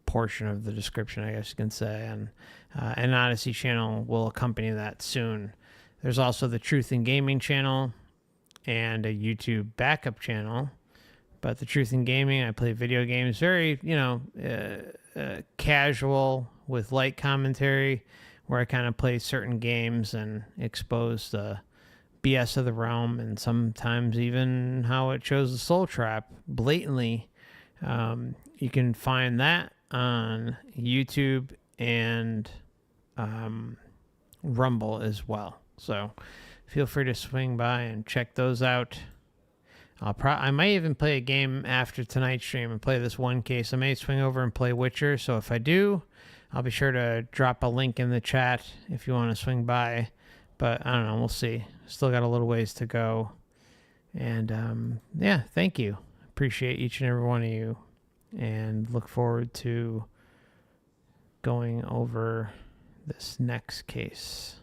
portion of the description, I guess you can say. And an Odysee channel will accompany that soon. There's also the Truth in Gaming channel and a YouTube backup channel. But the Truth in Gaming, I play video games, very, casual with light commentary, where I kind of play certain games and expose the BS of the realm, and sometimes even how it shows the soul trap blatantly. You can find that on YouTube and Rumble as well. So feel free to swing by and check those out. I might even play a game after tonight's stream and play this one case. I may swing over and play Witcher. So if I do, I'll be sure to drop a link in the chat if you want to swing by. But I don't know. We'll see. Still got a little ways to go. And yeah, thank you. Appreciate each and every one of you. And look forward to going over this next case.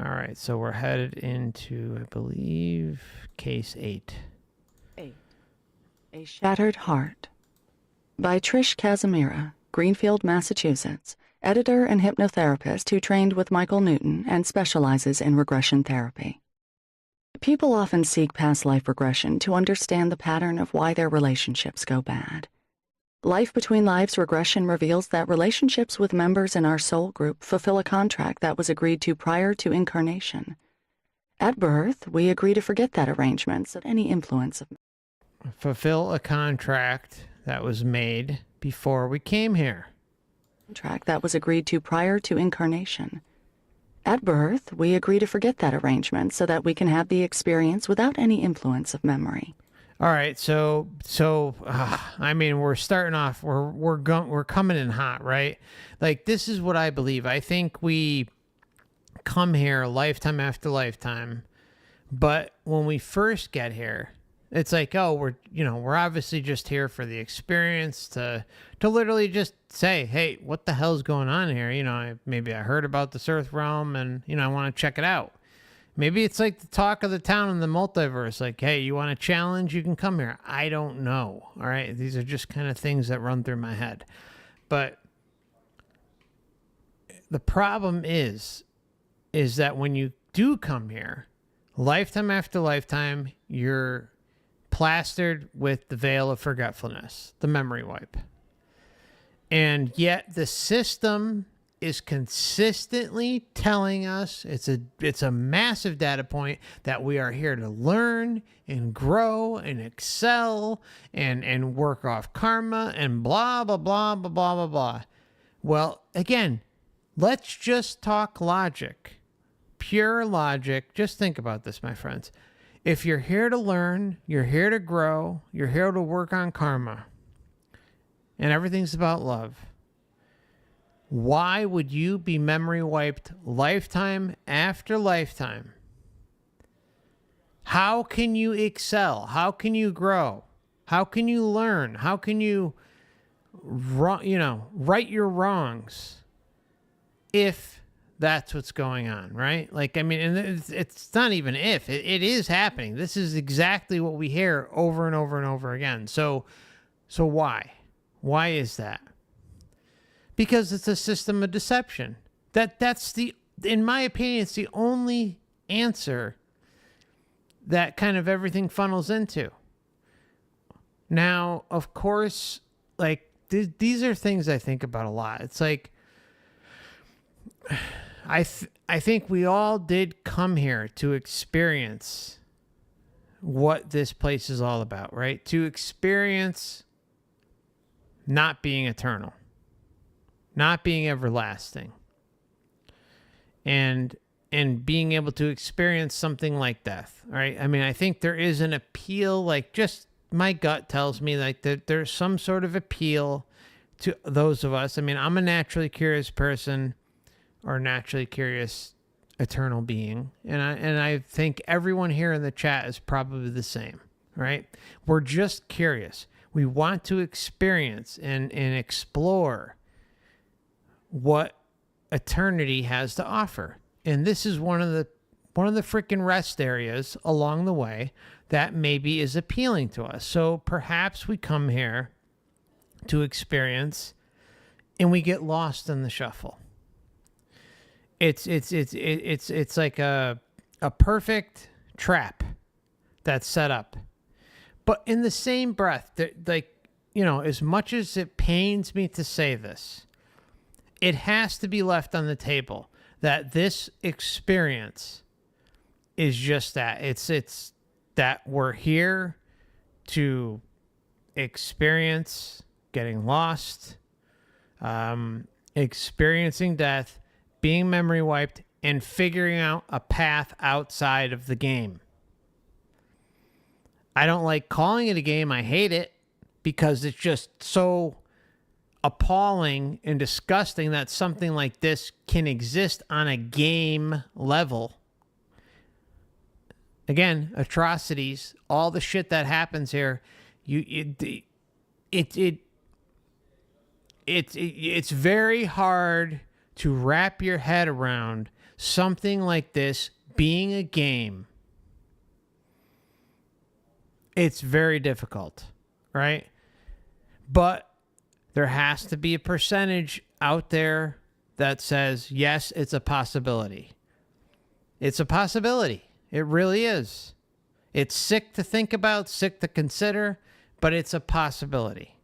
All right, so we're headed into, I believe, case 8. 8. A Shattered Heart. By Trish Casimira, Greenfield, Massachusetts, editor and hypnotherapist who trained with Michael Newton and specializes in regression therapy. People often seek past life regression to understand the pattern of why their relationships go bad. Life Between Lives regression reveals that relationships with members in our soul group fulfill a contract that was agreed to prior to incarnation. At birth, we agree to forget that arrangement so any influence of Fulfill a contract that was made before we came here. Contract that was agreed to prior to incarnation. At birth, we agree to forget that arrangement so that we can have the experience without any influence of memory. All right, so I mean, we're starting off. We're coming in hot, right? Like, this is what I believe. I think we come here lifetime after lifetime, but when we first get here, it's like, oh, we're obviously just here for the experience to literally just say, hey, what the hell's going on here? Maybe I heard about this Earth Realm and I want to check it out. Maybe it's like the talk of the town in the multiverse. Like, hey, you want a challenge? You can come here. I don't know. All right. These are just kind of things that run through my head. But the problem is that when you do come here, lifetime after lifetime, you're plastered with the veil of forgetfulness, the memory wipe. And yet the system is consistently telling us, it's a massive data point, that we are here to learn and grow and excel and work off karma and blah, blah, blah, blah, blah, blah, blah. Well, again, let's just talk logic. Pure logic. Just think about this, my friends. If you're here to learn, you're here to grow, you're here to work on karma, and everything's about love, why would you be memory wiped lifetime after lifetime? How can you excel? How can you grow? How can you learn? How can you, right your wrongs if that's what's going on, right? Like, I mean, and it's not even if. It is happening. This is exactly what we hear over and over and over again. So why? Why is that? Because it's a system of deception. That's in my opinion, it's the only answer that kind of everything funnels into. Now, of course, like these are things I think about a lot. It's like, I think we all did come here to experience what this place is all about, right? To experience not being eternal, not being everlasting, and being able to experience something like death, right? I mean, I think there is an appeal, like, just my gut tells me like that there's some sort of appeal to those of us. I mean, I'm a naturally curious person, or naturally curious eternal being, and I think everyone here in the chat is probably the same, right? We're just curious. We want to experience and explore what eternity has to offer. And this is one of the freaking rest areas along the way that maybe is appealing to us. So perhaps we come here to experience and we get lost in the shuffle. It's like a perfect trap that's set up. But in the same breath, like, you know, as much as it pains me to say this, it has to be left on the table that this experience is just that. It's that we're here to experience getting lost, experiencing death, being memory wiped, and figuring out a path outside of the game. I don't like calling it a game. I hate it because it's just so appalling and disgusting that something like this can exist on a game level. Again, atrocities, all the shit that happens here, it's very hard to wrap your head around something like this being a game. It's very difficult, right? But there has to be a percentage out there that says, yes, it's a possibility. It's a possibility. It really is. It's sick to think about, sick to consider, but it's a possibility.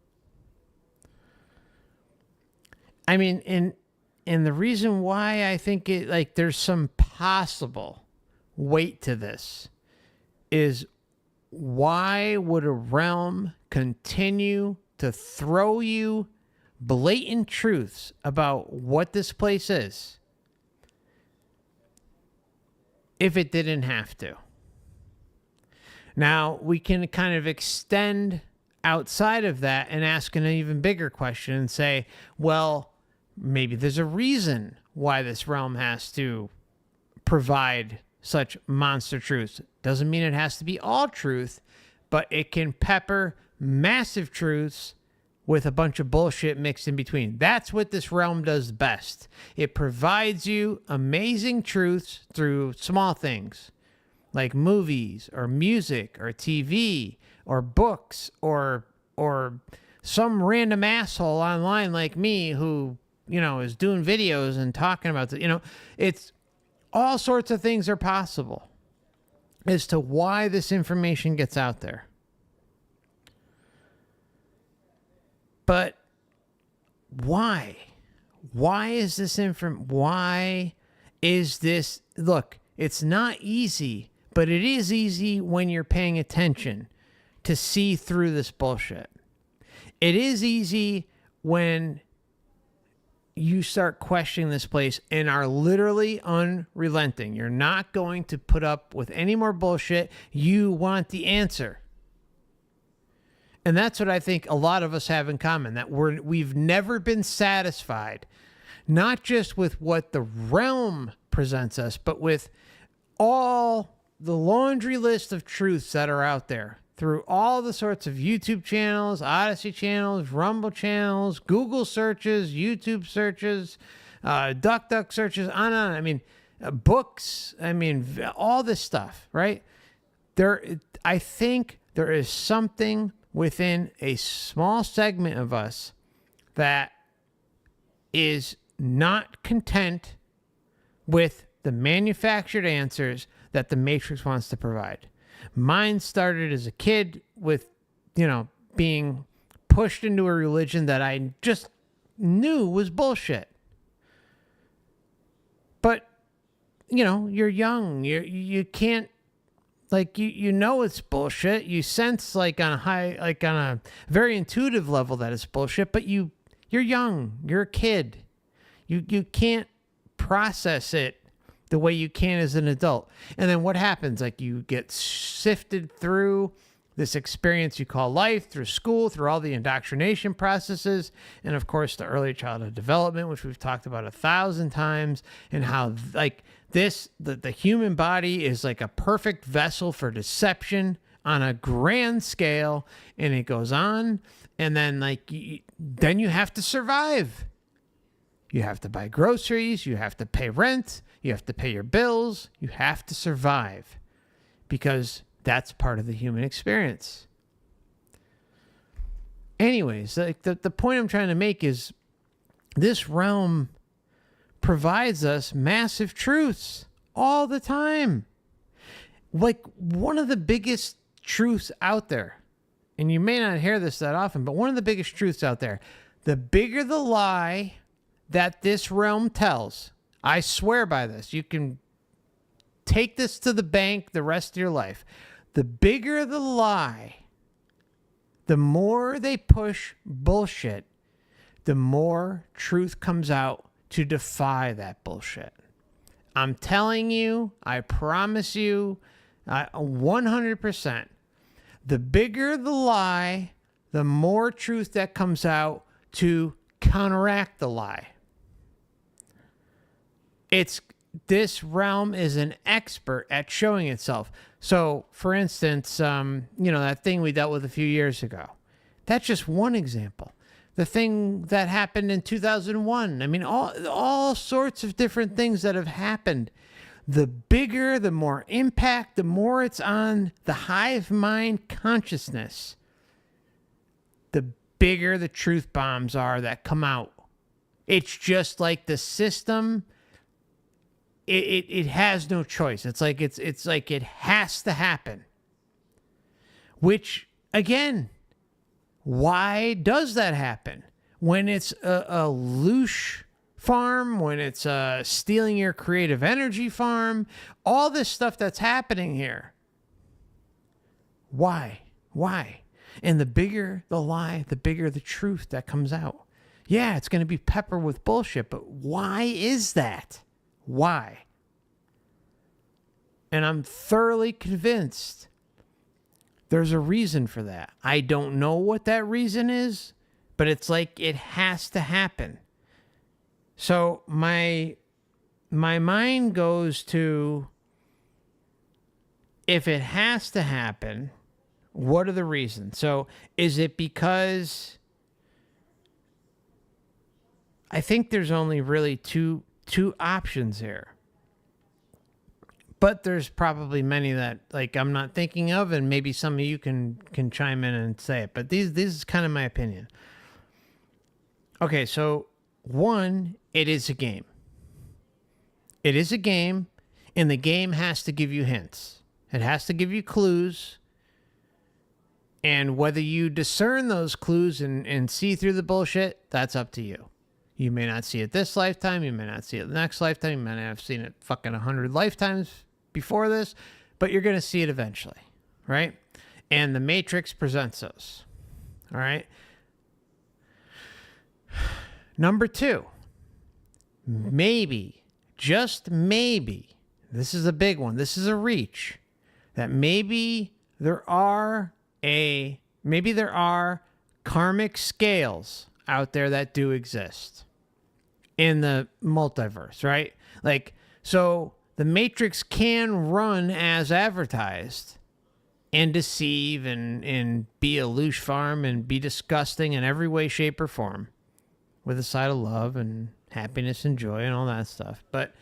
I mean, and the reason why I think it, like, there's some possible weight to this is, why would a realm continue to throw you blatant truths about what this place is if it didn't have to? Now, we can kind of extend outside of that and ask an even bigger question and say, well, maybe there's a reason why this realm has to provide such monster truths. Doesn't mean it has to be all truth, but it can pepper massive truths with a bunch of bullshit mixed in between. That's what this realm does best. It provides you amazing truths through small things like movies or music or TV or books or some random asshole online like me who, you know, is doing videos and talking about it. You know, it's all sorts of things are possible as to why this information gets out there. But why? Why is this why is this? Look, it's not easy, but it is easy when you're paying attention to see through this bullshit. It is easy when you start questioning this place and are literally unrelenting. You're not going to put up with any more bullshit. You want the answer. And that's what I think a lot of us have in common, that we've never been satisfied, not just with what the realm presents us, but with all the laundry list of truths that are out there through all the sorts of YouTube channels, Odysee channels, Rumble channels, Google searches, YouTube searches, DuckDuck searches, on and on. I mean, books, I mean, all this stuff, right? I think there is something within a small segment of us that is not content with the manufactured answers that the Matrix wants to provide. Mine started as a kid with, you know, being pushed into a religion that I just knew was bullshit. But, you know, you're young. You can't, like, you know it's bullshit. You sense, like, on a very intuitive level that it's bullshit, but you're young. You're a kid. You can't process it the way you can as an adult. And then what happens? Like, you get sifted through this experience you call life, through school, through all the indoctrination processes, and of course the early childhood development, which we've talked about 1,000 times, and how like this, the human body is like a perfect vessel for deception on a grand scale, and it goes on, and then like then you have to survive. You have to buy groceries, you have to pay rent, you have to pay your bills, you have to survive, because that's part of the human experience. Anyways, like the point I'm trying to make is this realm provides us massive truths all the time. Like one of the biggest truths out there, and you may not hear this that often, but one of the biggest truths out there, the bigger the lie that this realm tells, I swear by this, you can take this to the bank the rest of your life. The bigger the lie, the more they push bullshit, the more truth comes out to defy that bullshit. I'm telling you, I promise you, 100%. The bigger the lie, the more truth that comes out to counteract the lie. This realm is an expert at showing itself. So, for instance, that thing we dealt with a few years ago. That's just one example. The thing that happened in 2001. I mean, all sorts of different things that have happened. The bigger, the more impact, the more it's on the hive mind consciousness, the bigger the truth bombs are that come out. It's just like the system. It has no choice. It's like it has to happen. Which, again, why does that happen? When it's a loosh farm, when it's stealing your creative energy farm, all this stuff that's happening here. Why? And the bigger the lie, the bigger the truth that comes out. Yeah, it's going to be peppered with bullshit, but why is that? Why? And I'm thoroughly convinced there's a reason for that. I don't know what that reason is, but it's like it has to happen. So my mind goes to, if it has to happen, what are the reasons? So is it because I think there's only really two options here. But there's probably many that like I'm not thinking of, and maybe some of you can chime in and say it. But this is kind of my opinion. Okay, so one, it is a game. It is a game, and the game has to give you hints. It has to give you clues. And whether you discern those clues and see through the bullshit, that's up to you. You may not see it this lifetime. You may not see it the next lifetime. You may not have seen it fucking 100 lifetimes before this, but you're going to see it eventually, right? And the Matrix presents those, all right? Number two, maybe, just maybe, this is a big one, this is a reach, that maybe there are karmic scales out there that do exist in the multiverse, right? Like, so the Matrix can run as advertised and deceive and be a loosh farm and be disgusting in every way, shape, or form, with a side of love and happiness and joy and all that stuff. But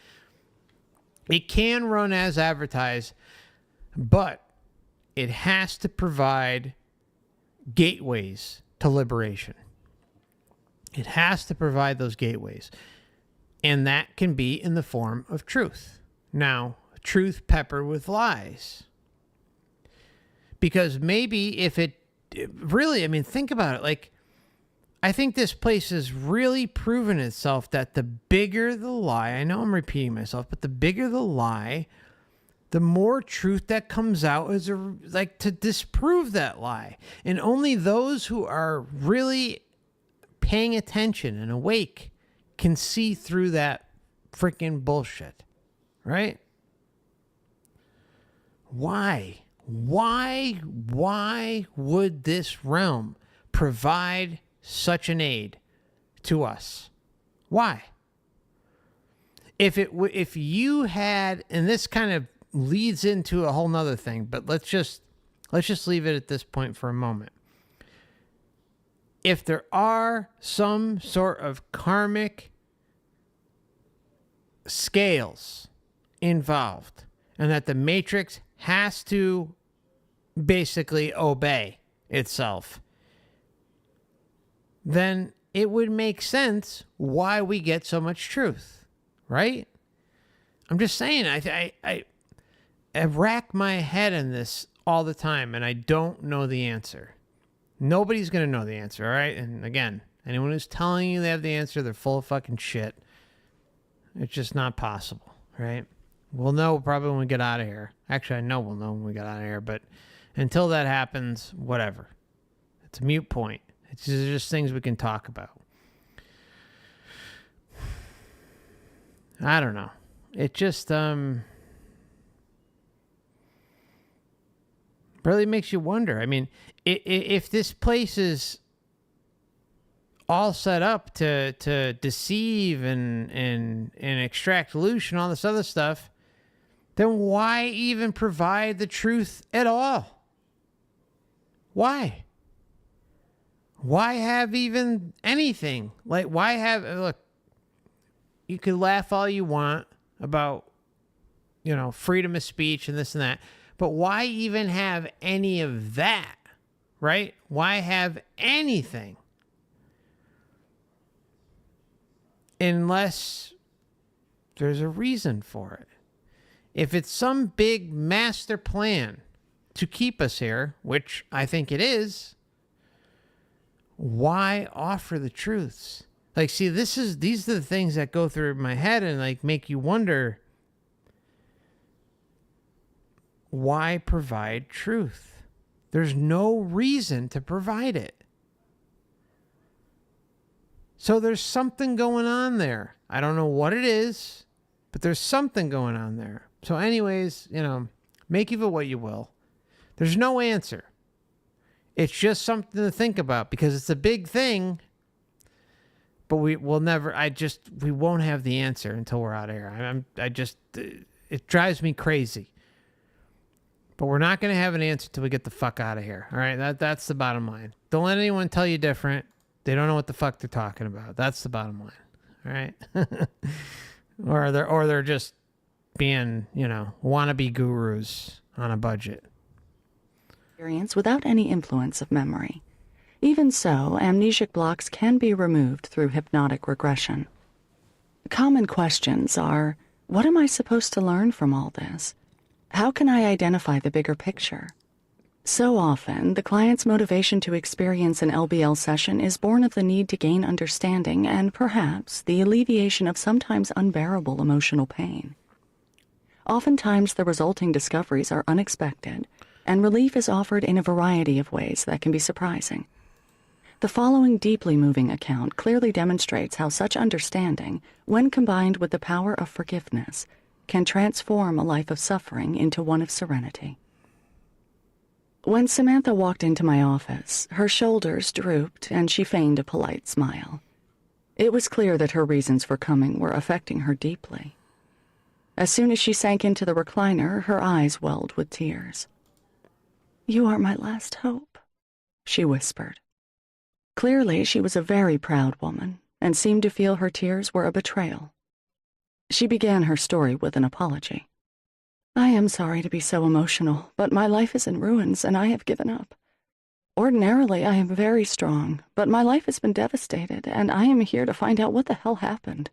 it can run as advertised, but it has to provide gateways to liberation. It has to provide those gateways. And that can be in the form of truth. Now, truth peppered with lies. Because maybe if it really, I mean, think about it. Like, I think this place has really proven itself that the bigger the lie, I know I'm repeating myself, but the bigger the lie, the more truth that comes out is like to disprove that lie. And only those who are really paying attention and awake can see through that freaking bullshit, right? Why? Why would this realm provide such an aid to us? Why? If you had, and this kind of leads into a whole nother thing, but let's just leave it at this point for a moment. If there are some sort of karmic scales involved, and that the Matrix has to basically obey itself, then it would make sense why we get so much truth, right? I'm just saying, I rack my head in this all the time, and I don't know the answer. Nobody's going to know the answer, all right? And again, anyone who's telling you they have the answer, they're full of fucking shit. It's just not possible, right? We'll know probably when we get out of here. Actually, I know we'll know when we get out of here, but until that happens, whatever. It's a moot point. It's just things we can talk about. I don't know. It just really makes you wonder. I mean, if this place is all set up to deceive and extract loot and all this other stuff, then why even provide the truth at all? Why? Why have even anything? Like, why have, look, you could laugh all you want about, freedom of speech and this and that, but why even have any of that, right? Why have anything? Unless there's a reason for it. If it's some big master plan to keep us here, which I think it is, why offer the truths? Like, see, these are the things that go through my head and like make you wonder, why provide truth? There's no reason to provide it. So there's something going on there. I don't know what it is, but there's something going on there. So anyways, make of it what you will. There's no answer. It's just something to think about because it's a big thing, but we won't have the answer until we're out of here. It drives me crazy. But we're not going to have an answer till we get the fuck out of here. All right? That's the bottom line. Don't let anyone tell you different. They don't know what the fuck they're talking about. That's the bottom line. All right? or they're just being, wannabe gurus on a budget. Experience without any influence of memory. Even so, amnesic blocks can be removed through hypnotic regression. Common questions are, what am I supposed to learn from all this? How can I identify the bigger picture? So often, the client's motivation to experience an LBL session is born of the need to gain understanding and, perhaps, the alleviation of sometimes unbearable emotional pain. Oftentimes, the resulting discoveries are unexpected, and relief is offered in a variety of ways that can be surprising. The following deeply moving account clearly demonstrates how such understanding, when combined with the power of forgiveness, can transform a life of suffering into one of serenity. When Samantha walked into my office, her shoulders drooped and she feigned a polite smile. It was clear that her reasons for coming were affecting her deeply. As soon as she sank into the recliner, her eyes welled with tears. "You are my last hope," she whispered. Clearly, she was a very proud woman and seemed to feel her tears were a betrayal. She began her story with an apology. "I am sorry to be so emotional, but my life is in ruins and I have given up. Ordinarily, I am very strong, but my life has been devastated and I am here to find out what the hell happened.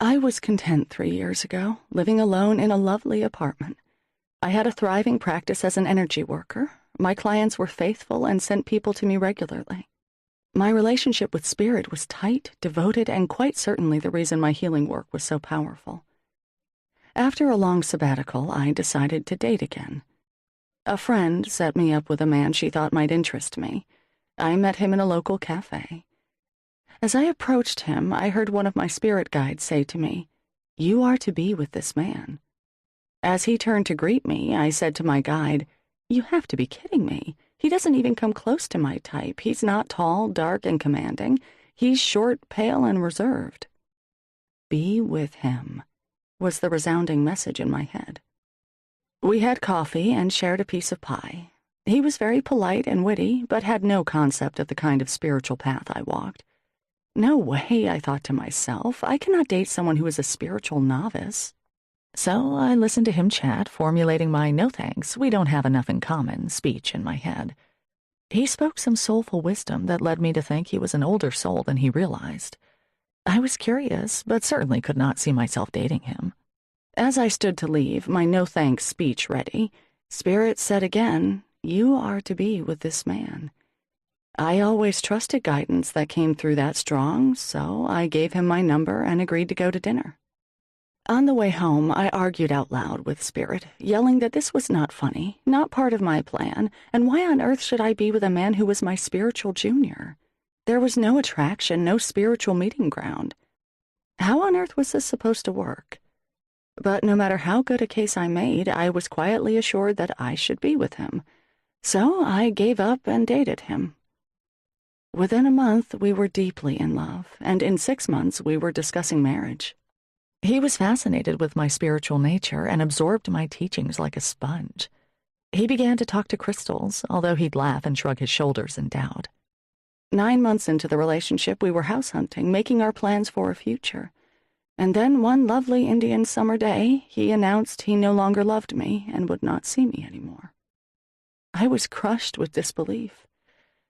I was content 3 years ago, living alone in a lovely apartment. I had a thriving practice as an energy worker. My clients were faithful and sent people to me regularly. My relationship with Spirit was tight, devoted, and quite certainly the reason my healing work was so powerful. After a long sabbatical, I decided to date again. A friend set me up with a man she thought might interest me. I met him in a local cafe. As I approached him, I heard one of my spirit guides say to me, "You are to be with this man." As he turned to greet me, I said to my guide, You have to be kidding me. He doesn't even come close to my type. He's not tall, dark, and commanding. He's short, pale, and reserved. Be with him, was the resounding message in my head. We had coffee and shared a piece of pie. He was very polite and witty, but had no concept of the kind of spiritual path I walked. No way, I thought to myself. I cannot date someone who is a spiritual novice. So I listened to him chat, formulating my "no thanks, we don't have enough in common" speech in my head. He spoke some soulful wisdom that led me to think he was an older soul than he realized. I was curious, but certainly could not see myself dating him. As I stood to leave, my no thanks speech ready, Spirit said again, "You are to be with this man." I always trusted guidance that came through that strong, so I gave him my number and agreed to go to dinner. On the way home, I argued out loud with Spirit, yelling that this was not funny, not part of my plan, and why on earth should I be with a man who was my spiritual junior? There was no attraction, no spiritual meeting ground. How on earth was this supposed to work? But no matter how good a case I made, I was quietly assured that I should be with him. So I gave up and dated him. Within a month, we were deeply in love, and in 6 months, we were discussing marriage. He was fascinated with my spiritual nature and absorbed my teachings like a sponge. He began to talk to crystals, although he'd laugh and shrug his shoulders in doubt. 9 months into the relationship, we were house hunting, making our plans for a future. And then one lovely Indian summer day, he announced he no longer loved me and would not see me anymore. I was crushed with disbelief.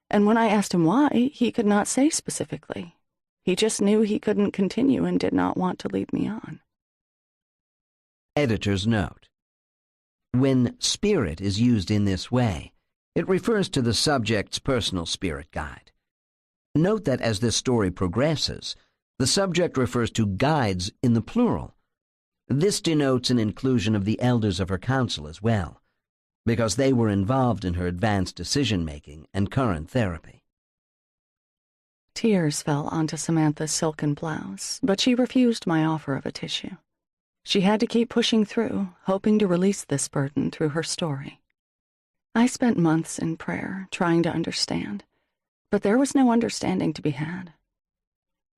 And when I asked him why, he could not say specifically. He just knew he couldn't continue and did not want to lead me on. Editor's note. When spirit is used in this way, it refers to the subject's personal spirit guide. Note that as this story progresses, the subject refers to guides in the plural. This denotes an inclusion of the elders of her council as well, because they were involved in her advanced decision-making and current therapy. Tears fell onto Samantha's silken blouse, but she refused my offer of a tissue. She had to keep pushing through, hoping to release this burden through her story. I spent months in prayer, trying to understand, but there was no understanding to be had.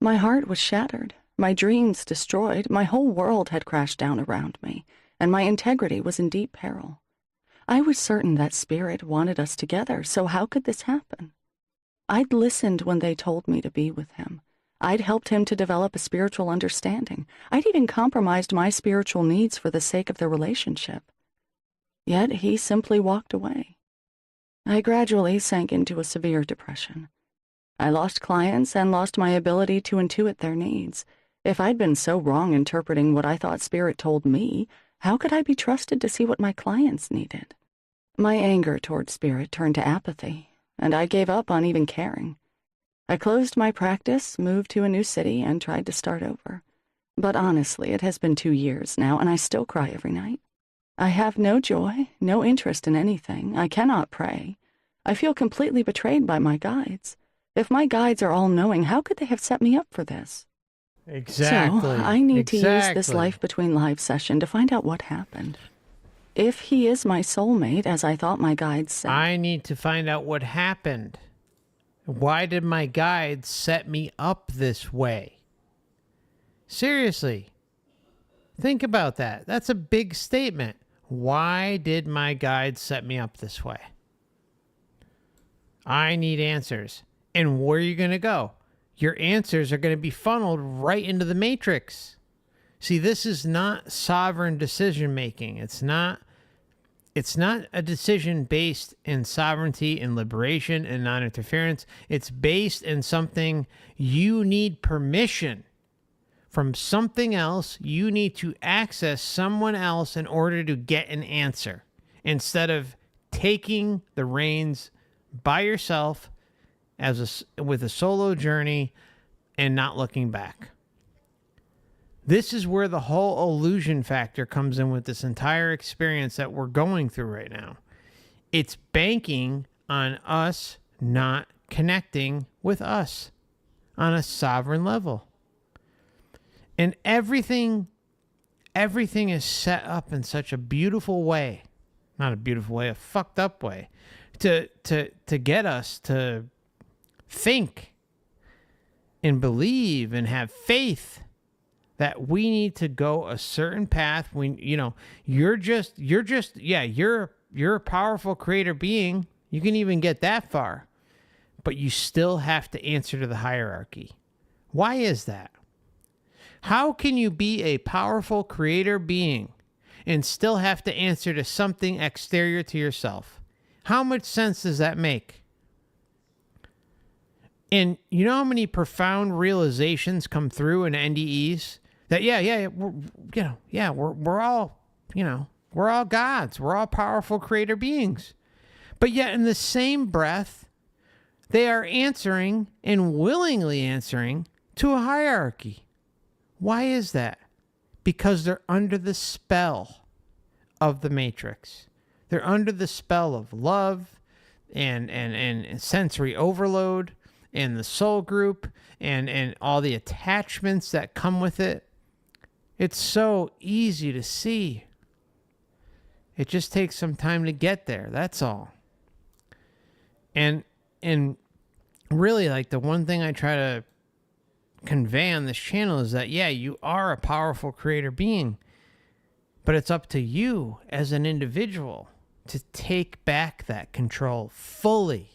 My heart was shattered, my dreams destroyed, my whole world had crashed down around me, and my integrity was in deep peril. I was certain that Spirit wanted us together, so how could this happen? I'd listened when they told me to be with him. I'd helped him to develop a spiritual understanding. I'd even compromised my spiritual needs for the sake of the relationship. Yet he simply walked away. I gradually sank into a severe depression. I lost clients and lost my ability to intuit their needs. If I'd been so wrong interpreting what I thought Spirit told me, how could I be trusted to see what my clients needed? My anger toward Spirit turned to apathy, and I gave up on even caring. I closed my practice, moved to a new city, and tried to start over. But honestly, it has been 2 years now, and I still cry every night. I have no joy, no interest in anything. I cannot pray. I feel completely betrayed by my guides. If my guides are all-knowing, how could they have set me up for this? Exactly. So, I need to use this Life Between Lives session to find out what happened. If he is my soulmate, as I thought my guides said. I need to find out what happened. Why did my guides set me up this way? Seriously. Think about that. That's a big statement. Why did my guides set me up this way? I need answers. And where are you going to go? Your answers are going to be funneled right into the matrix. See, this is not sovereign decision making. It's not a decision based in sovereignty and liberation and non-interference. It's based in something you need permission from something else. You need to access someone else in order to get an answer, instead of taking the reins by yourself with a solo journey and not looking back. This is where the whole illusion factor comes in with this entire experience that we're going through right now. It's banking on us not connecting with us on a sovereign level. And everything is set up in such a beautiful way Not a beautiful way, a fucked up way. To get us to think and believe and have faith that we need to go a certain path. You're a powerful creator being. You can even get that far, but you still have to answer to the hierarchy. Why is that? How can you be a powerful creator being and still have to answer to something exterior to yourself? How much sense does that make? And you know how many profound realizations come through in NDEs that we're all gods, we're all powerful creator beings, but yet in the same breath, they are answering and willingly answering to a hierarchy. Why is that? Because they're under the spell of the Matrix. They're under the spell of love and sensory overload and the soul group and all the attachments that come with it. It's so easy to see. It just takes some time to get there. That's all. And really, like, the one thing I try to convey on this channel is that, yeah, you are a powerful creator being, but it's up to you as an individual to take back that control fully.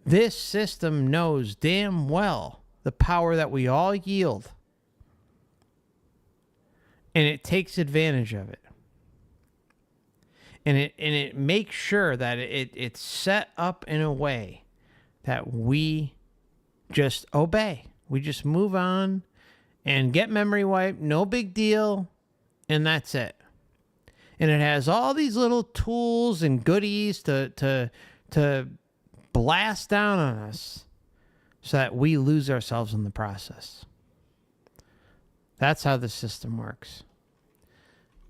This system knows damn well the power that we all yield, and it takes advantage of it. And it makes sure that it's set up in a way that we just obey. We just move on and get memory wiped, no big deal, and that's it. And it has all these little tools and goodies to blast down on us so that we lose ourselves in the process. That's how the system works.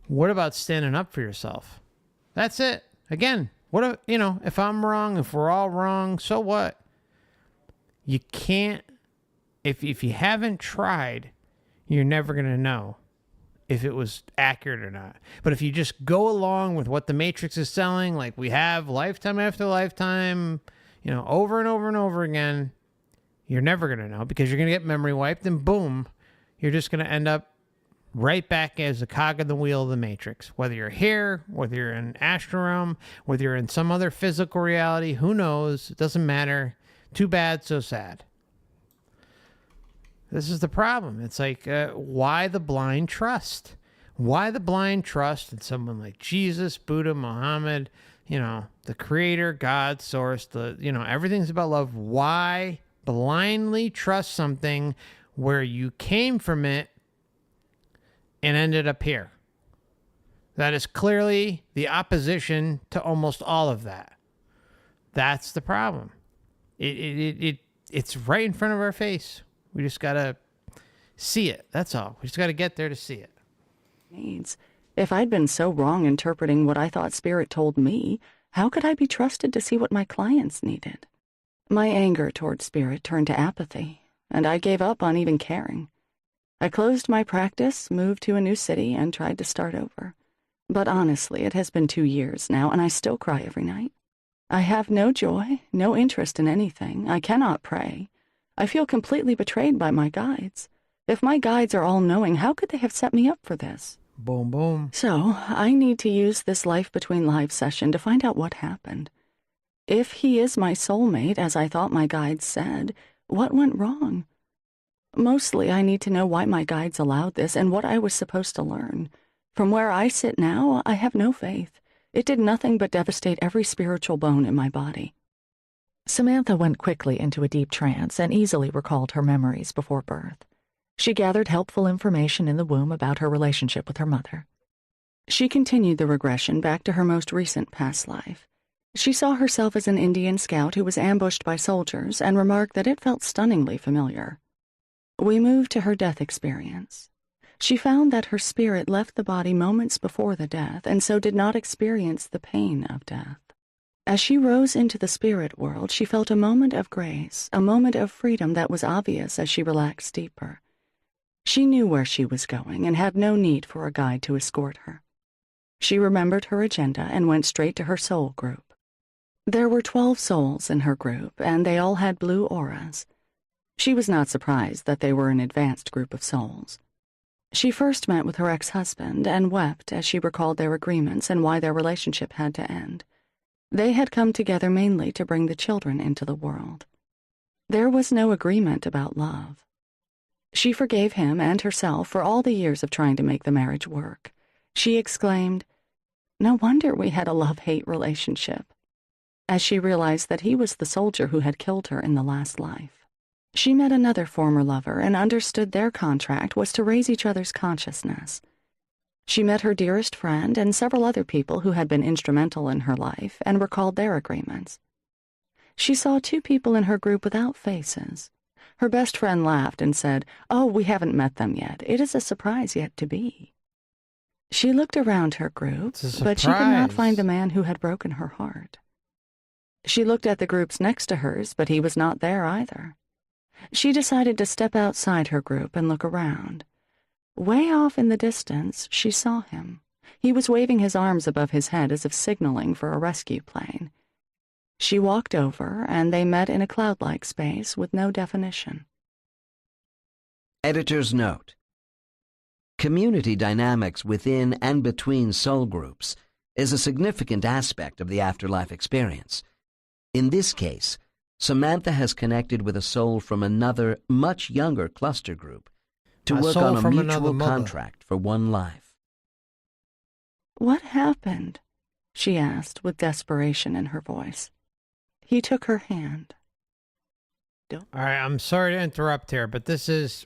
What about standing up for yourself? That's it. Again, if I'm wrong, if we're all wrong, so what? You can't, if you haven't tried, you're never going to know if it was accurate or not. But if you just go along with what the Matrix is selling, like we have lifetime after lifetime, over and over and over again, you're never going to know, because you're going to get memory wiped, and boom, you're just going to end up right back as a cog in the wheel of the Matrix. Whether you're here, whether you're in astral realm, whether you're in some other physical reality, who knows? It doesn't matter. Too bad, so sad. This is the problem. It's like, why the blind trust? Why the blind trust in someone like Jesus, Buddha, Muhammad, the creator, God, source, everything's about love. Why blindly trust something where you came from it and ended up here? That is clearly the opposition to almost all of that. That's the problem. It's right in front of our face. We just gotta see it. That's all. We just gotta get there to see it. Needs. If I'd been so wrong interpreting what I thought Spirit told me, how could I be trusted to see what my clients needed? My anger toward Spirit turned to apathy, and I gave up on even caring. I closed my practice, moved to a new city, and tried to start over. But honestly, it has been 2 years now, and I still cry every night. I have no joy, no interest in anything. I cannot pray. I feel completely betrayed by my guides. If my guides are all-knowing, how could they have set me up for this? Boom, boom. So, I need to use this Life Between Lives session to find out what happened. If he is my soulmate, as I thought my guides said, what went wrong? Mostly, I need to know why my guides allowed this and what I was supposed to learn. From where I sit now, I have no faith. It did nothing but devastate every spiritual bone in my body. Samantha went quickly into a deep trance and easily recalled her memories before birth. She gathered helpful information in the womb about her relationship with her mother. She continued the regression back to her most recent past life. She saw herself as an Indian scout who was ambushed by soldiers and remarked that it felt stunningly familiar. We moved to her death experience. She found that her spirit left the body moments before the death and so did not experience the pain of death. As she rose into the spirit world, she felt a moment of grace, a moment of freedom that was obvious as she relaxed deeper. She knew where she was going and had no need for a guide to escort her. She remembered her agenda and went straight to her soul group. There were 12 souls in her group, and they all had blue auras. She was not surprised that they were an advanced group of souls. She first met with her ex-husband and wept as she recalled their agreements and why their relationship had to end. They had come together mainly to bring the children into the world. There was no agreement about love. She forgave him and herself for all the years of trying to make the marriage work. She exclaimed, "No wonder we had a love-hate relationship," as she realized that he was the soldier who had killed her in the last life. She met another former lover and understood their contract was to raise each other's consciousness. She met her dearest friend and several other people who had been instrumental in her life and recalled their agreements. She saw 2 people in her group without faces. Her best friend laughed and said, "Oh, we haven't met them yet. It is a surprise yet to be." She looked around her group, but she could not find the man who had broken her heart. She looked at the groups next to hers, but he was not there either. She decided to step outside her group and look around. Way off in the distance, she saw him. He was waving his arms above his head as if signaling for a rescue plane. She walked over, and they met in a cloud-like space with no definition. Editor's note. Community dynamics within and between soul groups is a significant aspect of the afterlife experience. In this case, Samantha has connected with a soul from another, much younger cluster group to work on a mutual contract for one life. "What happened?" she asked with desperation in her voice. He took her hand. All right, I'm sorry to interrupt here, but this is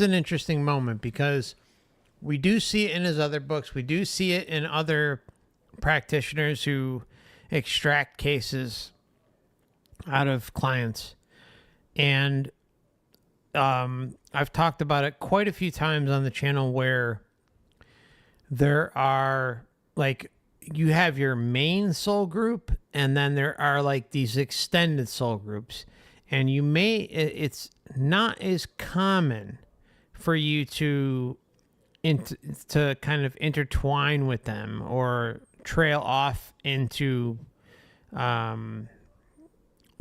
an interesting moment because we do see it in his other books. We do see it in other practitioners who extract cases out of clients. And I've talked about it quite a few times on the channel where there are, like, you have your main soul group and then there are like these extended soul groups, and it's not as common for you to kind of intertwine with them or trail off into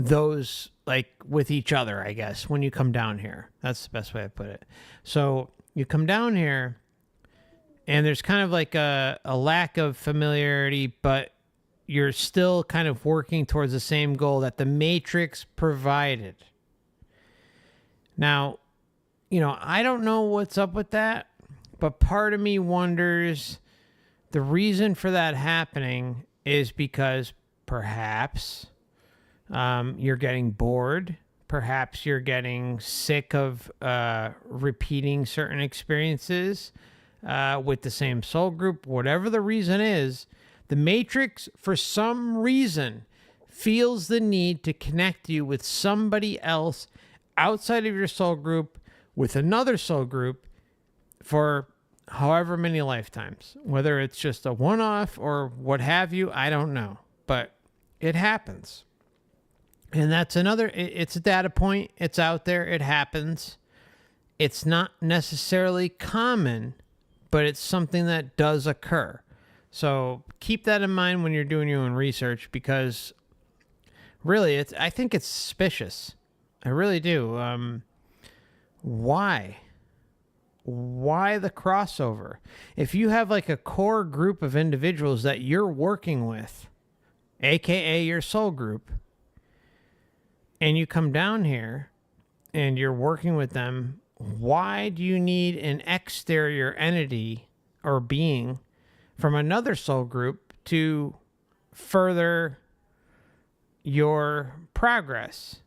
those, like, with each other, I guess, when you come down here. That's the best way to put it. So you come down here and there's kind of like a lack of familiarity, but you're still kind of working towards the same goal that the Matrix provided. Now, I don't know what's up with that, but part of me wonders the reason for that happening is because perhaps you're getting bored. Perhaps you're getting sick of repeating certain experiences with the same soul group. Whatever the reason is, the Matrix, for some reason, feels the need to connect you with somebody else outside of your soul group, with another soul group, for however many lifetimes. Whether it's just a one-off or what have you, I don't know. But it happens. And that's it's a data point. It's out there. It happens. It's not necessarily common, but it's something that does occur. So keep that in mind when you're doing your own research, because really, I think it's suspicious. I really do. Why? Why the crossover? If you have like a core group of individuals that you're working with, aka your soul group, and you come down here and you're working with them, why do you need an exterior entity or being from another soul group to further your progress?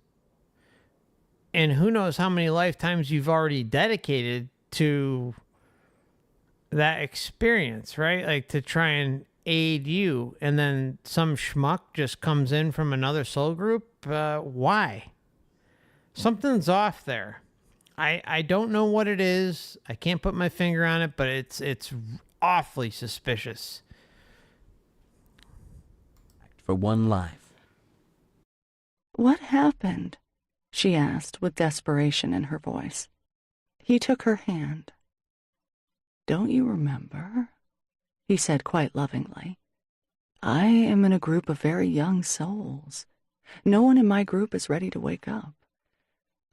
And who knows how many lifetimes you've already dedicated to that experience, right? Like, to try and aid you, and then some schmuck just comes in from another soul group. Why? Something's off there. I don't know what it is. I can't put my finger on it, but it's awfully suspicious. For one life. "What happened?" she asked with desperation in her voice. He took her hand. "Don't you remember?" he said quite lovingly. I am in a group of very young souls. No one in my group is ready to wake up.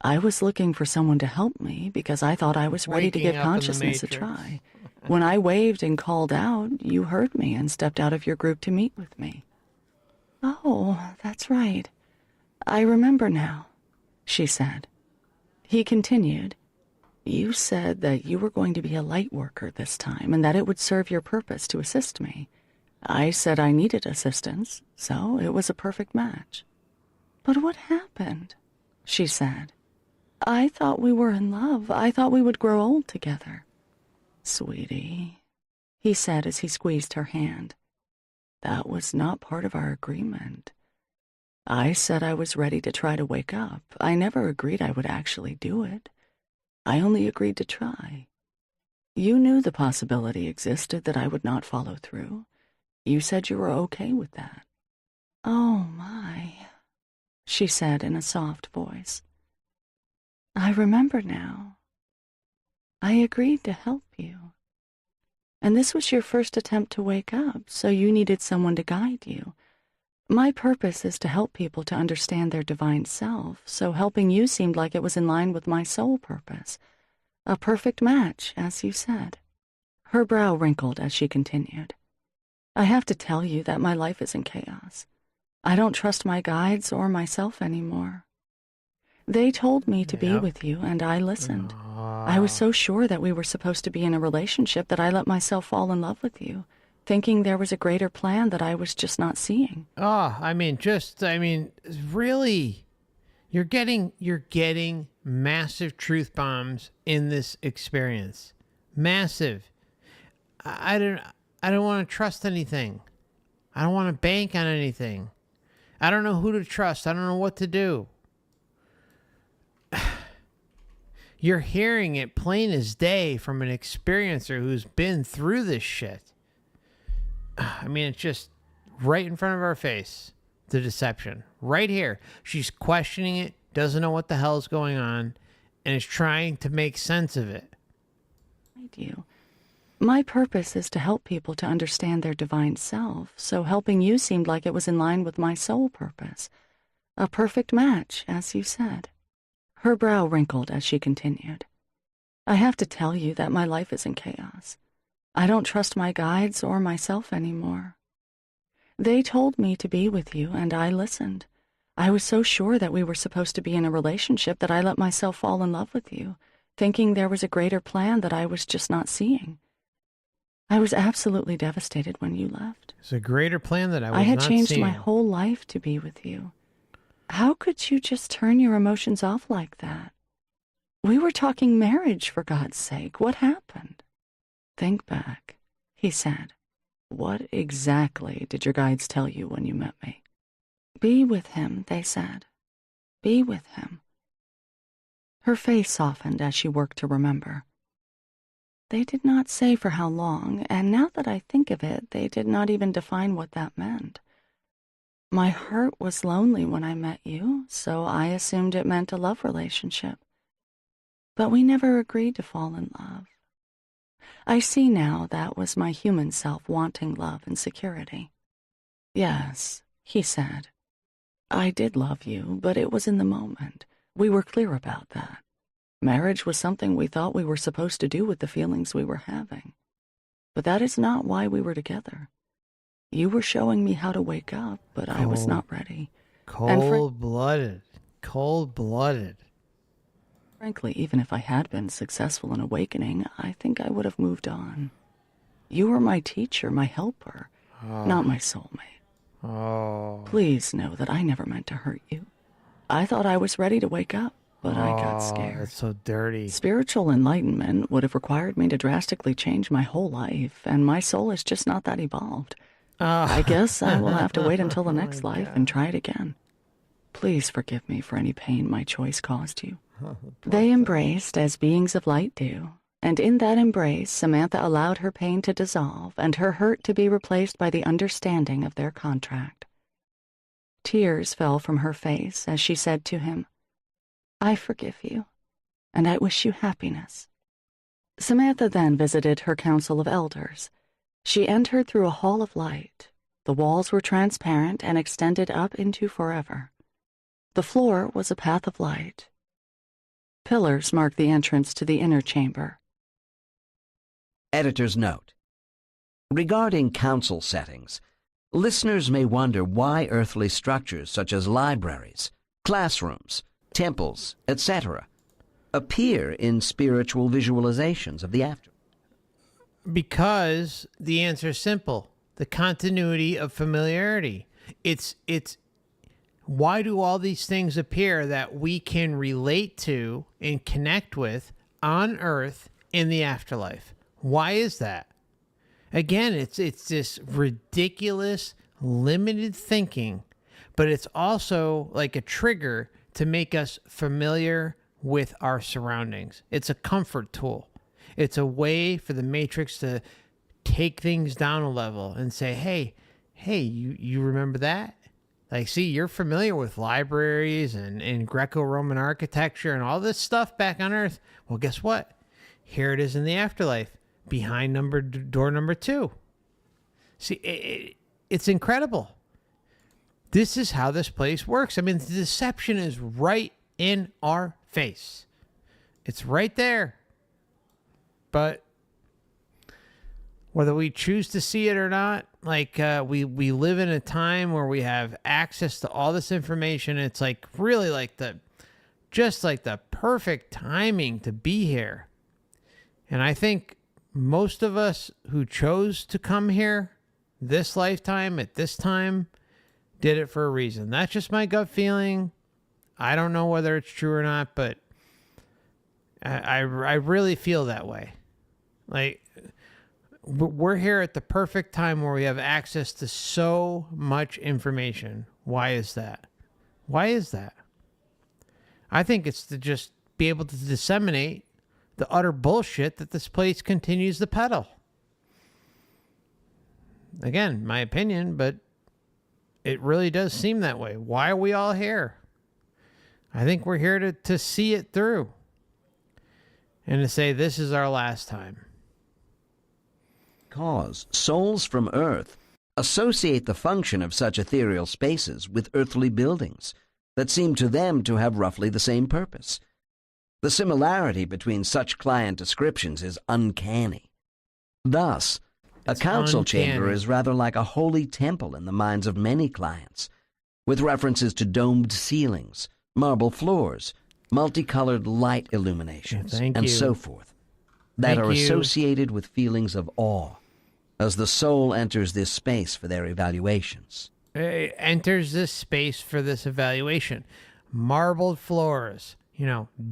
I was looking for someone to help me because I thought I was ready to Waking give up in the consciousness a Matrix. try. When I waved and called out, you heard me and stepped out of your group to meet with me. Oh, that's right. I remember now, she said. He continued, you said that you were going to be a light worker this time and that it would serve your purpose to assist me. I said I needed assistance, so it was a perfect match. But what happened? She said. I thought we were in love. I thought we would grow old together. Sweetie, he said as he squeezed her hand. That was not part of our agreement. I said I was ready to try to wake up. I never agreed I would actually do it. I only agreed to try. You knew the possibility existed that I would not follow through. You said you were okay with that. Oh, my, she said in a soft voice. I remember now. I agreed to help you. And this was your first attempt to wake up, so you needed someone to guide you. My purpose is to help people to understand their divine self, so helping you seemed like it was in line with my soul purpose. A perfect match, as you said. Her brow wrinkled as she continued. I have to tell you that my life is in chaos. I don't trust my guides or myself anymore. They told me to be with you, and I listened. I was so sure that we were supposed to be in a relationship that I let myself fall in love with you, thinking there was a greater plan that I was just not seeing. Really, you're getting massive truth bombs in this experience. Massive. I don't want to trust anything. I don't want to bank on anything. I don't know who to trust. I don't know what to do. You're hearing it plain as day from an experiencer who's been through this shit. It's just right in front of our face. The deception. Right here. She's questioning it, doesn't know what the hell is going on, and is trying to make sense of it. You. My purpose is to help people to understand their divine self, so helping you seemed like it was in line with my soul purpose. A perfect match, as you said. Her brow wrinkled as she continued. I have to tell you that my life is in chaos. I don't trust my guides or myself anymore. They told me to be with you, and I listened. I was so sure that we were supposed to be in a relationship that I let myself fall in love with you, thinking there was a greater plan that I was just not seeing. I was absolutely devastated when you left. It's a greater plan that I was not seeing. I had changed seeing. My whole life to be with you. How could you just turn your emotions off like that? We were talking marriage, for God's sake. What happened? Think back, he said. What exactly did your guides tell you when you met me? Be with him, they said. Be with him. Her face softened as she worked to remember. They did not say for how long, and now that I think of it, they did not even define what that meant. My heart was lonely when I met you, so I assumed it meant a love relationship. But we never agreed to fall in love. I see now that was my human self wanting love and security. Yes, he said. I did love you, but it was in the moment. We were clear about that. Marriage was something we thought we were supposed to do with the feelings we were having. But that is not why we were together. You were showing me how to wake up, but I was not ready. Cold-blooded. Cold-blooded. Frankly, even if I had been successful in awakening, I think I would have moved on. You were my teacher, my helper, not my soulmate. Oh. Please know that I never meant to hurt you. I thought I was ready to wake up, but I got scared. That's so dirty. Spiritual enlightenment would have required me to drastically change my whole life, and my soul is just not that evolved. I guess I will have to wait until the next life and try it again. Please forgive me for any pain my choice caused you. They embraced as beings of light do, and in that embrace Samantha allowed her pain to dissolve and her hurt to be replaced by the understanding of their contract. Tears fell from her face as she said to him, I forgive you, and I wish you happiness. Samantha then visited her council of elders. She entered through a hall of light. The walls were transparent and extended up into forever. The floor was a path of light. Pillars marked the entrance to the inner chamber. Editor's note. Regarding council settings, listeners may wonder why earthly structures such as libraries, classrooms, temples, etc. appear in spiritual visualizations of the afterlife. Because the answer is simple. The continuity of familiarity. It's why do all these things appear that we can relate to and connect with on Earth in the afterlife? Why is that? Again, it's this ridiculous, limited thinking, but it's also like a trigger to make us familiar with our surroundings. It's a comfort tool. It's a way for the Matrix to take things down a level and say, hey, you remember that? Like, see, you're familiar with libraries and Greco-Roman architecture and all this stuff back on Earth. Well, guess what? Here it is in the afterlife, behind door number 2. See, it's incredible. This is how this place works. I mean, the deception is right in our face. It's right there. But whether we choose to see it or not, like we live in a time where we have access to all this information. It's like really like the perfect timing to be here. And I think most of us who chose to come here this lifetime at this time did it for a reason. That's just my gut feeling. I don't know whether it's true or not, but I really feel that way. Like, we're here at the perfect time where we have access to so much information. Why is that? Why is that? I think it's to just be able to disseminate the utter bullshit that this place continues to peddle. Again, my opinion, but it really does seem that way. Why are we all here? I think we're here to see it through and to say this is our last time. Because souls from Earth associate the function of such ethereal spaces with earthly buildings that seem to them to have roughly the same purpose. The similarity between such client descriptions is uncanny. Thus, a council chamber is rather like a holy temple in the minds of many clients, with references to domed ceilings, marble floors, multicolored light illuminations, and so forth, that are associated with feelings of awe as the soul enters this space for their evaluations. Enters this space for this evaluation. Marbled floors,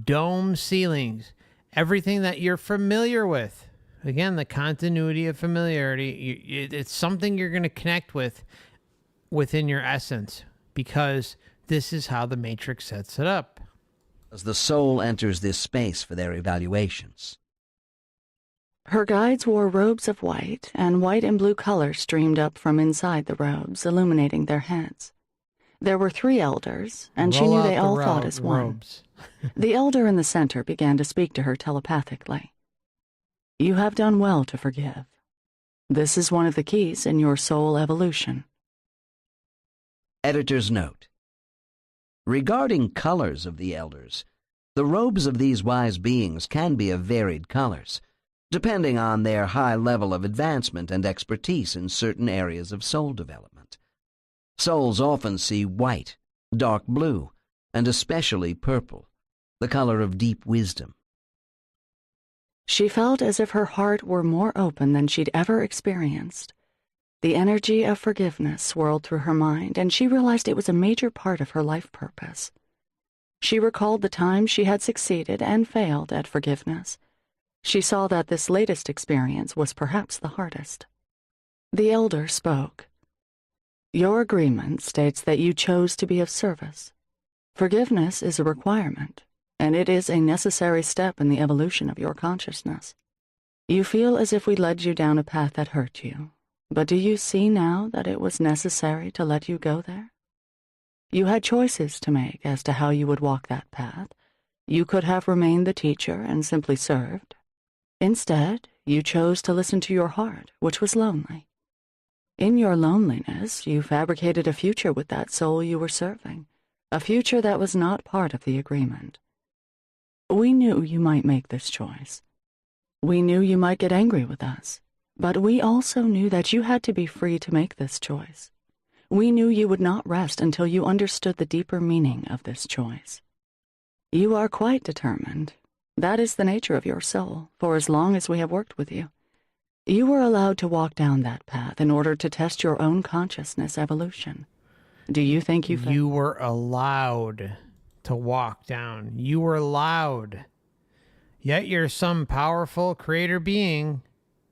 dome ceilings, everything that you're familiar with. Again, the continuity of familiarity, it's something you're going to connect with within your essence, because this is how the Matrix sets it up. As the soul enters this space for their evaluations. Her guides wore robes of white, and white and blue color streamed up from inside the robes, illuminating their heads. There were 3 elders, and she knew they all thought as one. The elder in the center began to speak to her telepathically. You have done well to forgive. This is one of the keys in your soul evolution. Editor's note. Regarding colors of the elders, the robes of these wise beings can be of varied colors, depending on their high level of advancement and expertise in certain areas of soul development. Souls often see white, dark blue, and especially purple, the color of deep wisdom. She felt as if her heart were more open than she'd ever experienced. The energy of forgiveness swirled through her mind, and she realized it was a major part of her life purpose. She recalled the times she had succeeded and failed at forgiveness. She saw that this latest experience was perhaps the hardest. The elder spoke. Your agreement states that you chose to be of service. Forgiveness is a requirement, and it is a necessary step in the evolution of your consciousness. You feel as if we led you down a path that hurt you, but do you see now that it was necessary to let you go there? You had choices to make as to how you would walk that path. You could have remained the teacher and simply served. Instead, You chose to listen to your heart, which was lonely. In your loneliness, you fabricated a future with that soul you were serving, a future that was not part of the agreement. We knew you might make this choice. We knew you might get angry with us, but we also knew that you had to be free to make this choice. We knew you would not rest until you understood the deeper meaning of this choice. You are quite determined. That is the nature of your soul, for as long as we have worked with you. You were allowed to walk down that path in order to test your own consciousness evolution. Do you think You were allowed to walk down. You were allowed. Yet you're some powerful creator being,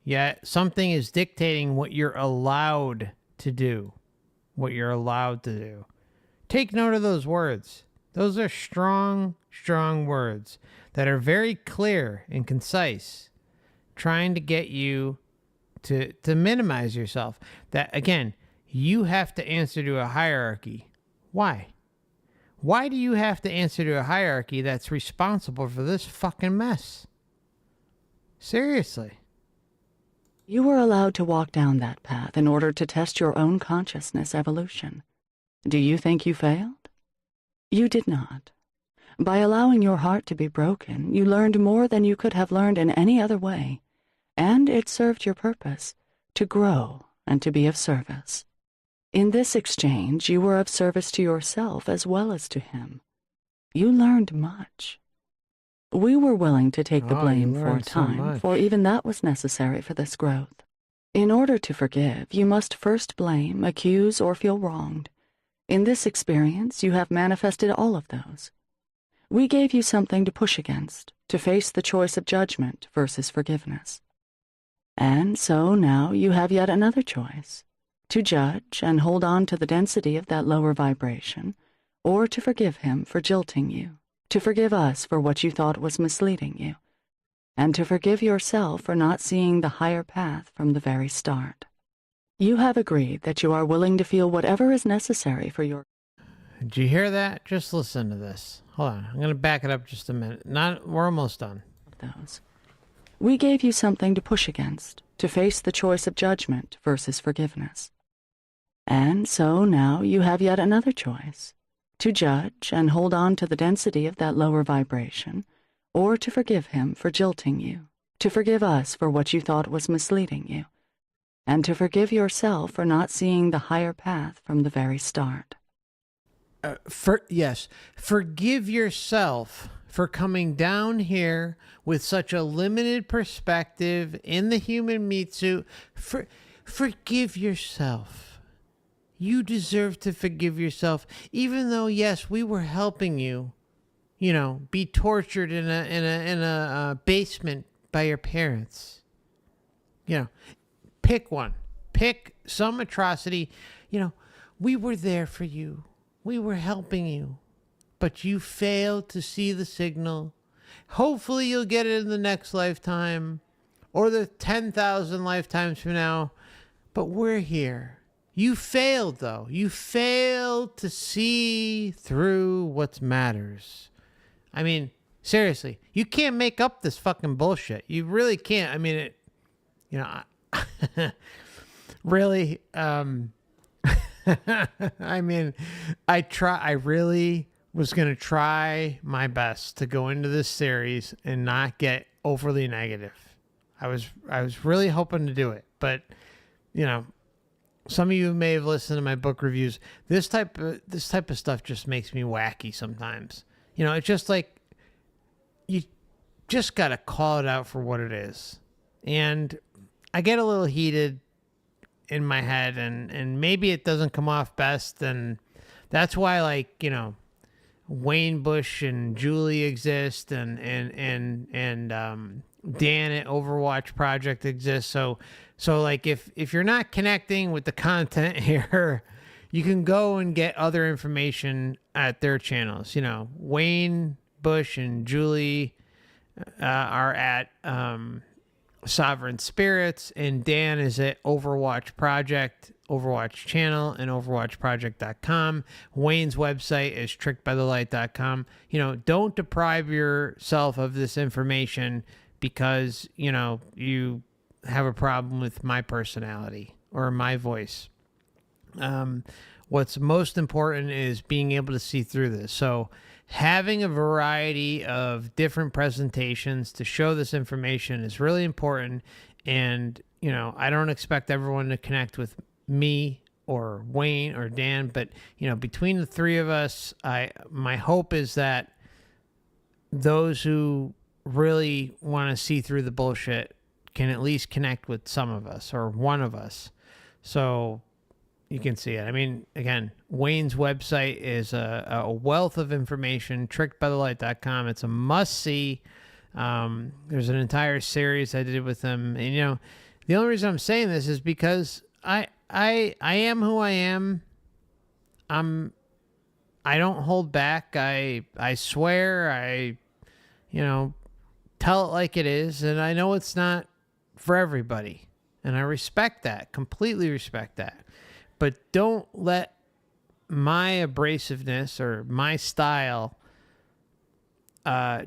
yet something is dictating what you're allowed to do. What you're allowed to do. Take note of those words. Those are strong, strong words that are very clear and concise, trying to get you to minimize yourself. That, again, you have to answer to a hierarchy. Why? Why do you have to answer to a hierarchy that's responsible for this fucking mess? Seriously. You were allowed to walk down that path in order to test your own consciousness evolution. Do you think you failed? You did not. By allowing your heart to be broken, you learned more than you could have learned in any other way, and it served your purpose, to grow and to be of service. In this exchange, you were of service to yourself as well as to him. You learned much. We were willing to take the blame for a time, for even that was necessary for this growth. In order to forgive, you must first blame, accuse, or feel wronged. In this experience, you have manifested all of those. We gave you something to push against, to face the choice of judgment versus forgiveness. And so now you have yet another choice, to judge and hold on to the density of that lower vibration, or to forgive him for jilting you, to forgive us for what you thought was misleading you, and to forgive yourself for not seeing the higher path from the very start. You have agreed that you are willing to feel whatever is necessary for your... Did you hear that? Just listen to this. Hold on. I'm going to back it up just a minute. We're almost done. Those. We gave you something to push against, to face the choice of judgment versus forgiveness. And so now you have yet another choice, to judge and hold on to the density of that lower vibration, or to forgive him for jilting you, to forgive us for what you thought was misleading you, and to forgive yourself for not seeing the higher path from the very start. Forgive yourself for coming down here with such a limited perspective in the human meat suit. Forgive yourself. You deserve to forgive yourself, even though, yes, we were helping you, be tortured in a basement by your parents. Pick one. Pick some atrocity. We were there for you. We were helping you. But you failed to see the signal. Hopefully you'll get it in the next lifetime or the 10,000 lifetimes from now. But we're here. You failed, though. You failed to see through what matters. I mean, seriously, you can't make up this fucking bullshit. You really can't. I mean, really, I mean, I really was going to try my best to go into this series and not get overly negative. I was really hoping to do it, but some of you may have listened to my book reviews. This type of stuff just makes me wacky sometimes. It's just like you just got to call it out for what it is. And I get a little heated in my head, and maybe it doesn't come off best, and that's why, Wayne Bush and Julie exist, and Dan at Overwatch Project exists. So if you're not connecting with the content here, you can go and get other information at their channels. Wayne Bush and Julie are at Sovereign Spirits, and Dan is at Overwatch Project, Overwatch channel, and overwatchproject.com. Wayne's website is trickedbythelight.com. Don't deprive yourself of this information because, you have a problem with my personality or my voice. What's most important is being able to see through this. So having a variety of different presentations to show this information is really important. And, I don't expect everyone to connect with me or Wayne or Dan, but, between the three of us, my hope is that those who really want to see through the bullshit can at least connect with some of us or one of us. So you can see it. I mean, again, Wayne's website is a wealth of information, trickedbythelight.com. It's a must-see. There's an entire series I did with him. And, the only reason I'm saying this is because I am who I am. I don't hold back. I swear. I tell it like it is. And I know it's not for everybody. And I respect that, completely respect that. But don't let my abrasiveness or my style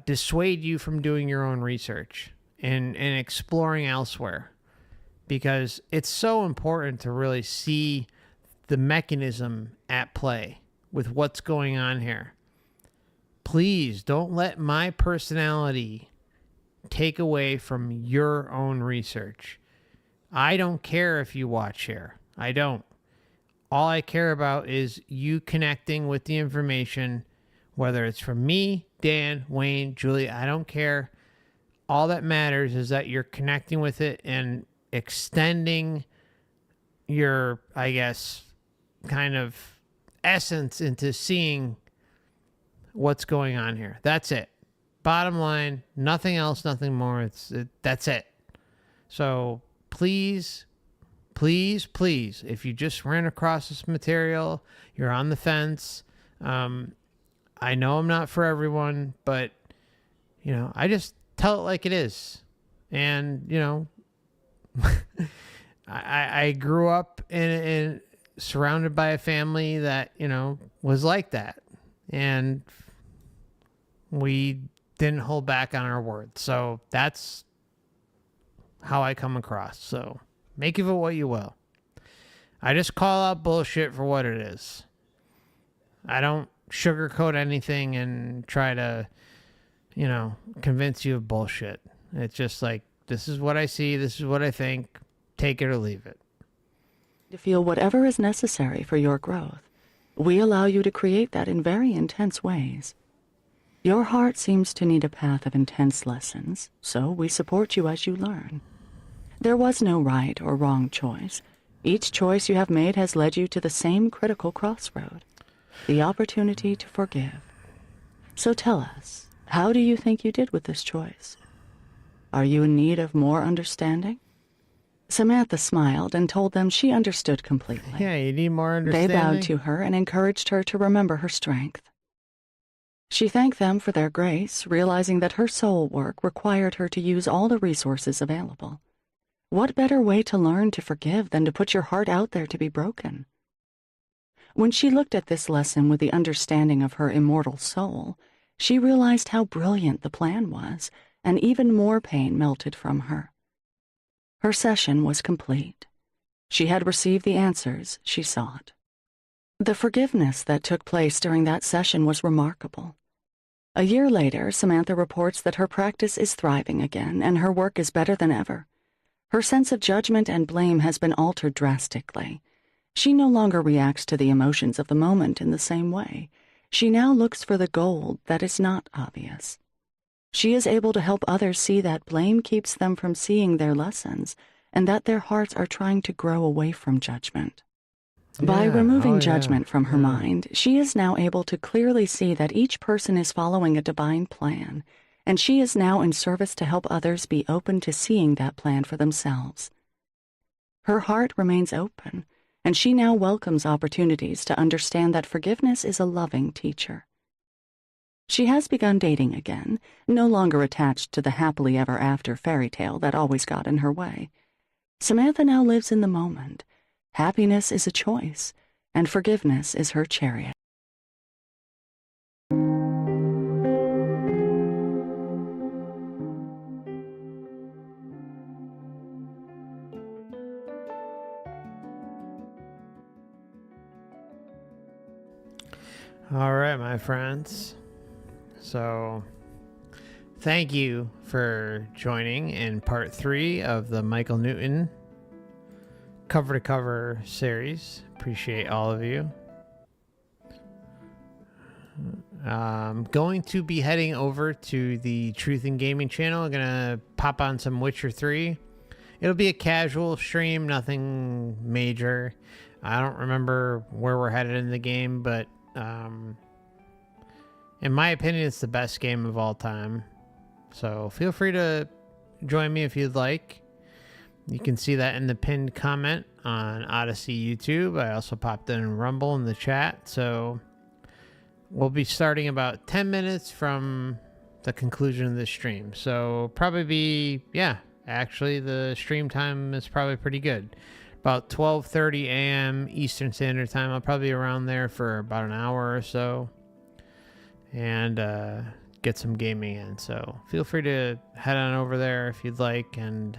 dissuade you from doing your own research and exploring elsewhere, because it's so important to really see the mechanism at play with what's going on here. Please don't let my personality take away from your own research. I don't care if you watch here. I don't. All I care about is you connecting with the information, whether it's from me, Dan, Wayne, Julie, I don't care. All that matters is that you're connecting with it and extending your, I guess, kind of essence into seeing what's going on here. That's it. Bottom line, nothing else, nothing more. That's it. So please, if you just ran across this material, you're on the fence. I know I'm not for everyone, but, I just tell it like it is. And, I grew up in surrounded by a family that, was like that. And we didn't hold back on our word. So that's how I come across. So make of it what you will. I just call out bullshit for what it is. I don't sugarcoat anything and try to, convince you of bullshit. It's just like, this is what I see, this is what I think, take it or leave it. To feel whatever is necessary for your growth. We allow you to create that in very intense ways. Your heart seems to need a path of intense lessons, so we support you as you learn. There was no right or wrong choice. Each choice you have made has led you to the same critical crossroad, the opportunity to forgive. So tell us, how do you think you did with this choice? Are you in need of more understanding? Samantha smiled and told them she understood completely. Yeah, you need more understanding. They bowed to her and encouraged her to remember her strength. She thanked them for their grace, realizing that her soul work required her to use all the resources available. What better way to learn to forgive than to put your heart out there to be broken? When she looked at this lesson with the understanding of her immortal soul, she realized how brilliant the plan was, and even more pain melted from her. Her session was complete. She had received the answers she sought. The forgiveness that took place during that session was remarkable. A year later, Samantha reports that her practice is thriving again and her work is better than ever. Her sense of judgment and blame has been altered drastically. She no longer reacts to the emotions of the moment in the same way. She now looks for the gold that is not obvious. She is able to help others see that blame keeps them from seeing their lessons and that their hearts are trying to grow away from judgment. By removing judgment from her mind, she is now able to clearly see that each person is following a divine plan, and she is now in service to help others be open to seeing that plan for themselves. Her heart remains open, and she now welcomes opportunities to understand that forgiveness is a loving teacher. She has begun dating again, no longer attached to the happily ever after fairy tale that always got in her way. Samantha now lives in the moment. Happiness is a choice, and forgiveness is her chariot. All right, my friends. So, thank you for joining in part 3 of the Michael Newton cover to cover series. Appreciate all of you. I'm going to be heading over to the Truth in Gaming channel. I'm gonna pop on some Witcher 3. It'll be a casual stream, nothing major. I don't remember where we're headed in the game, but in my opinion, it's the best game of all time. So feel free to join me if you'd like. You can see that in the pinned comment on Odysee YouTube. I also popped in Rumble in the chat. So we'll be starting about 10 minutes from the conclusion of this stream. So probably be, actually the stream time is probably pretty good. About 12:30 a.m. Eastern Standard Time. I'll probably be around there for about an hour or so. And get some gaming in. So feel free to head on over there if you'd like. And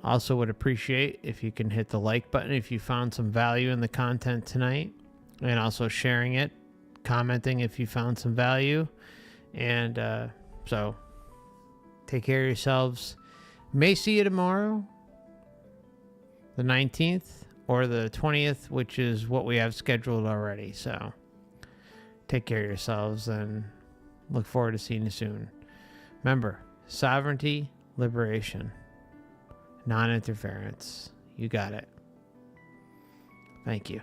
also would appreciate if you can hit the like button if you found some value in the content tonight. And also sharing it, commenting if you found some value. And so take care of yourselves. May see you tomorrow, the 19th, or the 20th, which is what we have scheduled already. So take care of yourselves and look forward to seeing you soon. Remember, sovereignty, liberation, non-interference. You got it. Thank you.